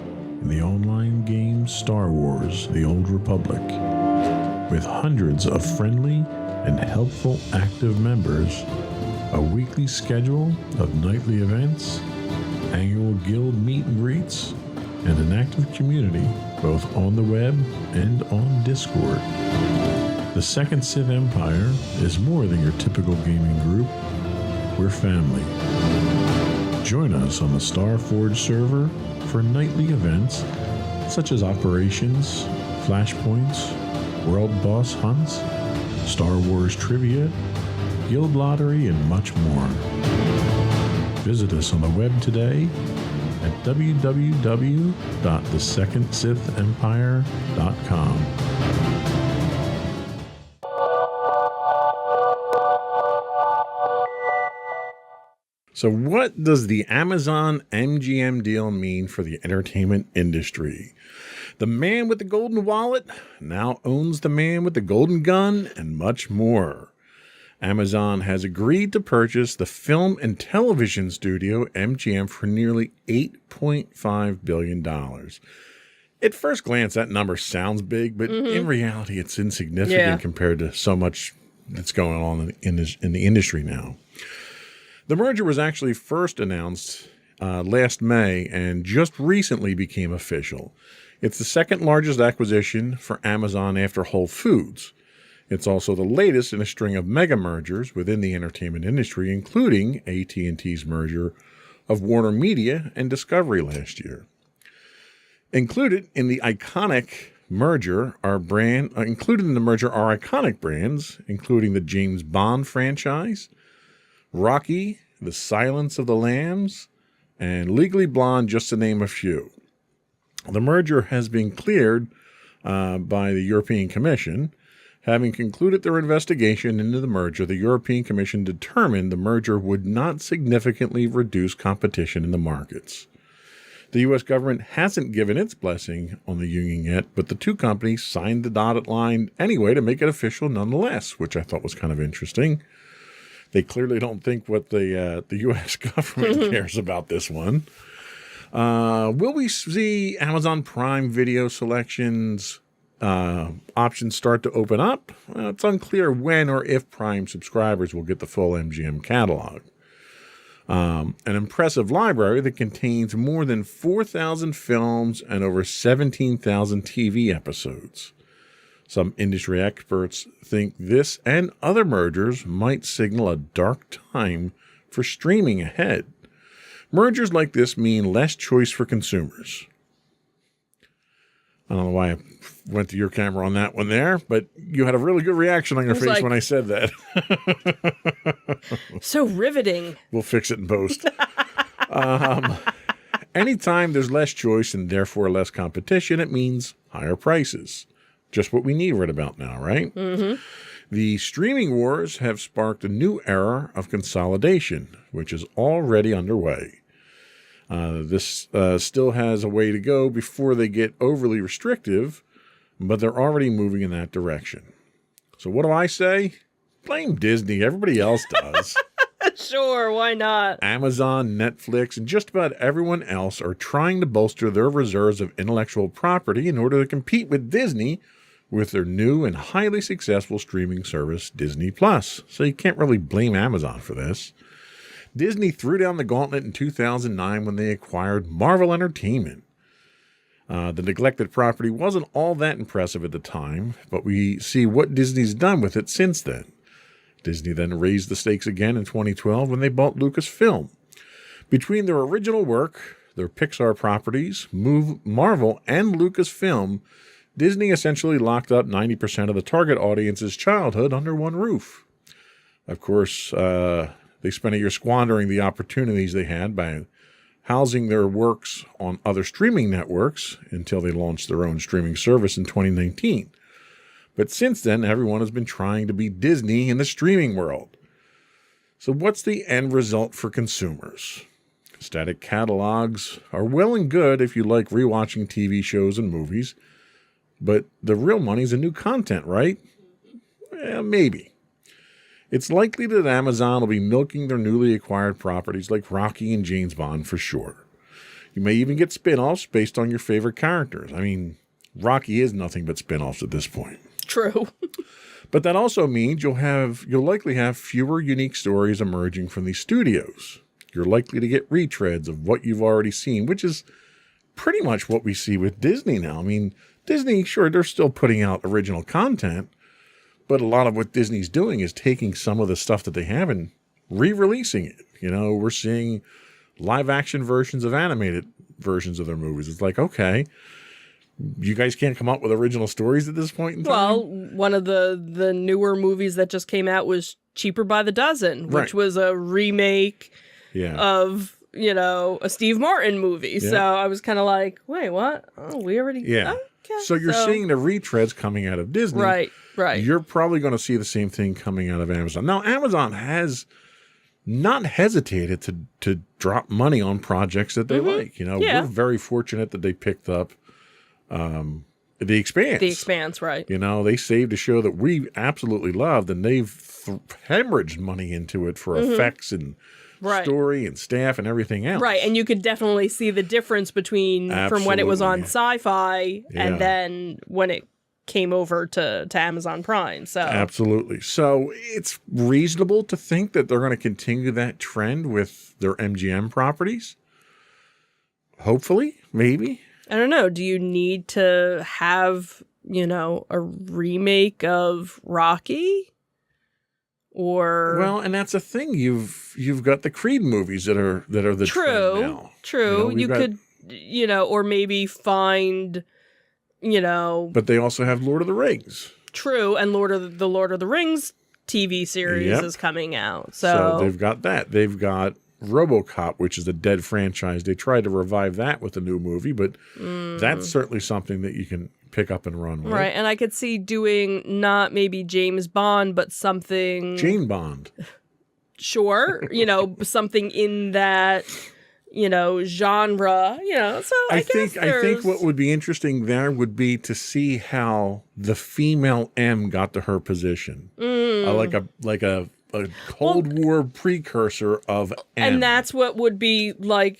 in the online game Star Wars: The Old Republic. With hundreds of friendly and helpful active members, a weekly schedule of nightly events, annual guild meet and greets, and an active community both on the web and on Discord. The Second Sith Empire is more than your typical gaming group. We're family. Join us on the Starforge server for nightly events such as operations, flashpoints, world boss hunts, Star Wars trivia, guild lottery, and much more. Visit us on the web today at www.thesecondsithempire.com. So what does the Amazon MGM deal mean for the entertainment industry? The man with the golden wallet now owns the man with the golden gun and much more. Amazon has agreed to purchase the film and television studio MGM for nearly $8.5 billion. At first glance, that number sounds big, but in reality, it's insignificant compared to so much that's going on in the industry now. The merger was actually first announced last May and just recently became official. It's the second largest acquisition for Amazon after Whole Foods. It's also the latest in a string of mega mergers within the entertainment industry, including AT&T's merger of Warner Media and Discovery last year. Included in the merger are iconic brands, including the James Bond franchise, Rocky, The Silence of the Lambs, and Legally Blonde, just to name a few. The merger has been cleared by the European Commission. Having concluded their investigation into the merger, the European Commission determined the merger would not significantly reduce competition in the markets. The U.S. government hasn't given its blessing on the union yet, but the two companies signed the dotted line anyway to make it official nonetheless, which I thought was kind of interesting. They clearly don't think what the U.S. government cares about this one. Will we see Amazon Prime Video selections options start to open up? It's unclear when or if Prime subscribers will get the full MGM catalog. An impressive library that contains more than 4,000 films and over 17,000 TV episodes. Some industry experts think this and other mergers might signal a dark time for streaming ahead. Mergers like this mean less choice for consumers. I don't know why I went to your camera on that one there, but you had a really good reaction on your face when I said that. So riveting. We'll fix it in post. Anytime there's less choice and therefore less competition, it means higher prices. Just what we need right about now, right? Mm-hmm. The streaming wars have sparked a new era of consolidation, which is already underway. This still has a way to go before they get overly restrictive, but they're already moving in that direction. So what do I say? Blame Disney. Everybody else does. Sure, why not? Amazon, Netflix, and just about everyone else are trying to bolster their reserves of intellectual property in order to compete with Disney with their new and highly successful streaming service, Disney+. So you can't really blame Amazon for this. Disney threw down the gauntlet in 2009 when they acquired Marvel Entertainment. The neglected property wasn't all that impressive at the time, but we see what Disney's done with it since then. Disney then raised the stakes again in 2012 when they bought Lucasfilm. Between their original work, their Pixar properties, Marvel, and Lucasfilm, Disney essentially locked up 90% of the target audience's childhood under one roof. Of course, they spent a year squandering the opportunities they had by housing their works on other streaming networks until they launched their own streaming service in 2019. But since then, everyone has been trying to be Disney in the streaming world. So what's the end result for consumers? Static catalogs are well and good if you like rewatching TV shows and movies, but the real money's in new content, right? Maybe. It's likely that Amazon will be milking their newly acquired properties like Rocky and James Bond for sure. You may even get spin-offs based on your favorite characters. I mean, Rocky is nothing but spin-offs at this point. True. But that also means you'll likely have fewer unique stories emerging from these studios. You're likely to get retreads of what you've already seen, which is pretty much what we see with Disney now. I mean, Disney, sure, they're still putting out original content, but a lot of what Disney's doing is taking some of the stuff that they have and re-releasing it. You know, we're seeing live-action versions of animated versions of their movies. It's like, okay, you guys can't come up with original stories at this point in time? Well, one of the newer movies that just came out was Cheaper by the Dozen, which was a remake Yeah. of, a Steve Martin movie. Yeah. So I was kind of like, wait, what? Oh, we already... Yeah. Okay. So you're seeing the retreads coming out of Disney. Right. You're probably going to see the same thing coming out of Amazon. Now, Amazon has not hesitated to drop money on projects that they like. Yeah. We're very fortunate that they picked up The Expanse. The Expanse, right. They saved a show that we absolutely loved, and they've hemorrhaged money into it for effects and story and staff and everything else. Right, and you could definitely see the difference between from when it was on Sci-Fi and then when it came over to Amazon Prime. So Absolutely. So it's reasonable to think that they're going to continue that trend with their MGM properties. Hopefully, maybe. I don't know. Do you need to have, a remake of Rocky? Or and that's a thing. You've got the Creed movies that are the trend now. True. You could, or maybe find, But they also have Lord of the Rings. True, and Lord of the Rings TV series is coming out. So they've got that. They've got RoboCop, which is a dead franchise. They tried to revive that with a new movie, but that's certainly something that you can pick up and run with. Right, and I could see doing not maybe James Bond, but something... Jane Bond. Sure, something in that, genre, so I think what would be interesting there would be to see how the female M got to her position. Like a Cold War precursor of M. And that's what would be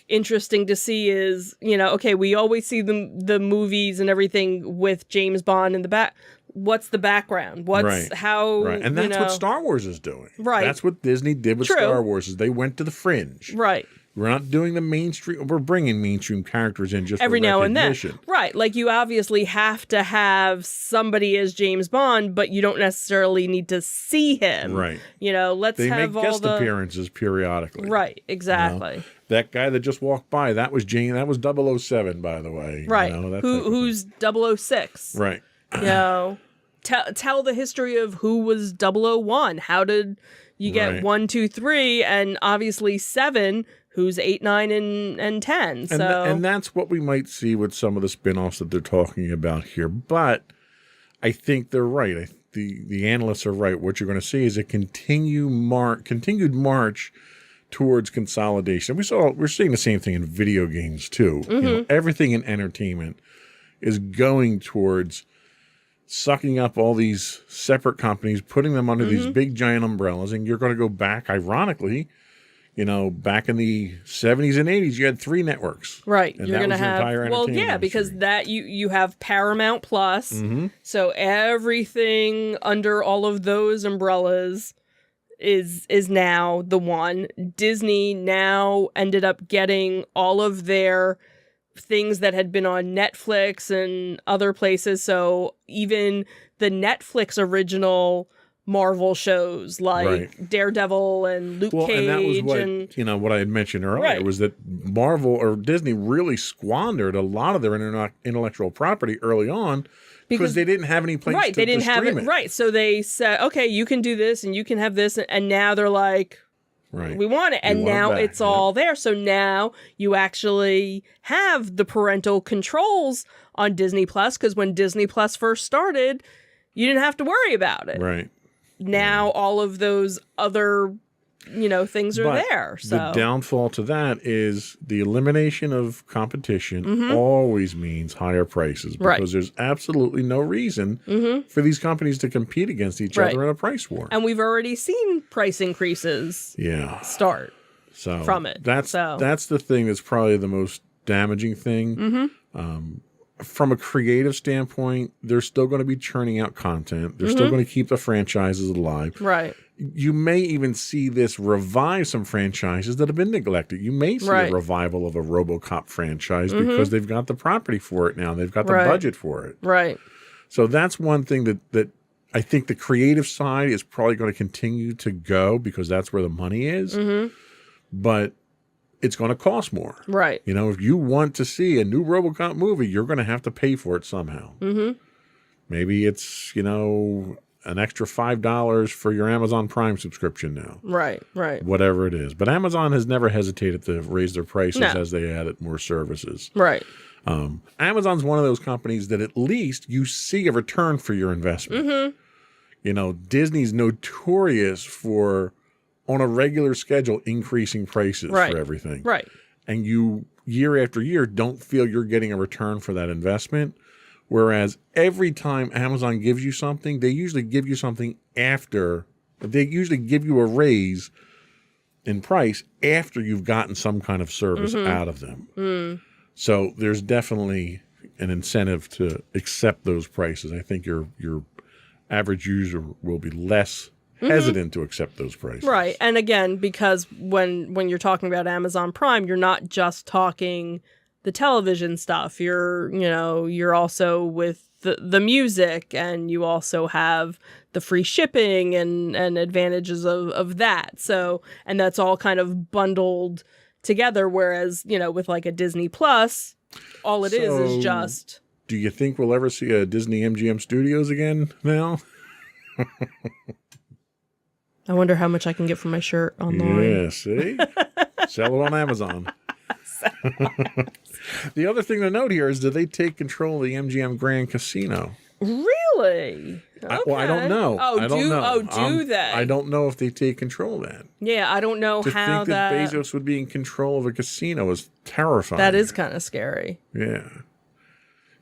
interesting to see is, okay, we always see the movies and everything with James Bond in the back. What's the background? What's how? Right, and that's what Star Wars is doing. Right, that's what Disney did with Star Wars. Is they went to the fringe. Right. We're not doing the mainstream. We're bringing mainstream characters in just every for now and then. recognition. Right. Like you obviously have to have somebody as James Bond, but you don't necessarily need to see him. Right. Let's they have make all guest appearances periodically. Right. Exactly. That guy that just walked by, that was Jane. That was 007, by the way. Right. Who's 006? Right. Tell the history of who was 001. How did you get 1, 2, 3, and obviously 7? Who's 8, 9, and 10. And that's what we might see with some of the spinoffs that they're talking about here. But I think they're right. The analysts are right. What you're going to see is a continued march towards consolidation. We're seeing the same thing in video games too. Everything in entertainment is going towards sucking up all these separate companies, putting them under these big giant umbrellas, and you're going to go back, ironically. Back in the 70s and 80s, you had 3 networks. Right. And you're going to have... because that you have Paramount Plus. So everything under all of those umbrellas is now the one. Disney now ended up getting all of their things that had been on Netflix and other places. So even the Netflix original Marvel shows like Daredevil and Luke Cage. And that was what I had mentioned earlier was that Marvel or Disney really squandered a lot of their intellectual property early on because they didn't have any place to they didn't have stream it. Right. So they said, okay, you can do this and you can have this. And now they're like, we want it. And now it's all there. So now you actually have the parental controls on Disney Plus because when Disney Plus first started, you didn't have to worry about it. Right. Now all of those other, things are there. So the downfall to that is the elimination of competition always means higher prices because there's absolutely no reason for these companies to compete against each other in a price war. And we've already seen price increases start from it. That's the thing that's probably the most damaging thing. From a creative standpoint, they're still going to be churning out content. They're still going to keep the franchises alive. Right. You may even see this revive some franchises that have been neglected. You may see a revival of a RoboCop franchise because they've got the property for it now. They've got the budget for it. Right. So that's one thing that I think the creative side is probably going to continue to go because that's where the money is. But it's going to cost more. Right. If you want to see a new RoboCop movie, you're going to have to pay for it somehow. Maybe it's, an extra $5 for your Amazon Prime subscription now. Right. Whatever it is. But Amazon has never hesitated to raise their prices No. as they added more services. Right. Amazon's one of those companies that at least you see a return for your investment. Mm-hmm. You know, Disney's notorious for, on a regular schedule, increasing prices Right. for everything. Right. And you, year after year, don't feel you're getting a return for that investment. Whereas every time Amazon gives you something, they usually give you something after. They usually give you a raise in price after you've gotten some kind of service out of them. Mm. So there's definitely an incentive to accept those prices. I think your average user will be less hesitant to accept those prices. Right. And again, because when you're talking about Amazon Prime, you're not just talking the television stuff. You're also with the music, and you also have the free shipping and advantages of that. So, and that's all kind of bundled together. Whereas, with like a Disney Plus, all it is So, just. Do you think we'll ever see a Disney MGM Studios again now? I wonder how much I can get for my shirt online. Yeah, see? Sell it on Amazon. The other thing to note here is, do they take control of the MGM Grand Casino? Really? I don't know. Oh, I don't know. do they? I don't know if they take control of that. Yeah, I don't know To how think that Bezos would be in control of a casino is terrifying. that is kind of scary. Yeah.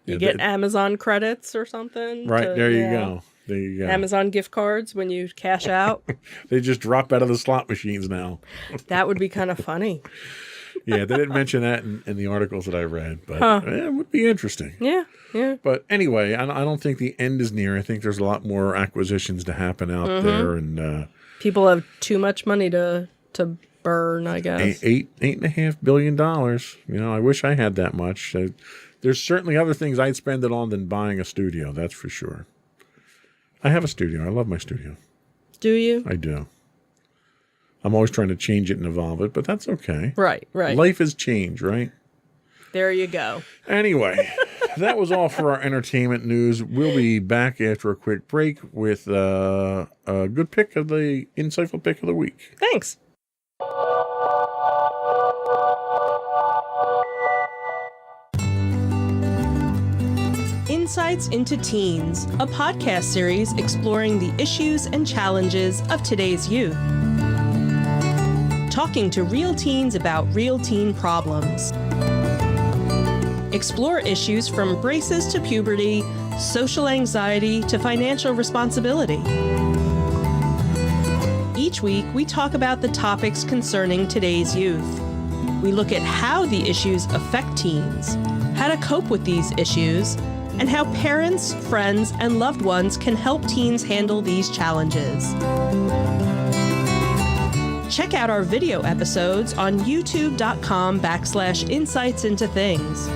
You Yeah, get they- Amazon credits or something. Right, there you go. There you go. Amazon gift cards when you cash out. They just drop out of the slot machines now. That would be kind of funny. Yeah, they didn't mention that in the articles that I read, but it would be interesting. Yeah. But anyway, I don't think the end is near. I think there's a lot more acquisitions to happen out there, and People have too much money to burn, I guess. $8.5 billion. I wish I had that much. There's certainly other things I'd spend it on than buying a studio. That's for sure. I have a studio. I love my studio. Do you? I do. I'm always trying to change it and evolve it, but that's okay. Right. Life is change, right? There you go. Anyway, that was all for our entertainment news. We'll be back after a quick break with a good pick of the insightful pick of the week. Thanks. Insights into Teens, a podcast series exploring the issues and challenges of today's youth. Talking to real teens about real teen problems. Explore issues from braces to puberty, social anxiety to financial responsibility. Each week, we talk about the topics concerning today's youth. We look at how the issues affect teens, how to cope with these issues, and how parents, friends, and loved ones can help teens handle these challenges. Check out our video episodes on youtube.com/insightsintothings.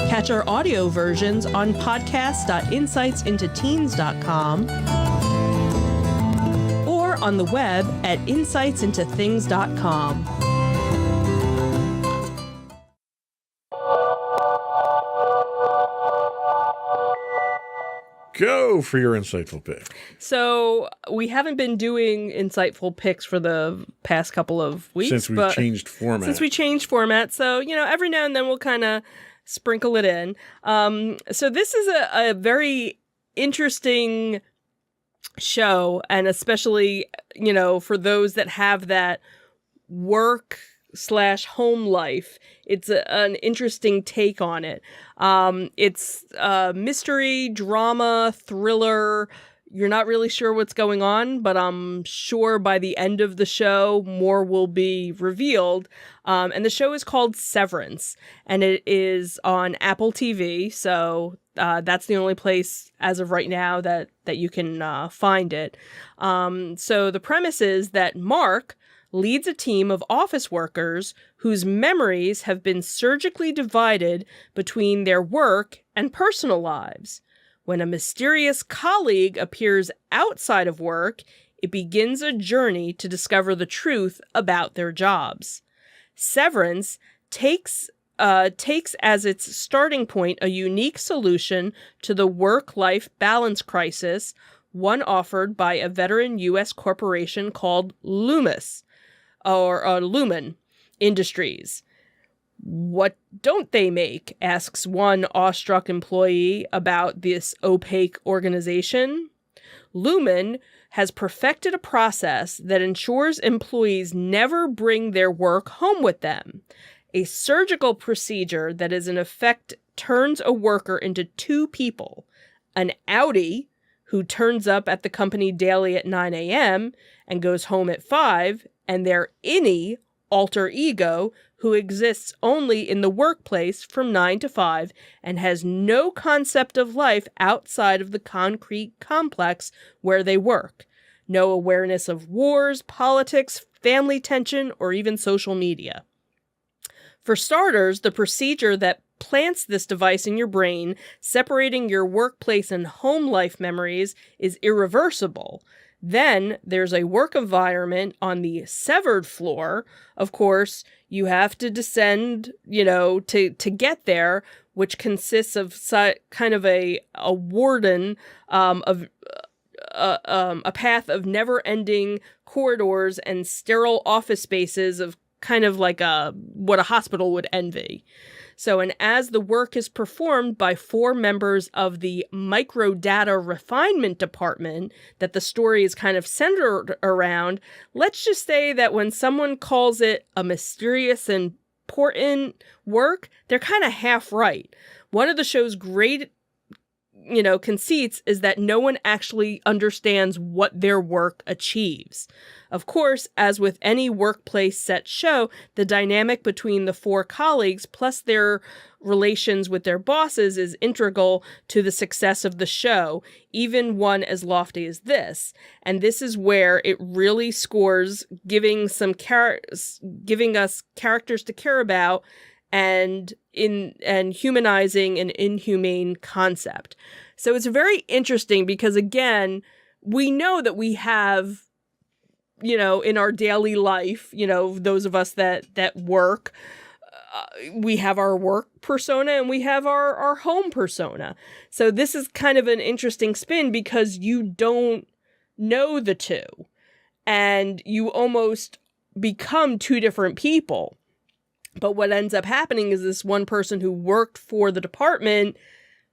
Catch our audio versions on podcast.insightsintoteens.com or on the web at insightsintothings.com. Go for your insightful pick. So we haven't been doing insightful picks for the past couple of weeks. Since we've changed format. Since we changed format. So, every now and then we'll kind of sprinkle it in. So this is a very interesting show. And especially, for those that have that work/home life, it's an interesting take on it. It's a mystery, drama, thriller. You're not really sure what's going on, but I'm sure by the end of the show, more will be revealed. And the show is called Severance, and it is on Apple TV. So that's the only place as of right now that you can find it. So the premise is that Mark leads a team of office workers whose memories have been surgically divided between their work and personal lives. When a mysterious colleague appears outside of work, it begins a journey to discover the truth about their jobs. Severance takes takes as its starting point a unique solution to the work-life balance crisis, one offered by a veteran U.S. corporation called Loomis, or Lumen Industries. What don't they make? Asks one awestruck employee about this opaque organization. Lumen has perfected a process that ensures employees never bring their work home with them. A surgical procedure that is in effect turns a worker into two people. An outie, who turns up at the company daily at 9 a.m. and goes home at 5, and their innie, alter ego, who exists only in the workplace from 9 to 5 and has no concept of life outside of the concrete complex where they work. No awareness of wars, politics, family tension, or even social media. For starters, the procedure that plants this device in your brain, separating your workplace and home life memories, is irreversible. Then there's a work environment on the severed floor. Of course, you have to descend, to get there, which consists of kind of a warden of a path of never-ending corridors and sterile office spaces of kind of like what a hospital would envy. So, and as the work is performed by 4 members of the microdata refinement department that the story is kind of centered around, let's just say that when someone calls it a mysterious and important work, they're kind of half right. One of the show's great, conceits is that no one actually understands what their work achieves. Of course, as with any workplace set show, the dynamic between the 4 colleagues plus their relations with their bosses is integral to the success of the show, even one as lofty as this. And this is where it really scores, giving us characters to care about and humanizing an inhumane concept. So it's very interesting because, again, we know that we have, in our daily life, those of us that work, we have our work persona and we have our home persona. So this is kind of an interesting spin because you don't know the two and you almost become 2 different people. But what ends up happening is this one person who worked for the department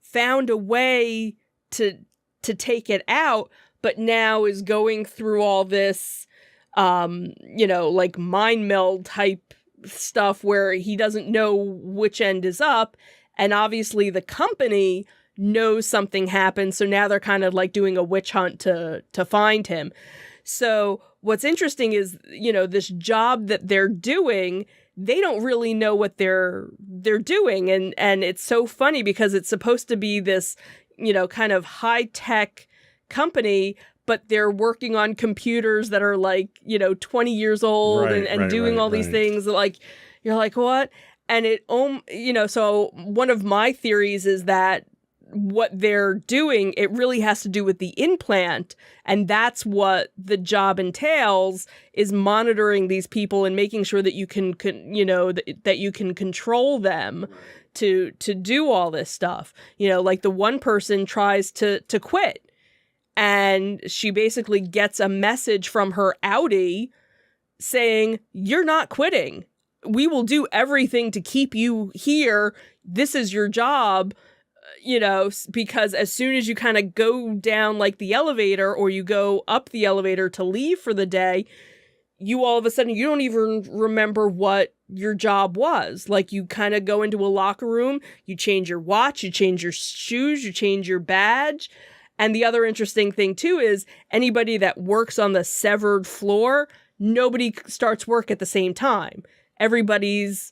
found a way to take it out, but now is going through all this, like mind meld type stuff where he doesn't know which end is up. And obviously the company knows something happened. So now they're kind of like doing a witch hunt to find him. So what's interesting is, this job that they're doing, they don't really know what they're doing. And it's so funny because it's supposed to be this, kind of high-tech company, but they're working on computers that are like, 20 years old and doing all these things. Like, you're like, what? And so one of my theories is that what they're doing, it really has to do with the implant. And that's what the job entails, is monitoring these people and making sure that you can that you can control them to do all this stuff. Like the one person tries to quit and she basically gets a message from her outie saying, "You're not quitting. We will do everything to keep you here. This is your job." Because as soon as you kind of go down like the elevator or you go up the elevator to leave for the day, you all of a sudden, you don't even remember what your job was. Like you kind of go into a locker room, you change your watch, you change your shoes, you change your badge. And the other interesting thing too is anybody that works on the severed floor, nobody starts work at the same time. Everybody's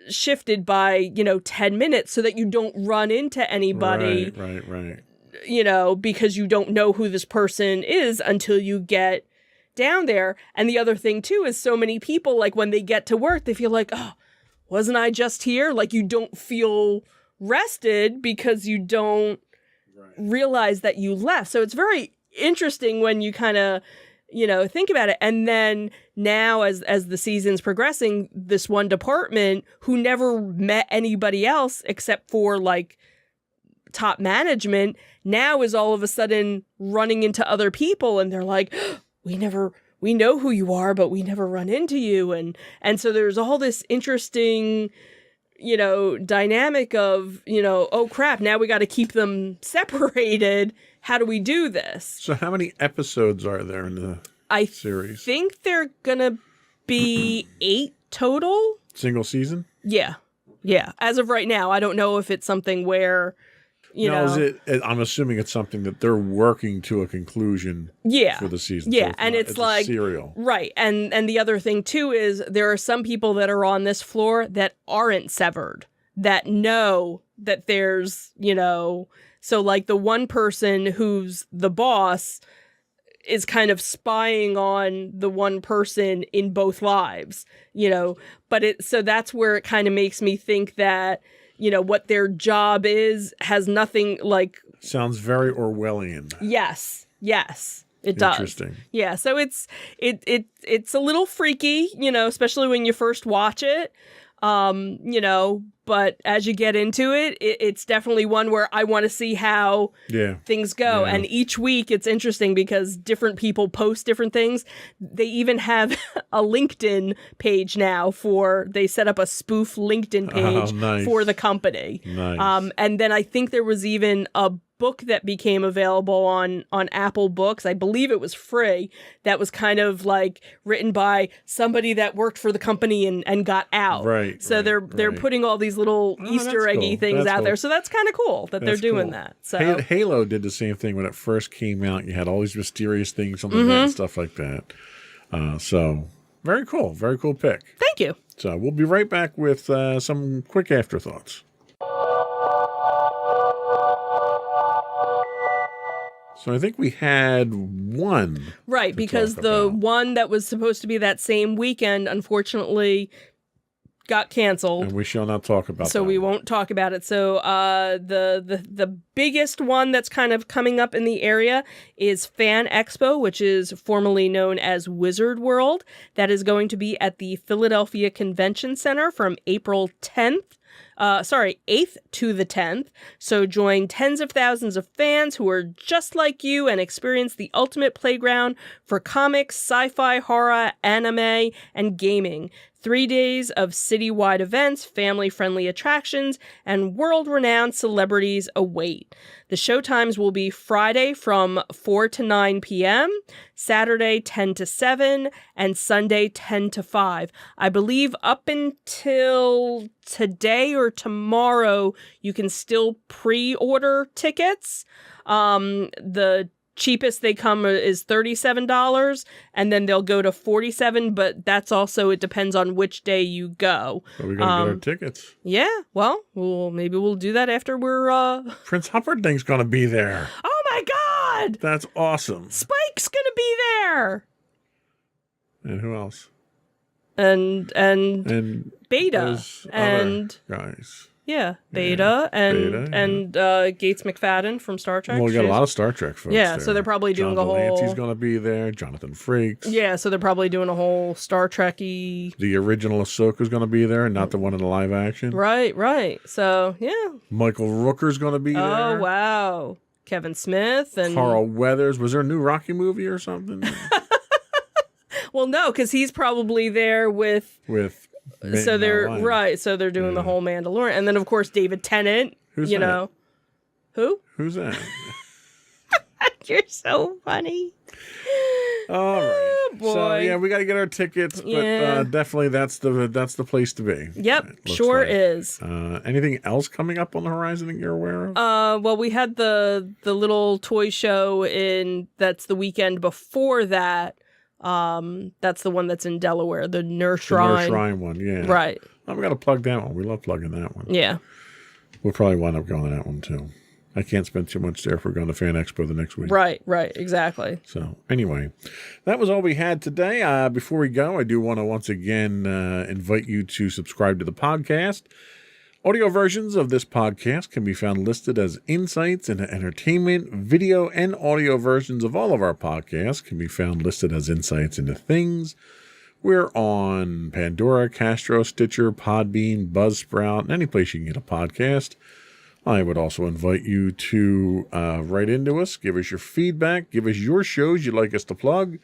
shifted by 10 minutes so that you don't run into anybody, right, because you don't know who this person is until you get down there. And the other thing too is so many people, like when they get to work, they feel like, oh, wasn't I just here? Like you don't feel rested because you don't realize that you left. So it's very interesting when you kind of think about it. And then now as the season's progressing, this one department who never met anybody else except for like top management now is all of a sudden running into other people, and they're like, we know who you are, but we never run into you. And so there's all this interesting, dynamic of, oh crap, now we got to keep them separated. How do we do this? So how many episodes are there in the series? I think they're going to be 8 total. Single season? Yeah. Yeah. As of right now, I don't know if it's something where, I'm assuming it's something that they're working to a conclusion for the season. Yeah, so it's like a serial. Right. And the other thing too is there are some people that are on this floor that aren't severed, that know that there's, so like the one person who's the boss is kind of spying on the one person in both lives, but so that's where it kind of makes me think that, what their job has nothing like. Sounds very Orwellian. Yes, it does. Interesting. Yeah, so it's a little freaky, especially when you first watch it. But as you get into it, it's definitely one where I want to see how things go. Yeah. And each week it's interesting because different people post different things. They even have a LinkedIn page now they set up a spoof LinkedIn page for the company. Nice. And then I think there was even a book that became available on Apple Books. I believe it was free. That was kind of like written by somebody that worked for the company and got out. Right. So they're putting all these little Easter eggy things out there. So that's kind of cool that they're doing that. So Halo did the same thing when it first came out. You had all these mysterious things on the net and stuff like that. So very cool. Very cool pick. Thank you. So we'll be right back with some quick afterthoughts. So I think we had one. Right, because the one that was supposed to be that same weekend, unfortunately, got canceled. And we shall not talk about that. So we won't talk about it. So the biggest one that's kind of coming up in the area is Fan Expo, which is formerly known as Wizard World. That is going to be at the Philadelphia Convention Center from April 8th to the 10th. So join tens of thousands of fans who are just like you and experience the ultimate playground for comics, sci-fi, horror, anime, and gaming. 3 days of citywide events, family-friendly attractions, and world-renowned celebrities await. The showtimes will be Friday from 4 to 9 p.m., Saturday 10 to 7, and Sunday 10 to 5. I believe up until today or tomorrow, you can still pre-order tickets. The cheapest they come is $37, and then they'll go to $47, but that's also, it depends on which day you go. So we gotta get our tickets. Yeah, well, maybe we'll do that after we're Prince Humperdinck's gonna be there. Oh my god! That's awesome. Spike's gonna be there! And who else? And Beta and guys. Yeah, Beta and Gates McFadden from Star Trek. Well, we got a lot of Star Trek folks. Yeah, there. so they're probably doing John a whole. Delancey's going to be there. Jonathan Frakes. Yeah, so they're probably doing a whole Star Trek-y. The original Ahsoka's going to be there, and not the one in the live action. Right. So yeah. Michael Rooker's going to be there. Oh wow, Kevin Smith and Carl Weathers. Was there a new Rocky movie or something? Well, no, because he's probably there with. So they're right. So they're doing the whole Mandalorian, and then of course David Tennant. Who's that? Who? Who's that? You're so funny. All right. Oh, boy. So yeah, we got to get our tickets, but definitely that's the place to be. Yep, sure is. Anything else coming up on the horizon that you're aware of? Well, we had the little toy show that's the weekend before that. That's the one that's in Delaware, the Nurse Shrine. The Nurse Shrine one, yeah. Right. We got to plug that one. We love plugging that one. Yeah. We'll probably wind up going to that one too. I can't spend too much there if we're going to Fan Expo the next week. Right, exactly. So anyway, that was all we had today. Before we go, I do want to once again invite you to subscribe to the podcast. Audio versions of this podcast can be found listed as Insights into Entertainment. Video and audio versions of all of our podcasts can be found listed as Insights into Things. We're on Pandora, Castro, Stitcher, Podbean, Buzzsprout, and any place you can get a podcast. I would also invite you to write into us, give us your feedback, give us your shows you'd like us to plug.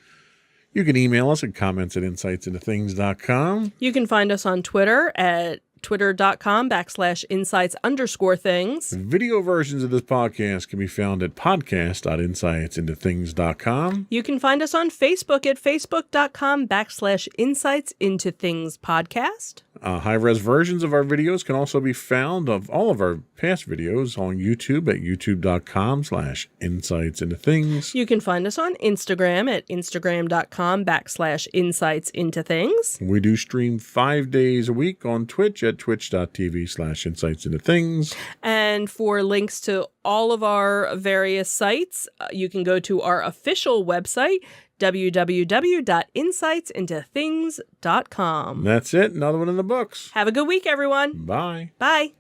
You can email us at comments@insightsintothings.com. You can find us on Twitter at twitter.com/insights_things. Video versions of this podcast can be found at podcast.insightsintothings.com. You can find us on Facebook at facebook.com/insightsintothingspodcast. High-res versions of our videos can also be found of all of our past videos on YouTube at youtube.com/insightsintothings. You can find us on Instagram at instagram.com/insightsintothings. We do stream 5 days a week on Twitch at twitch.tv/insightsintothings. And for links to all of our various sites, you can go to our official website, www.insightsintothings.com. That's it. Another one in the books. Have a good week, everyone. Bye. Bye.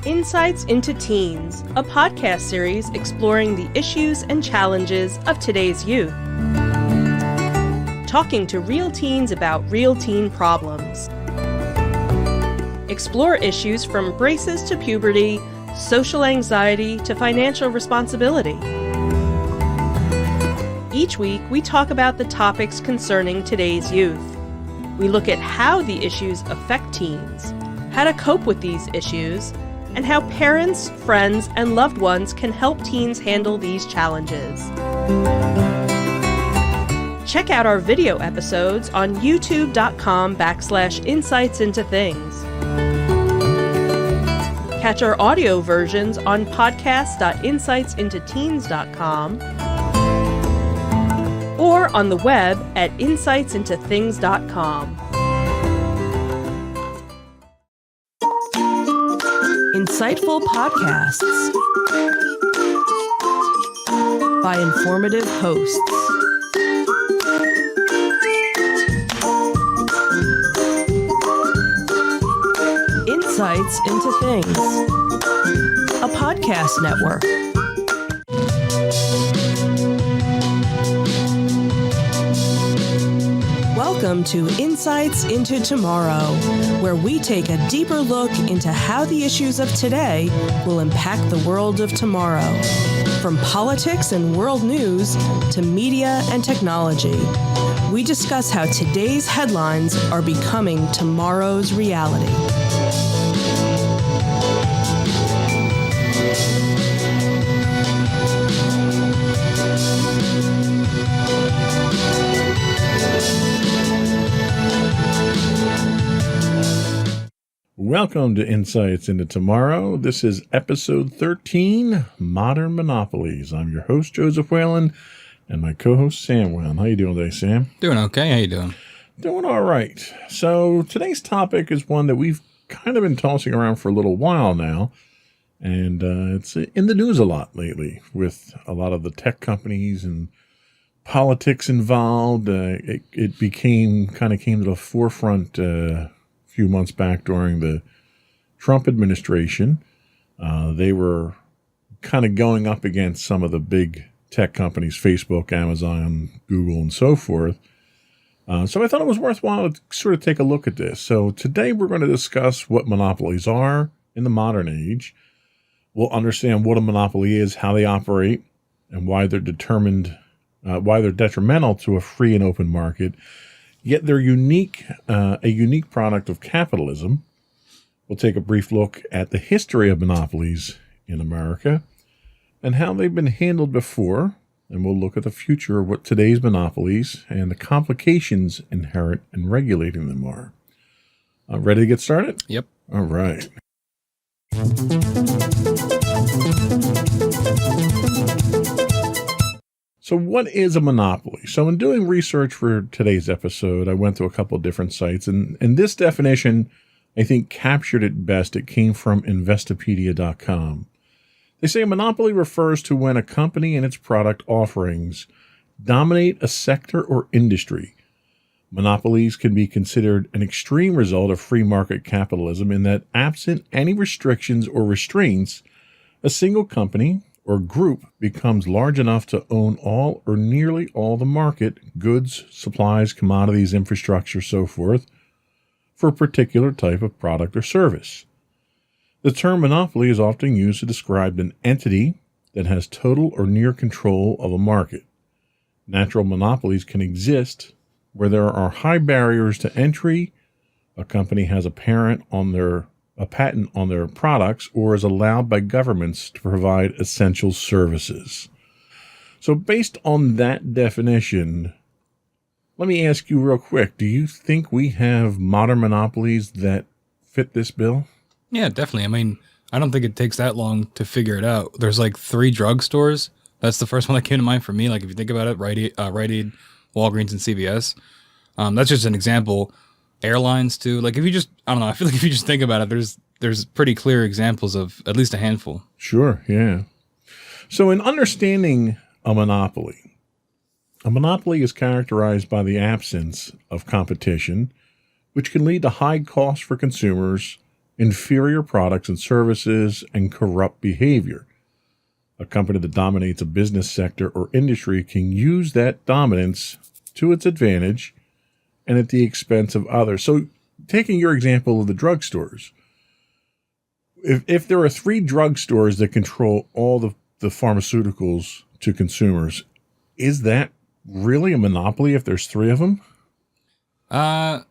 Insights into Teens, a podcast series exploring the issues and challenges of today's youth. Talking to real teens about real teen problems. Explore issues from braces to puberty, social anxiety to financial responsibility. Each week, we talk about the topics concerning today's youth. We look at how the issues affect teens, how to cope with these issues, and how parents, friends, and loved ones can help teens handle these challenges. Check out our video episodes on youtube.com/insightsintothings. Catch our audio versions on podcast.insightsintoteens.com or on the web at insightsintothings.com. Insightful podcasts by informative hosts. Insights into Things, a podcast network. Welcome to Insights into Tomorrow, where we take a deeper look into how the issues of today will impact the world of tomorrow. From politics and world news to media and technology, we discuss how today's headlines are becoming tomorrow's reality. Welcome to Insights into Tomorrow. This is episode 13, Modern Monopolies. I'm your host, Joseph Whalen, and my co-host, Sam Whalen. How you doing today, Sam? Doing okay. How you doing? Doing all right. So today's topic is one that we've kind of been tossing around for a little while now, and it's in the news a lot lately with a lot of the tech companies and politics involved. It came to the forefront few months back during the Trump administration. They were kind of going up against some of the big tech companies, Facebook, Amazon, Google, and so forth. So I thought it was worthwhile to sort of take a look at this. So today we're going to discuss what monopolies are in the modern age. We'll understand what a monopoly is, how they operate, and why they're detrimental to a free and open market. Yet they're a unique product of capitalism. We'll take a brief look at the history of monopolies in America and how they've been handled before, and we'll look at the future of what today's monopolies and the complications inherent in regulating them are. Ready to get started? Yep. All right. So what is a monopoly? So in doing research for today's episode, I went to a couple of different sites, and this definition, I think, captured it best. It came from Investopedia.com. They say a monopoly refers to when a company and its product offerings dominate a sector or industry. Monopolies can be considered an extreme result of free market capitalism in that, absent any restrictions or restraints, a single company or group becomes large enough to own all or nearly all the market, goods, supplies, commodities, infrastructure, so forth, for a particular type of product or service. The term monopoly is often used to describe an entity that has total or near control of a market. Natural monopolies can exist where there are high barriers to entry, a company has a patent on their products, or is allowed by governments to provide essential services. So based on that definition, let me ask you real quick, do you think we have modern monopolies that fit this bill? Yeah, definitely. I mean, I don't think it takes that long to figure it out. There's like 3 drugstores. That's the first one that came to mind for me. Like if you think about it, Rite Aid, Walgreens, and CVS. That's just an example. Airlines too. Like if you just, I don't know. I feel like if you just think about it, there's pretty clear examples of at least a handful. Sure. Yeah. So in understanding a monopoly is characterized by the absence of competition, which can lead to high costs for consumers, inferior products and services, and corrupt behavior. A company that dominates a business sector or industry can use that dominance to its advantage and at the expense of others. So taking your example of the drugstores, if there are 3 drugstores that control all the pharmaceuticals to consumers, is that really a monopoly if there's 3 of them? I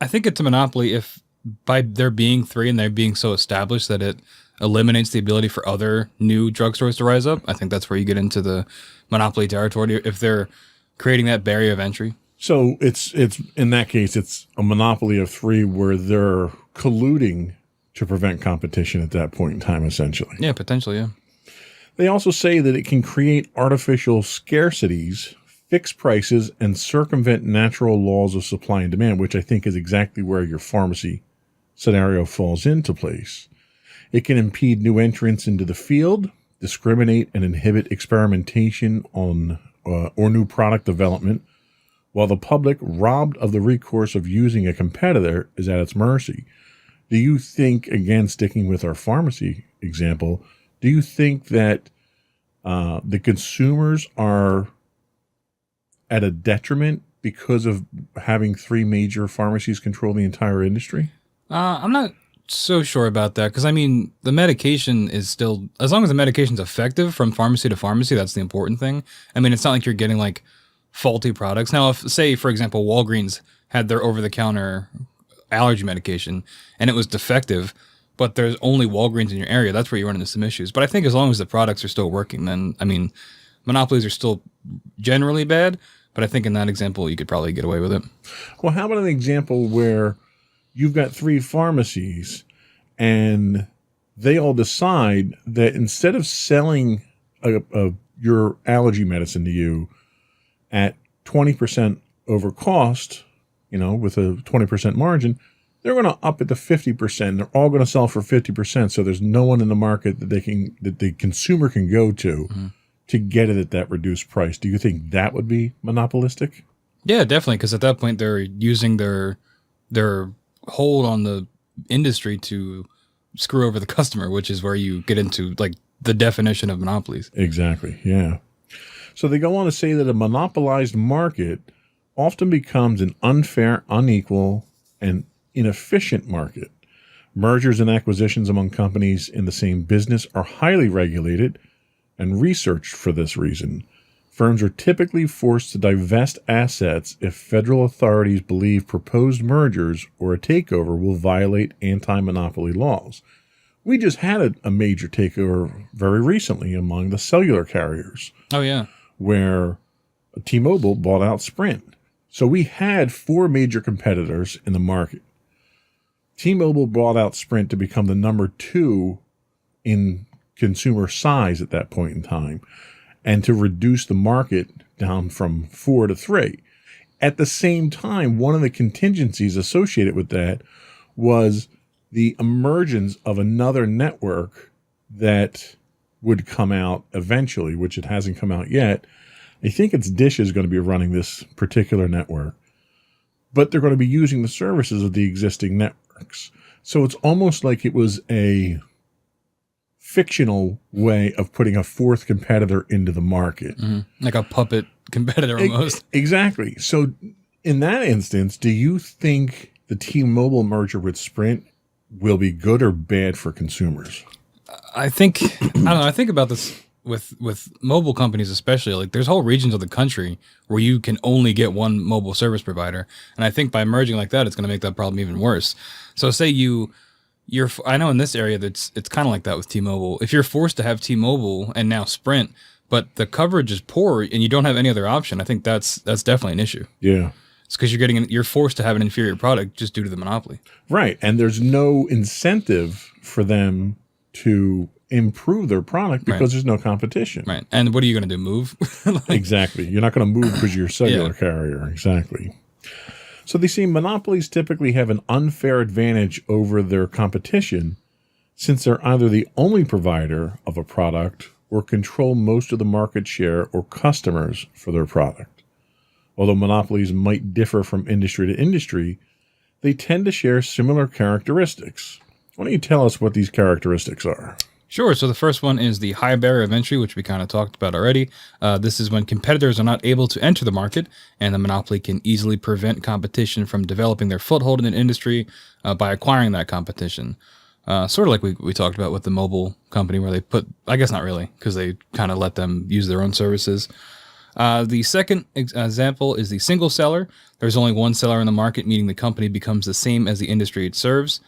think it's a monopoly if by there being 3 and they being so established that it eliminates the ability for other new drugstores to rise up. I think that's where you get into the monopoly territory if they're creating that barrier of entry. So it's in that case, it's a monopoly of 3 where they're colluding to prevent competition at that point in time, essentially. Yeah, potentially, yeah. They also say that it can create artificial scarcities, fix prices, and circumvent natural laws of supply and demand, which I think is exactly where your pharmacy scenario falls into place. It can impede new entrants into the field, discriminate and inhibit experimentation on or new product development, while the public, robbed of the recourse of using a competitor, is at its mercy. Do you think, again, sticking with our pharmacy example, do you think that the consumers are at a detriment because of having 3 major pharmacies control the entire industry? I'm not so sure about that because, I mean, the medication is still, as long as the medication's effective from pharmacy to pharmacy, that's the important thing. I mean, it's not like you're getting like faulty products. Now, if, say, for example, Walgreens had their over-the-counter allergy medication and it was defective, but there's only Walgreens in your area, that's where you run into some issues. But I think as long as the products are still working, then, I mean, monopolies are still generally bad, but I think in that example, you could probably get away with it. Well, how about an example where you've got 3 pharmacies and they all decide that instead of selling your allergy medicine to you at 20% over cost, with a 20% margin, they're going to up it to 50%. They're all going to sell for 50%. So there's no one in the market that the consumer can go to get it at that reduced price. Do you think that would be monopolistic? Yeah, definitely. Because at that point, they're using their hold on the industry to screw over the customer, which is where you get into like the definition of monopolies. Exactly. Yeah. So they go on to say that a monopolized market often becomes an unfair, unequal, and inefficient market. Mergers and acquisitions among companies in the same business are highly regulated and researched for this reason. Firms are typically forced to divest assets if federal authorities believe proposed mergers or a takeover will violate anti-monopoly laws. We just had a major takeover very recently among the cellular carriers. Oh, yeah. Where T-Mobile bought out Sprint. So we had 4 major competitors in the market. T-Mobile bought out Sprint to become the number 2 in consumer size at that point in time, and to reduce the market down from 4 to 3. At the same time, one of the contingencies associated with that was the emergence of another network that would come out eventually, which it hasn't come out yet. I think it's Dish is going to be running this particular network, but they're going to be using the services of the existing networks. So it's almost like it was a fictional way of putting a fourth competitor into the market. Mm-hmm. Like a puppet competitor almost. Exactly. So in that instance, do you think the T-Mobile merger with Sprint will be good or bad for consumers? I think, I don't know, I think about this with mobile companies especially. Like there's whole regions of the country where you can only get one mobile service provider. And I think by merging like that, it's going to make that problem even worse. So say I know in this area it's kind of like that with T-Mobile. If you're forced to have T-Mobile and now Sprint, but the coverage is poor and you don't have any other option, I think that's definitely an issue. Yeah. It's because you're forced to have an inferior product just due to the monopoly. Right. And there's no incentive for them to improve their product because there's no competition. Right. And what are you going to do? Move? Exactly. You're not going to move because you're a cellular carrier. Exactly. So they see monopolies typically have an unfair advantage over their competition since they're either the only provider of a product or control most of the market share or customers for their product. Although monopolies might differ from industry to industry, they tend to share similar characteristics. Why don't you tell us what these characteristics are? Sure. So the first one is the high barrier of entry, which we kind of talked about already. This is when competitors are not able to enter the market, and the monopoly can easily prevent competition from developing their foothold in an industry by acquiring that competition. Sort of like we talked about with the mobile company where they put, I guess not really, because they kind of let them use their own services. The second example is the single seller. There's only one seller in the market, meaning the company becomes the same as the industry it serves.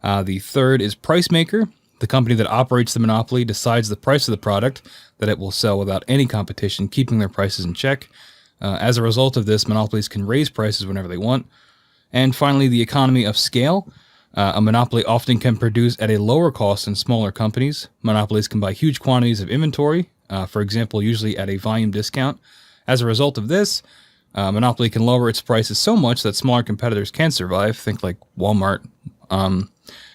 The third is price maker. The company that operates the monopoly decides the price of the product that it will sell without any competition, keeping their prices in check. As a result of this, monopolies can raise prices whenever they want. And finally, the economy of scale. A monopoly often can produce at a lower cost than smaller companies. Monopolies can buy huge quantities of inventory, for example, usually at a volume discount. As a result of this, monopoly can lower its prices so much that smaller competitors can survive. Think like Walmart.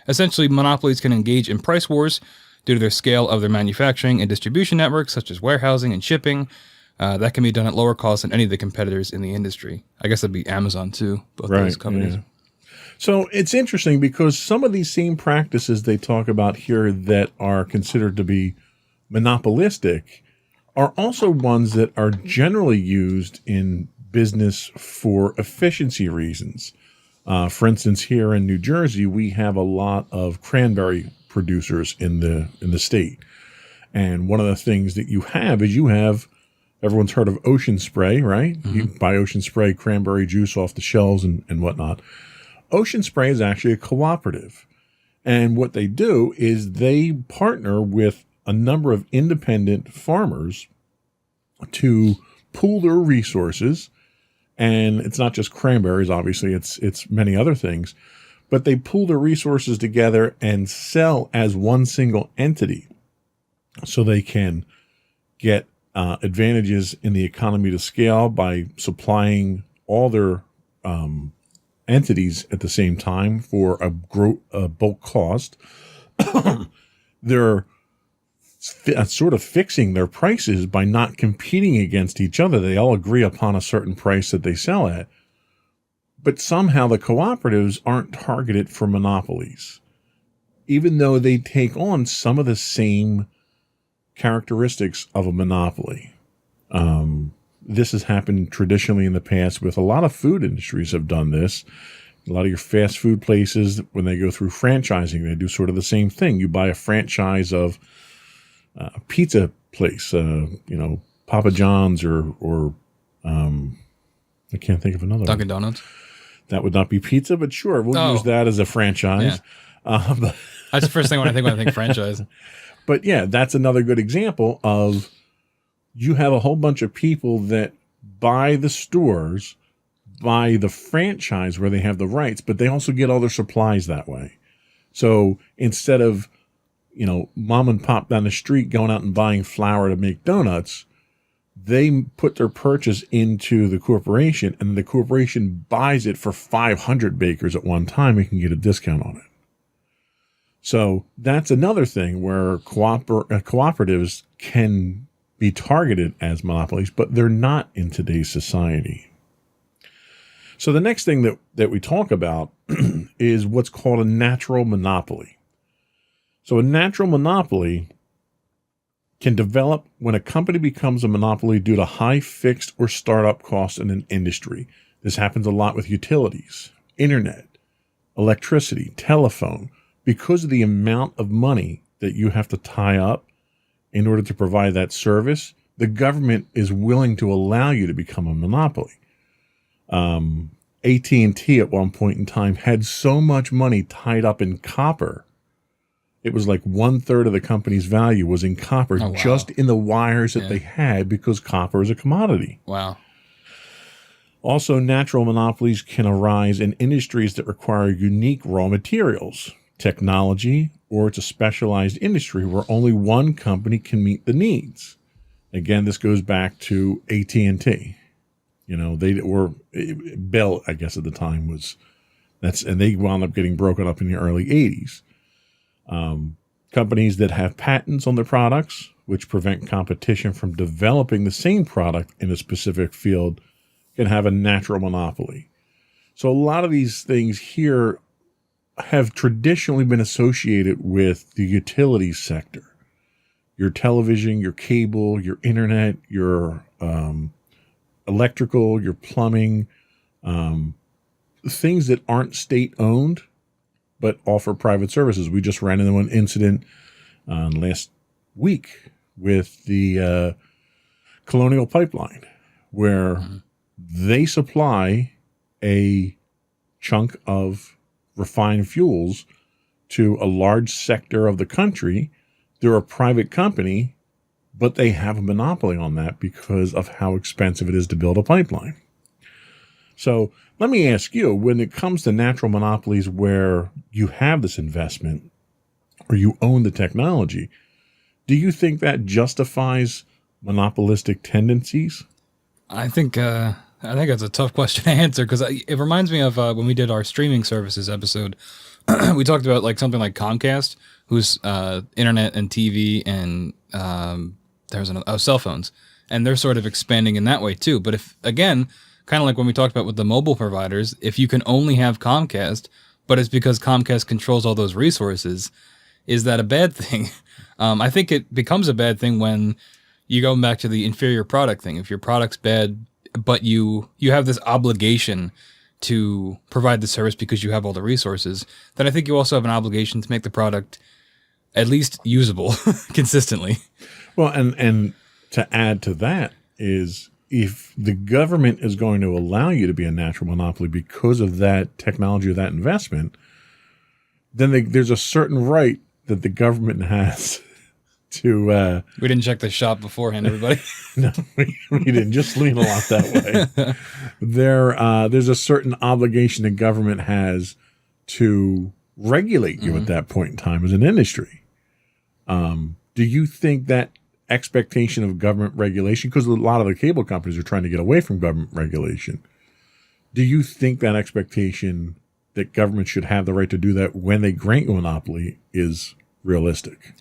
Essentially, monopolies can engage in price wars due to their scale of their manufacturing and distribution networks, such as warehousing and shipping. That can be done at lower cost than any of the competitors in the industry. I guess that'd be Amazon too, both those companies. Yeah. So it's interesting because some of these same practices they talk about here that are considered to be monopolistic are also ones that are generally used in business for efficiency reasons. For instance, here in New Jersey, we have a lot of cranberry producers in the state. And one of the things that you have is everyone's heard of Ocean Spray, right? Mm-hmm. You buy Ocean Spray cranberry juice off the shelves and whatnot. Ocean Spray is actually a cooperative. And what they do is they partner with a number of independent farmers to pool their resources. And it's not just cranberries, obviously, it's many other things. But they pool their resources together and sell as one single entity so they can get advantages in the economy to scale by supplying all their entities at the same time for a bulk cost. They're sort of fixing their prices by not competing against each other. They all agree upon a certain price that they sell at. But somehow the cooperatives aren't targeted for monopolies, even though they take on some of the same characteristics of a monopoly. This has happened traditionally in the past with a lot of food industries have done this. A lot of your fast food places, when they go through franchising, they do sort of the same thing. You buy a franchise of a pizza place, Papa John's or I can't think of another Dunkin' one. Donuts. That would not be pizza, but sure, we'll use that as a franchise. Yeah. That's the first thing when I think franchise. But yeah, that's another good example of you have a whole bunch of people that buy the stores, buy the franchise where they have the rights, but they also get all their supplies that way. So instead of, mom and pop down the street going out and buying flour to make donuts, they put their purchase into the corporation, and the corporation buys it for 500 bakers at one time and can get a discount on it. So that's another thing where cooperatives can be targeted as monopolies, but they're not in today's society. So the next thing that we talk about is what's called a natural monopoly. So a natural monopoly can develop when a company becomes a monopoly due to high fixed or startup costs in an industry. This happens a lot with utilities, internet, electricity, telephone. Because of the amount of money that you have to tie up in order to provide that service, the government is willing to allow you to become a monopoly. AT&T at one point in time had so much money tied up in copper. It was like 1/3 of the company's value was in copper, just in the wires that they had, because copper is a commodity. Wow. Also, natural monopolies can arise in industries that require unique raw materials, technology, or it's a specialized industry where only one company can meet the needs. Again, this goes back to AT&T. They were Bell, I guess at the time and they wound up getting broken up in the early 80s. Companies that have patents on their products, which prevent competition from developing the same product in a specific field, can have a natural monopoly. So a lot of these things here have traditionally been associated with the utilities sector. Your television, your cable, your internet, your electrical, your plumbing, things that aren't state-owned but offer private services. We just ran into an incident last week with the Colonial Pipeline, where they supply a chunk of refined fuels to a large sector of the country. They're a private company, but they have a monopoly on that because of how expensive it is to build a pipeline. So let me ask you, when it comes to natural monopolies where you have this investment or you own the technology, do you think that justifies monopolistic tendencies? I think that's a tough question to answer, because it reminds me of when we did our streaming services episode. We talked about something like Comcast, whose internet and TV and there's cell phones, and they're sort of expanding in that way too. But if, again, kind of like when we talked about with the mobile providers, if you can only have Comcast, but it's because Comcast controls all those resources, is that a bad thing? I think it becomes a bad thing when you go back to the inferior product thing. If your product's bad, but you have this obligation to provide the service because you have all the resources, then I think you also have an obligation to make the product at least usable consistently. Well, and to add to that is, if the government is going to allow you to be a natural monopoly because of that technology or that investment, then there's a certain right that the government has to... we didn't check the shop beforehand, everybody. No, we didn't. Just lean a lot that way. There's a certain obligation the government has to regulate you at that point in time as an industry. Do you think that expectation of government regulation, because a lot of the cable companies are trying to get away from government regulation, do you think that expectation that government should have the right to do that when they grant you a monopoly is realistic?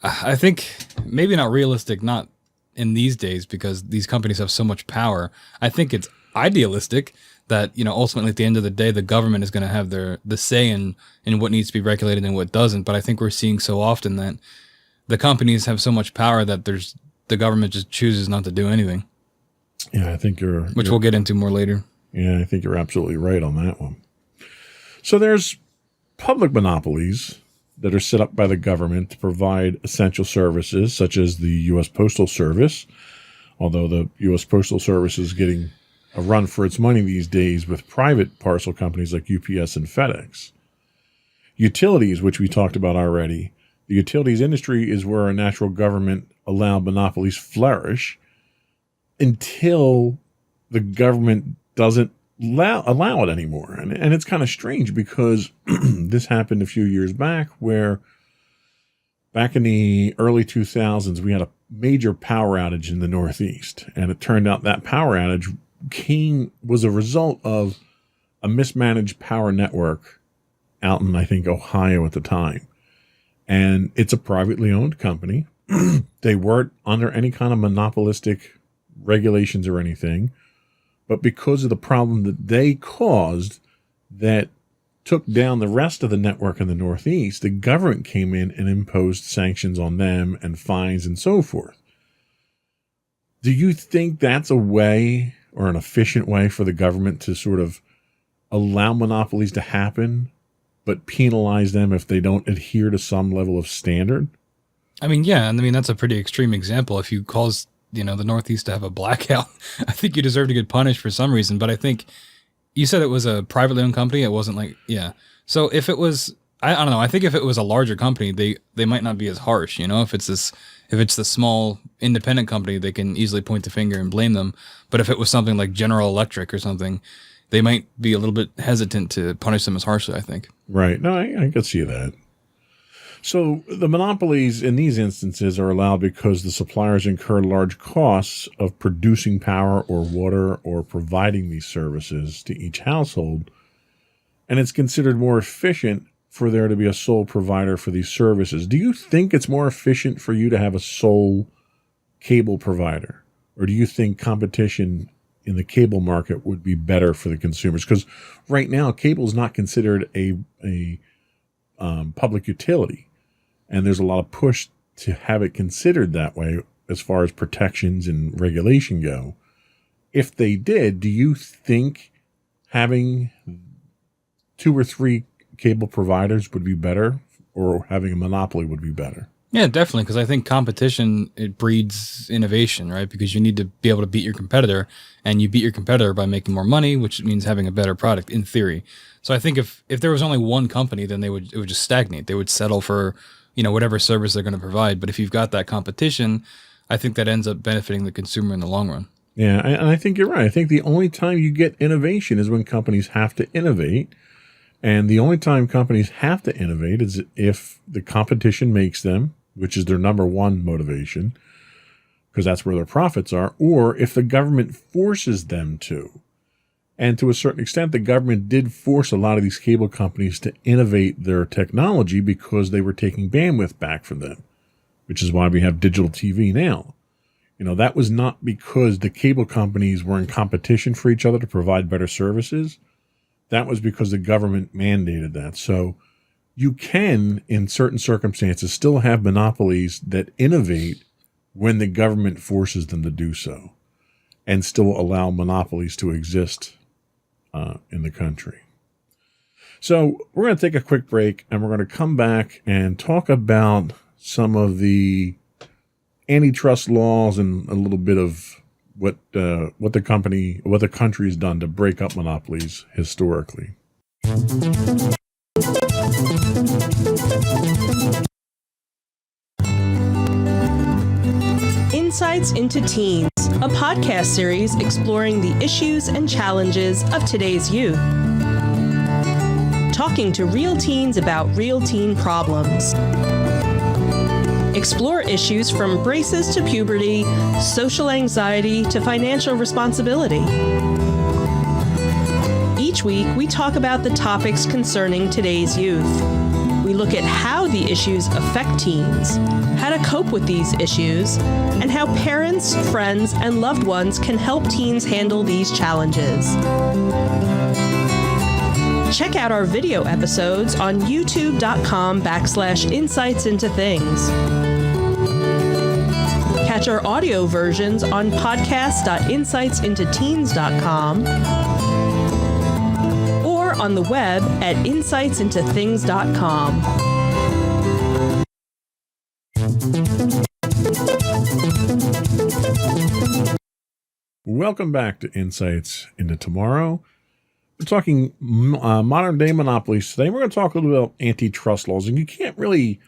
I think maybe not realistic, not in these days, because these companies have so much power. I think it's idealistic that, ultimately at the end of the day, the government is going to have the say in what needs to be regulated and what doesn't. But I think we're seeing so often that the companies have so much power that the government just chooses not to do anything. Yeah, I think which we'll get into more later. Yeah, I think you're absolutely right on that one. So there's public monopolies that are set up by the government to provide essential services, such as the U.S. Postal Service, although the U.S. Postal Service is getting a run for its money these days with private parcel companies like UPS and FedEx. Utilities, which we talked about already. The utilities industry is where a natural government allowed monopolies flourish until the government doesn't allow it anymore. And it's kind of strange because this happened a few years back where back in the early 2000s, we had a major power outage in the Northeast. And it turned out that power outage was a result of a mismanaged power network out in, I think, Ohio at the time. And it's a privately owned company. They weren't under any kind of monopolistic regulations or anything. But because of the problem that they caused that took down the rest of the network in the Northeast, the government came in and imposed sanctions on them and fines and so forth. Do you think that's a way or an efficient way for the government to sort of allow monopolies to happen, but penalize them if they don't adhere to some level of standard? I mean, yeah, and I mean, that's a pretty extreme example. If you cause, the Northeast to have a blackout, I think you deserve to get punished for some reason. But I think you said it was a privately owned company. It wasn't like, yeah. So if it was, I don't know. I think if it was a larger company, they might not be as harsh. If it's the small independent company, they can easily point the finger and blame them. But if it was something like General Electric or something, they might be a little bit hesitant to punish them as harshly, I think. Right. No, I can see that. So the monopolies in these instances are allowed because the suppliers incur large costs of producing power or water or providing these services to each household. And it's considered more efficient for there to be a sole provider for these services. Do you think it's more efficient for you to have a sole cable provider? Or do you think competition in the cable market would be better for the consumers? Because right now, cable is not considered a public utility. And there's a lot of push to have it considered that way as far as protections and regulation go. If they did, do you think having 2 or 3 cable providers would be better, or having a monopoly would be better? Yeah, definitely, because I think competition, it breeds innovation, right? Because you need to be able to beat your competitor, and you beat your competitor by making more money, which means having a better product in theory. So I think if there was only one company, then it would just stagnate. They would settle for whatever service they're going to provide. But if you've got that competition, I think that ends up benefiting the consumer in the long run. Yeah, and I think you're right. I think the only time you get innovation is when companies have to innovate. And the only time companies have to innovate is if the competition makes them, which is their number one motivation, because that's where their profits are, or if the government forces them to. And to a certain extent, the government did force a lot of these cable companies to innovate their technology because they were taking bandwidth back from them, which is why we have digital TV now. That was not because the cable companies were in competition for each other to provide better services. That was because the government mandated that. So you can, in certain circumstances, still have monopolies that innovate when the government forces them to do so, and still allow monopolies to exist in the country. So we're going to take a quick break, and we're going to come back and talk about some of the antitrust laws and a little bit of what the country has done to break up monopolies historically. Insights into Teens, a podcast series exploring the issues and challenges of today's youth. Talking to real teens about real teen problems. Explore issues from braces to puberty, social anxiety to financial responsibility. Each week, we talk about the topics concerning today's youth. We look at how the issues affect teens, how to cope with these issues, and how parents, friends, and loved ones can help teens handle these challenges. Check out our video episodes on youtube.com/insightsintothings. Catch our audio versions on podcast.insightsintoteens.com or on the web at insightsintothings.com. Welcome back to Insights into Tomorrow. We're talking modern day monopolies today. We're going to talk a little about antitrust laws, and you can't really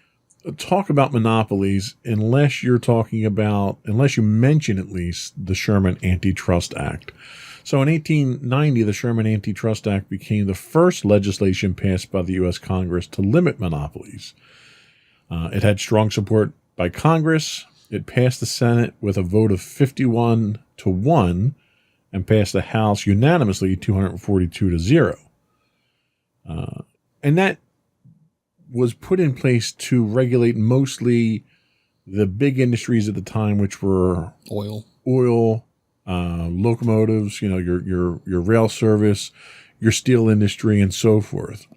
talk about monopolies unless you mention at least the Sherman Antitrust Act. So in 1890, the Sherman Antitrust Act became the first legislation passed by the U.S. Congress to limit monopolies. It had strong support by Congress. It passed the Senate with a vote of 51-1 and passed the House unanimously 242-0. And that was put in place to regulate mostly the big industries at the time, which were Oil. Locomotives, your rail service, your steel industry, and so forth.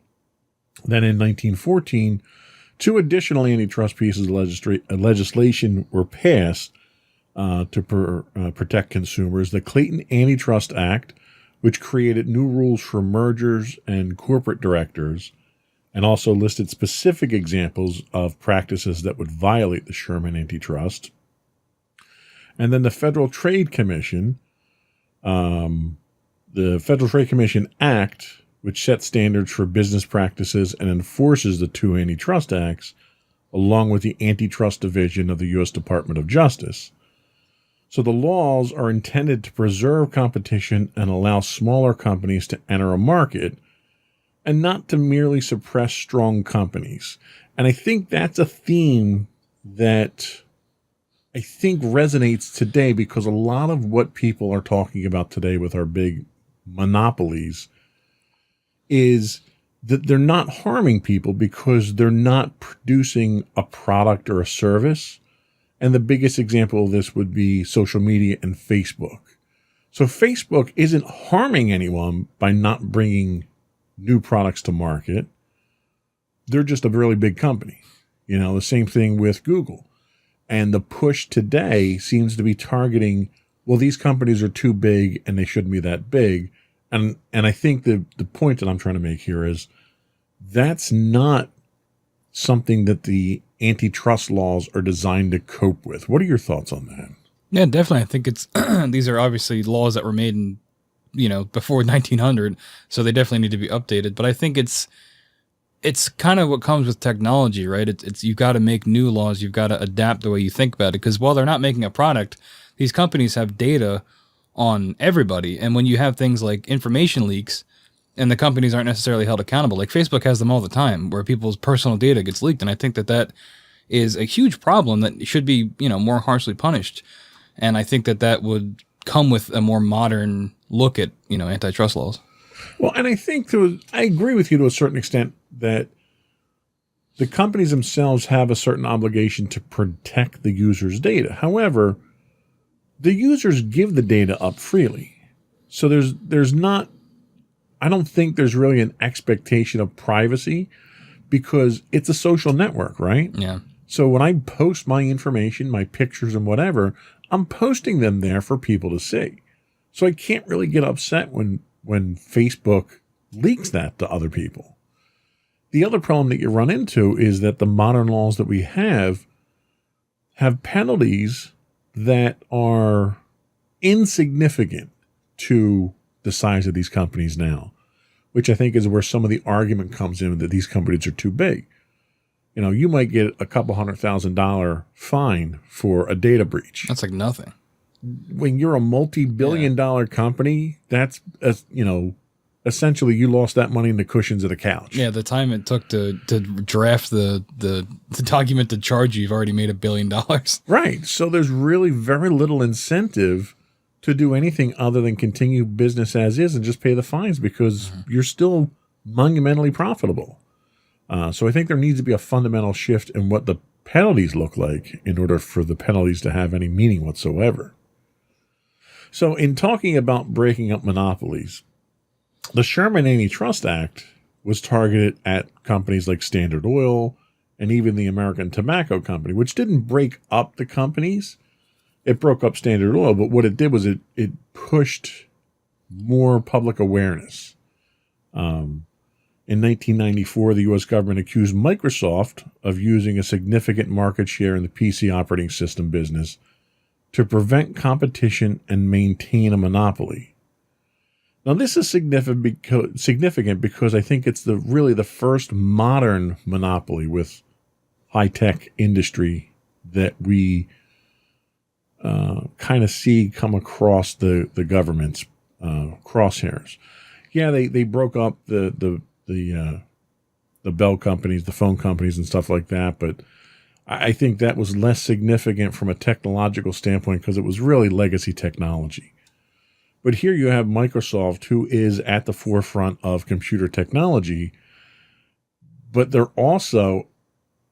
Then in 1914, 2 additional antitrust pieces of legislation were passed to protect consumers. The Clayton Antitrust Act, which created new rules for mergers and corporate directors, and also listed specific examples of practices that would violate the Sherman Antitrust. And then the Federal Trade Commission, the Federal Trade Commission Act, which sets standards for business practices and enforces the 2 antitrust acts, along with the Antitrust Division of the U.S. Department of Justice. So the laws are intended to preserve competition and allow smaller companies to enter a market, and not to merely suppress strong companies. And I think that's a theme that I think resonates today, because a lot of what people are talking about today with our big monopolies is that they're not harming people because they're not producing a product or a service. And the biggest example of this would be social media and Facebook. So Facebook isn't harming anyone by not bringing new products to market. They're just a really big company. The same thing with Google. And the push today seems to be targeting, well, these companies are too big and they shouldn't be that big. And I think the point that I'm trying to make here is that's not something that the antitrust laws are designed to cope with. What are your thoughts on that? Yeah, definitely. I think it's these are obviously laws that were made in, before 1900, so they definitely need to be updated. But I think it's kind of what comes with technology, right? It's you've got to make new laws. You've got to adapt the way you think about it, because while they're not making a product, these companies have data on everybody. And when you have things like information leaks and the companies aren't necessarily held accountable, like Facebook has them all the time, where people's personal data gets leaked. And I think that is a huge problem that should be, more harshly punished. And I think that would come with a more modern look at, antitrust laws. Well, and I think I agree with you to a certain extent that the companies themselves have a certain obligation to protect the user's data. However, the users give the data up freely. So there's not, I don't think there's really an expectation of privacy, because it's a social network, right? Yeah. So when I post my information, my pictures and whatever, I'm posting them there for people to see. So I can't really get upset when Facebook leaks that to other people. The other problem that you run into is that the modern laws that we have penalties that are insignificant to the size of these companies now, which I think is where some of the argument comes in that these companies are too big. You might get a couple $100,000 fine for a data breach. That's like nothing. When you're a multi-billion-dollar company, that's essentially you lost that money in the cushions of the couch. Yeah, the time it took to draft the document to charge you've already made $1 billion. Right. So there's really very little incentive to do anything other than continue business as is and just pay the fines, because you're still monumentally profitable. So I think there needs to be a fundamental shift in what the penalties look like in order for the penalties to have any meaning whatsoever. So in talking about breaking up monopolies, the Sherman Antitrust Act was targeted at companies like Standard Oil and even the American Tobacco Company, which didn't break up the companies. It broke up Standard Oil, but what it did was it pushed more public awareness. In 1994, the U.S. government accused Microsoft of using a significant market share in the PC operating system business to prevent competition and maintain a monopoly. Now, this is significant because I think it's really the first modern monopoly with high-tech industry that we kind of see come across the governments. crosshairs. Yeah, they broke up the bell companies, the phone companies, and stuff like that. But I think that was less significant from a technological standpoint because it was really legacy technology. But here you have Microsoft, who is at the forefront of computer technology, but they're also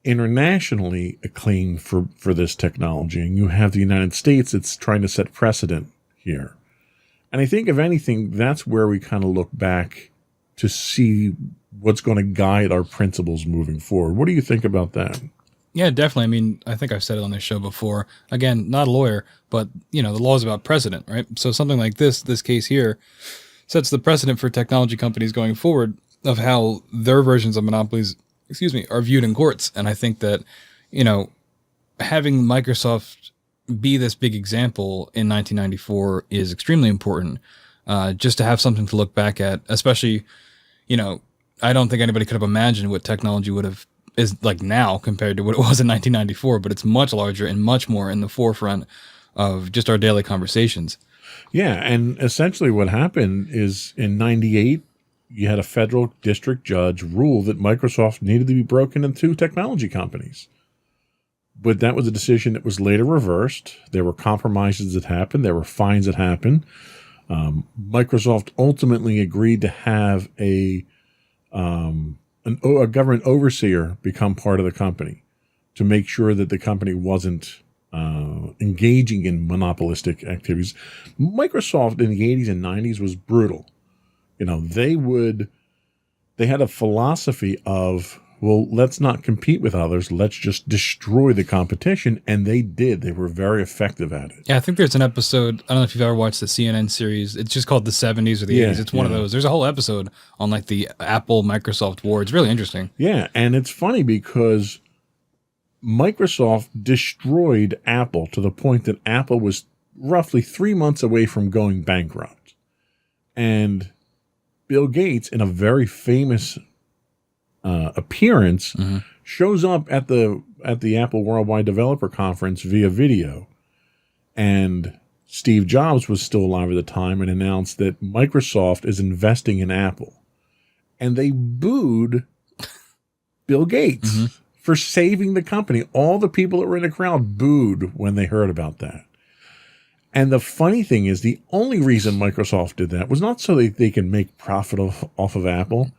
internationally acclaimed for this technology. And you have the United States that's trying to set precedent here. And I think, if anything, that's where we kind of look back to see what's going to guide our principles moving forward. What do you think about that? Yeah, definitely. I mean, I think I've said it on this show before. Again, not a lawyer, but, the law is about precedent, right? So something like this case here, sets the precedent for technology companies going forward of how their versions of monopolies, are viewed in courts. And I think that, having Microsoft be this big example in 1994 is extremely important, just to have something to look back at, especially, I don't think anybody could have imagined what technology is like now compared to what it was in 1994, but it's much larger and much more in the forefront of just our daily conversations. Yeah, and essentially what happened is in 98, you had a federal district judge rule that Microsoft needed to be broken into technology companies. But that was a decision that was later reversed. There were compromises that happened. There were fines that happened. Microsoft ultimately agreed to have a government overseer become part of the company to make sure that the company wasn't engaging in monopolistic activities. Microsoft in the 80s and 90s was brutal. They had a philosophy of, well, let's not compete with others. Let's just destroy the competition. And they did. They were very effective at it. Yeah, I think there's an episode. I don't know if you've ever watched the CNN series. It's just called the 70s or the 80s. It's one of those. There's a whole episode on like the Apple Microsoft war. It's really interesting. Yeah. And it's funny because Microsoft destroyed Apple to the point that Apple was roughly 3 months away from going bankrupt. And Bill Gates, in a very famous appearance, shows up at the Apple Worldwide Developer Conference via video, and Steve Jobs was still alive at the time and announced that Microsoft is investing in Apple, and they booed Bill Gates for saving the company. All the people that were in the crowd booed when they heard about that. And the funny thing is, the only reason Microsoft did that was not so that they could make profit off of Apple.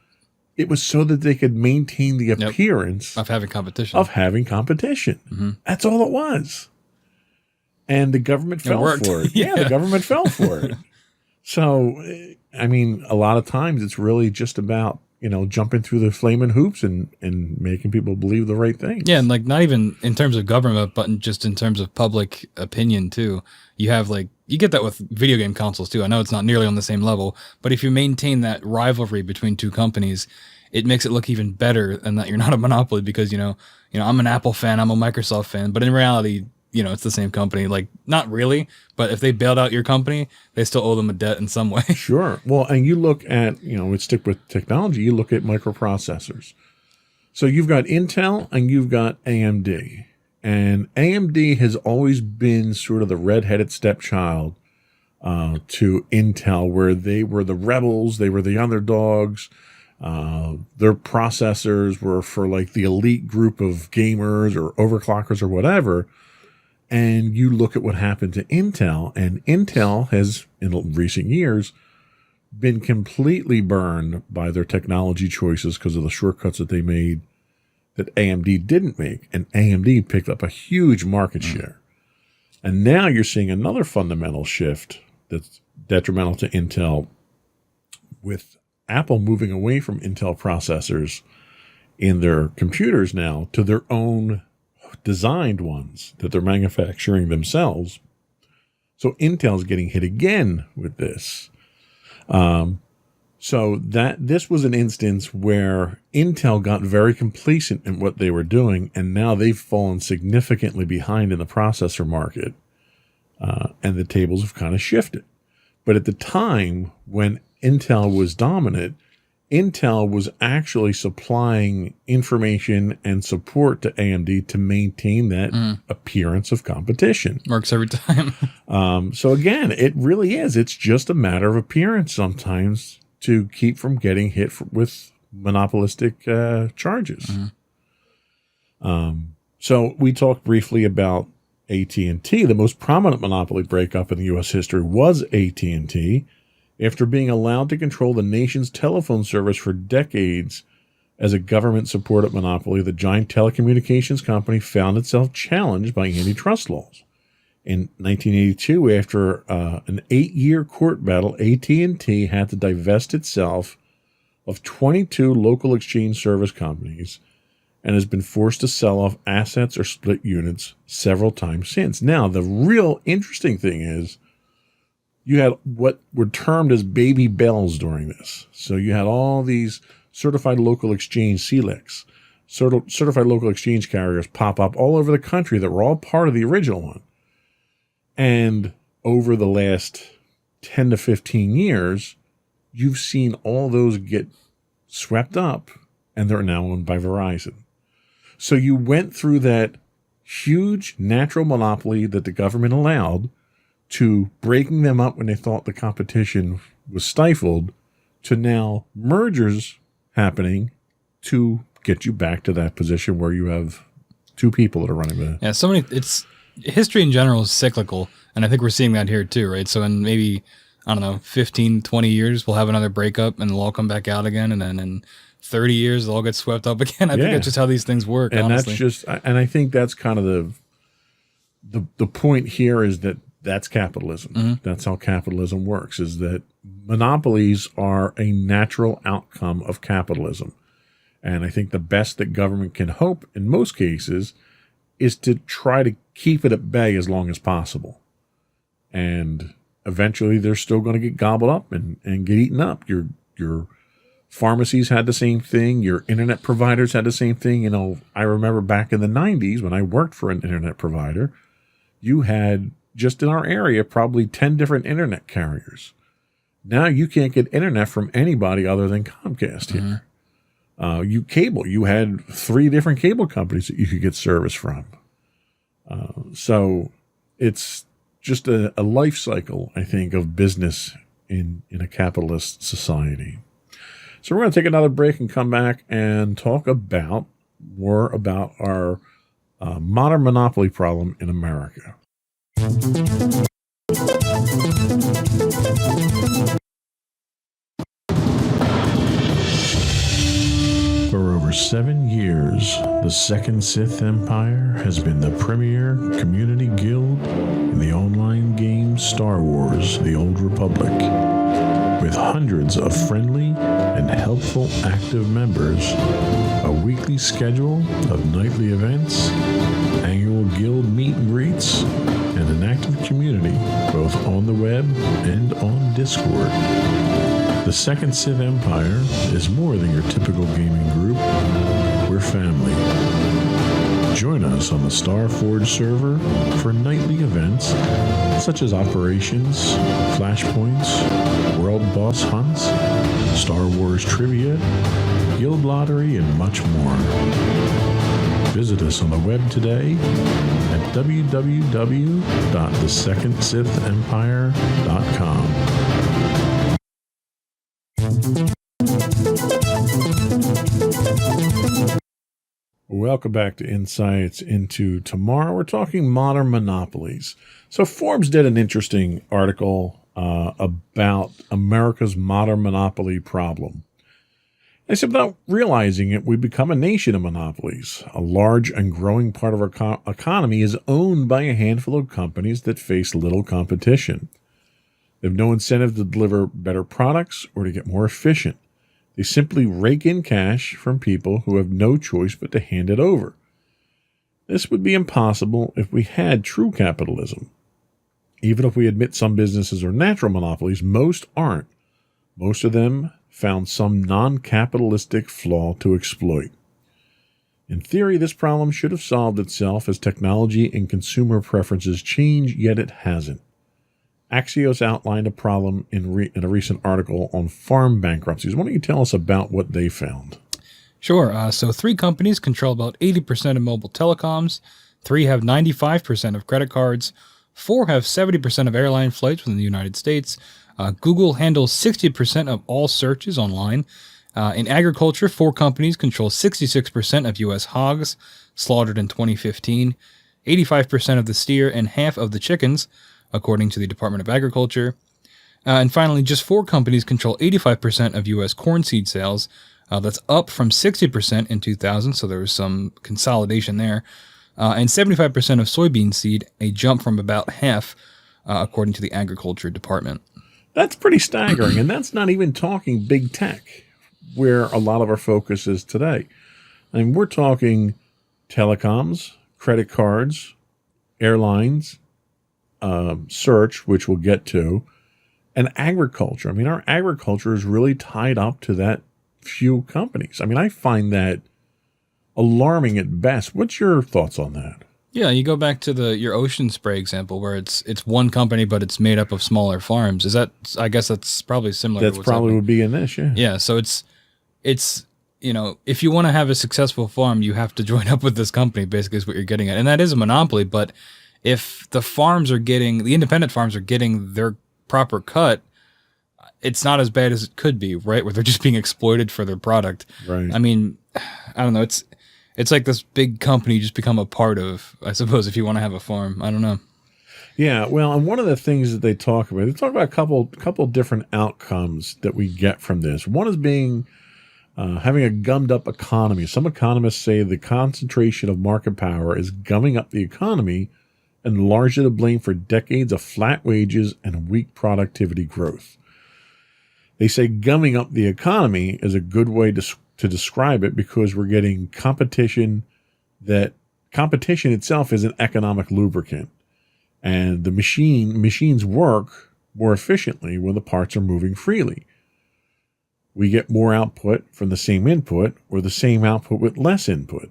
It was so that they could maintain the appearance of having competition. That's all it was. And the government fell for it. Yeah, the government fell for it. So, I mean, a lot of times it's really just about, jumping through the flaming hoops and making people believe the right thing. Yeah, and like not even in terms of government, but just in terms of public opinion too. You have you get that with video game consoles too. I know it's not nearly on the same level, but if you maintain that rivalry between two companies, it makes it look even better and that you're not a monopoly because, I'm an Apple fan, I'm a Microsoft fan, but in reality, it's the same company. Like, not really, but if they bailed out your company, they still owe them a debt in some way. Sure. Well, and you look at, let's stick with technology, you look at microprocessors. So you've got Intel and you've got AMD. And AMD has always been sort of the redheaded stepchild to Intel, where they were the rebels, they were the underdogs. Their processors were for like the elite group of gamers or overclockers or whatever. And you look at what happened to Intel, and Intel has, in recent years, been completely burned by their technology choices because of the shortcuts that they made that AMD didn't make. And AMD picked up a huge market share. And now you're seeing another fundamental shift that's detrimental to Intel, with Apple moving away from Intel processors in their computers now to their own designed ones that they're manufacturing themselves. So Intel's getting hit again with this. So that this was an instance where Intel got very complacent in what they were doing, and now they've fallen significantly behind in the processor market, and the tables have kind of shifted. But at the time when Intel was dominant, Intel was actually supplying information and support to AMD to maintain that appearance of competition. Works every time. So again, it really is. It's just a matter of appearance sometimes to keep from getting hit with monopolistic charges. So we talked briefly about AT&T. The most prominent monopoly breakup in the U.S. history was AT&T. After being allowed to control the nation's telephone service for decades as a government-supported monopoly, the giant telecommunications company found itself challenged by antitrust laws. In 1982, after an 8-year court battle, AT&T had to divest itself of 22 local exchange service companies and has been forced to sell off assets or split units several times since. Now, the real interesting thing is you had what were termed as baby bells during this. So you had all these certified local exchange CLECs, certified local exchange carriers pop up all over the country that were all part of the original one. And over the last 10 to 15 years, you've seen all those get swept up, and they're now owned by Verizon. So you went through that huge natural monopoly that the government allowed to breaking them up when they thought the competition was stifled to now mergers happening to get you back to that position where you have two people that are running the... Yeah, it's history in general is cyclical, and I think we're seeing that here too, right? So in maybe, I don't know, 15, 20 years, we'll have another breakup and they'll all come back out again, and then in 30 years, they'll all get swept up again. I think that's just how these things work, and honestly. And I think that's kind of the point here is that's capitalism. Mm-hmm. That's how capitalism works, is that monopolies are a natural outcome of capitalism. And I think the best that government can hope in most cases is to try to keep it at bay as long as possible. And eventually they're still going to get gobbled up and get eaten up. Your pharmacies had the same thing. Your internet providers had the same thing. You know, I remember back in the 90s when I worked for an internet provider, you had just in our area probably 10 different internet carriers. Now you can't get internet from anybody other than Comcast here. You had 3 different cable companies that you could get service from. So it's just a life cycle, I think, of business in a capitalist society. So we're going to take another break and come back and talk more about our modern monopoly problem in America. For over 7 years, the Second Sith Empire has been the premier community guild in the online game Star Wars: The Old Republic. With hundreds of friendly and helpful active members, a weekly schedule of nightly events, annual guild meet and greets, and an active community both on the web and on Discord. The Second Sith Empire is more than your typical gaming group. We're family. Join us on the Starforge server for nightly events such as operations, flashpoints, world boss hunts, Star Wars trivia, guild lottery, and much more. Visit us on the web today at www.thesecondsithempire.com. Welcome back to Insights into Tomorrow. We're talking modern monopolies. So Forbes did an interesting article about America's modern monopoly problem. They said, without realizing it, we become a nation of monopolies. A large and growing part of our economy is owned by a handful of companies that face little competition. They have no incentive to deliver better products or to get more efficient. They simply rake in cash from people who have no choice but to hand it over. This would be impossible if we had true capitalism. Even if we admit some businesses are natural monopolies, most aren't. Most of them found some non-capitalistic flaw to exploit. In theory, this problem should have solved itself as technology and consumer preferences change, yet it hasn't. Axios outlined a problem in a recent article on farm bankruptcies. Why don't you tell us about what they found? Sure. So 3 companies control about 80% of mobile telecoms. 3 have 95% of credit cards. 4 have 70% of airline flights within the United States. Google handles 60% of all searches online. In agriculture, 4 companies control 66% of U.S. hogs slaughtered in 2015, 85% of the steer, and half of the chickens, according to the Department of Agriculture. And finally, just 4 companies control 85% of U.S. corn seed sales. That's up from 60% in 2000, so there was some consolidation there. And 75% of soybean seed, a jump from about half, according to the Agriculture Department. That's pretty staggering, and that's not even talking big tech, where a lot of our focus is today. I mean, we're talking telecoms, credit cards, airlines, search, which we'll get to, and agriculture. I mean, our agriculture is really tied up to that few companies. I mean, I find that alarming at best. What's your thoughts on that? Yeah, you go back to your ocean spray example where it's one company, but it's made up of smaller farms. I guess that's probably similar. That's to what's probably happening. would be in this, yeah. Yeah, so it's if you want to have a successful farm, you have to join up with this company, basically is what you're getting at. And that is a monopoly, but if the independent farms are getting their proper cut, it's not as bad as it could be, right? Where they're just being exploited for their product. Right. I mean, I don't know. It's like this big company you just become a part of, I suppose, if you want to have a farm. I don't know. Yeah, well, and one of the things that they talk about a couple different outcomes that we get from this. One is being having a gummed up economy. Some economists say the concentration of market power is gumming up the economy and largely to blame for decades of flat wages and weak productivity growth. They say gumming up the economy is a good way to describe it because we're getting competition itself is an economic lubricant. And the machines work more efficiently when the parts are moving freely. We get more output from the same input or the same output with less input.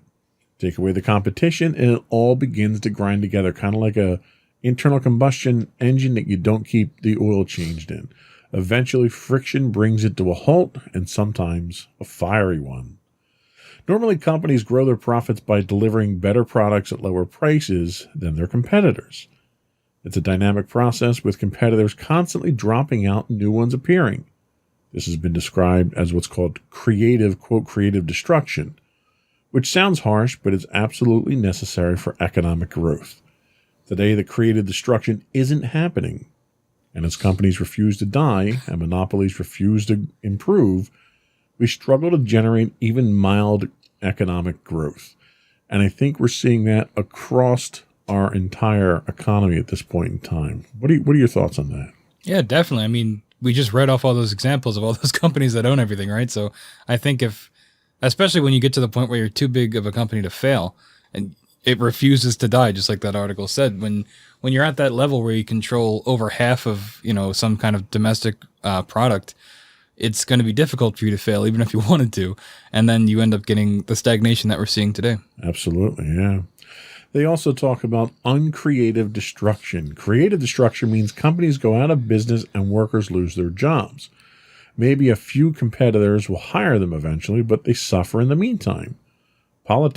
Take away the competition and it all begins to grind together, kind of like a internal combustion engine that you don't keep the oil changed in. Eventually, friction brings it to a halt, and sometimes a fiery one. Normally, companies grow their profits by delivering better products at lower prices than their competitors. It's a dynamic process with competitors constantly dropping out and new ones appearing. This has been described as what's called creative destruction, which sounds harsh, but is absolutely necessary for economic growth. Today, the creative destruction isn't happening. And as companies refuse to die and monopolies refuse to improve, we struggle to generate even mild economic growth. And I think we're seeing that across our entire economy at this point in time. What are your thoughts on that? Yeah, definitely. I mean, we just read off all those examples of all those companies that own everything, right? So I think especially when you get to the point where you're too big of a company to fail and it refuses to die, just like that article said, when you're at that level where you control over half of, some kind of domestic product, it's going to be difficult for you to fail, even if you wanted to. And then you end up getting the stagnation that we're seeing today. Absolutely, yeah. They also talk about uncreative destruction. Creative destruction means companies go out of business and workers lose their jobs. Maybe a few competitors will hire them eventually, but they suffer in the meantime. Politicians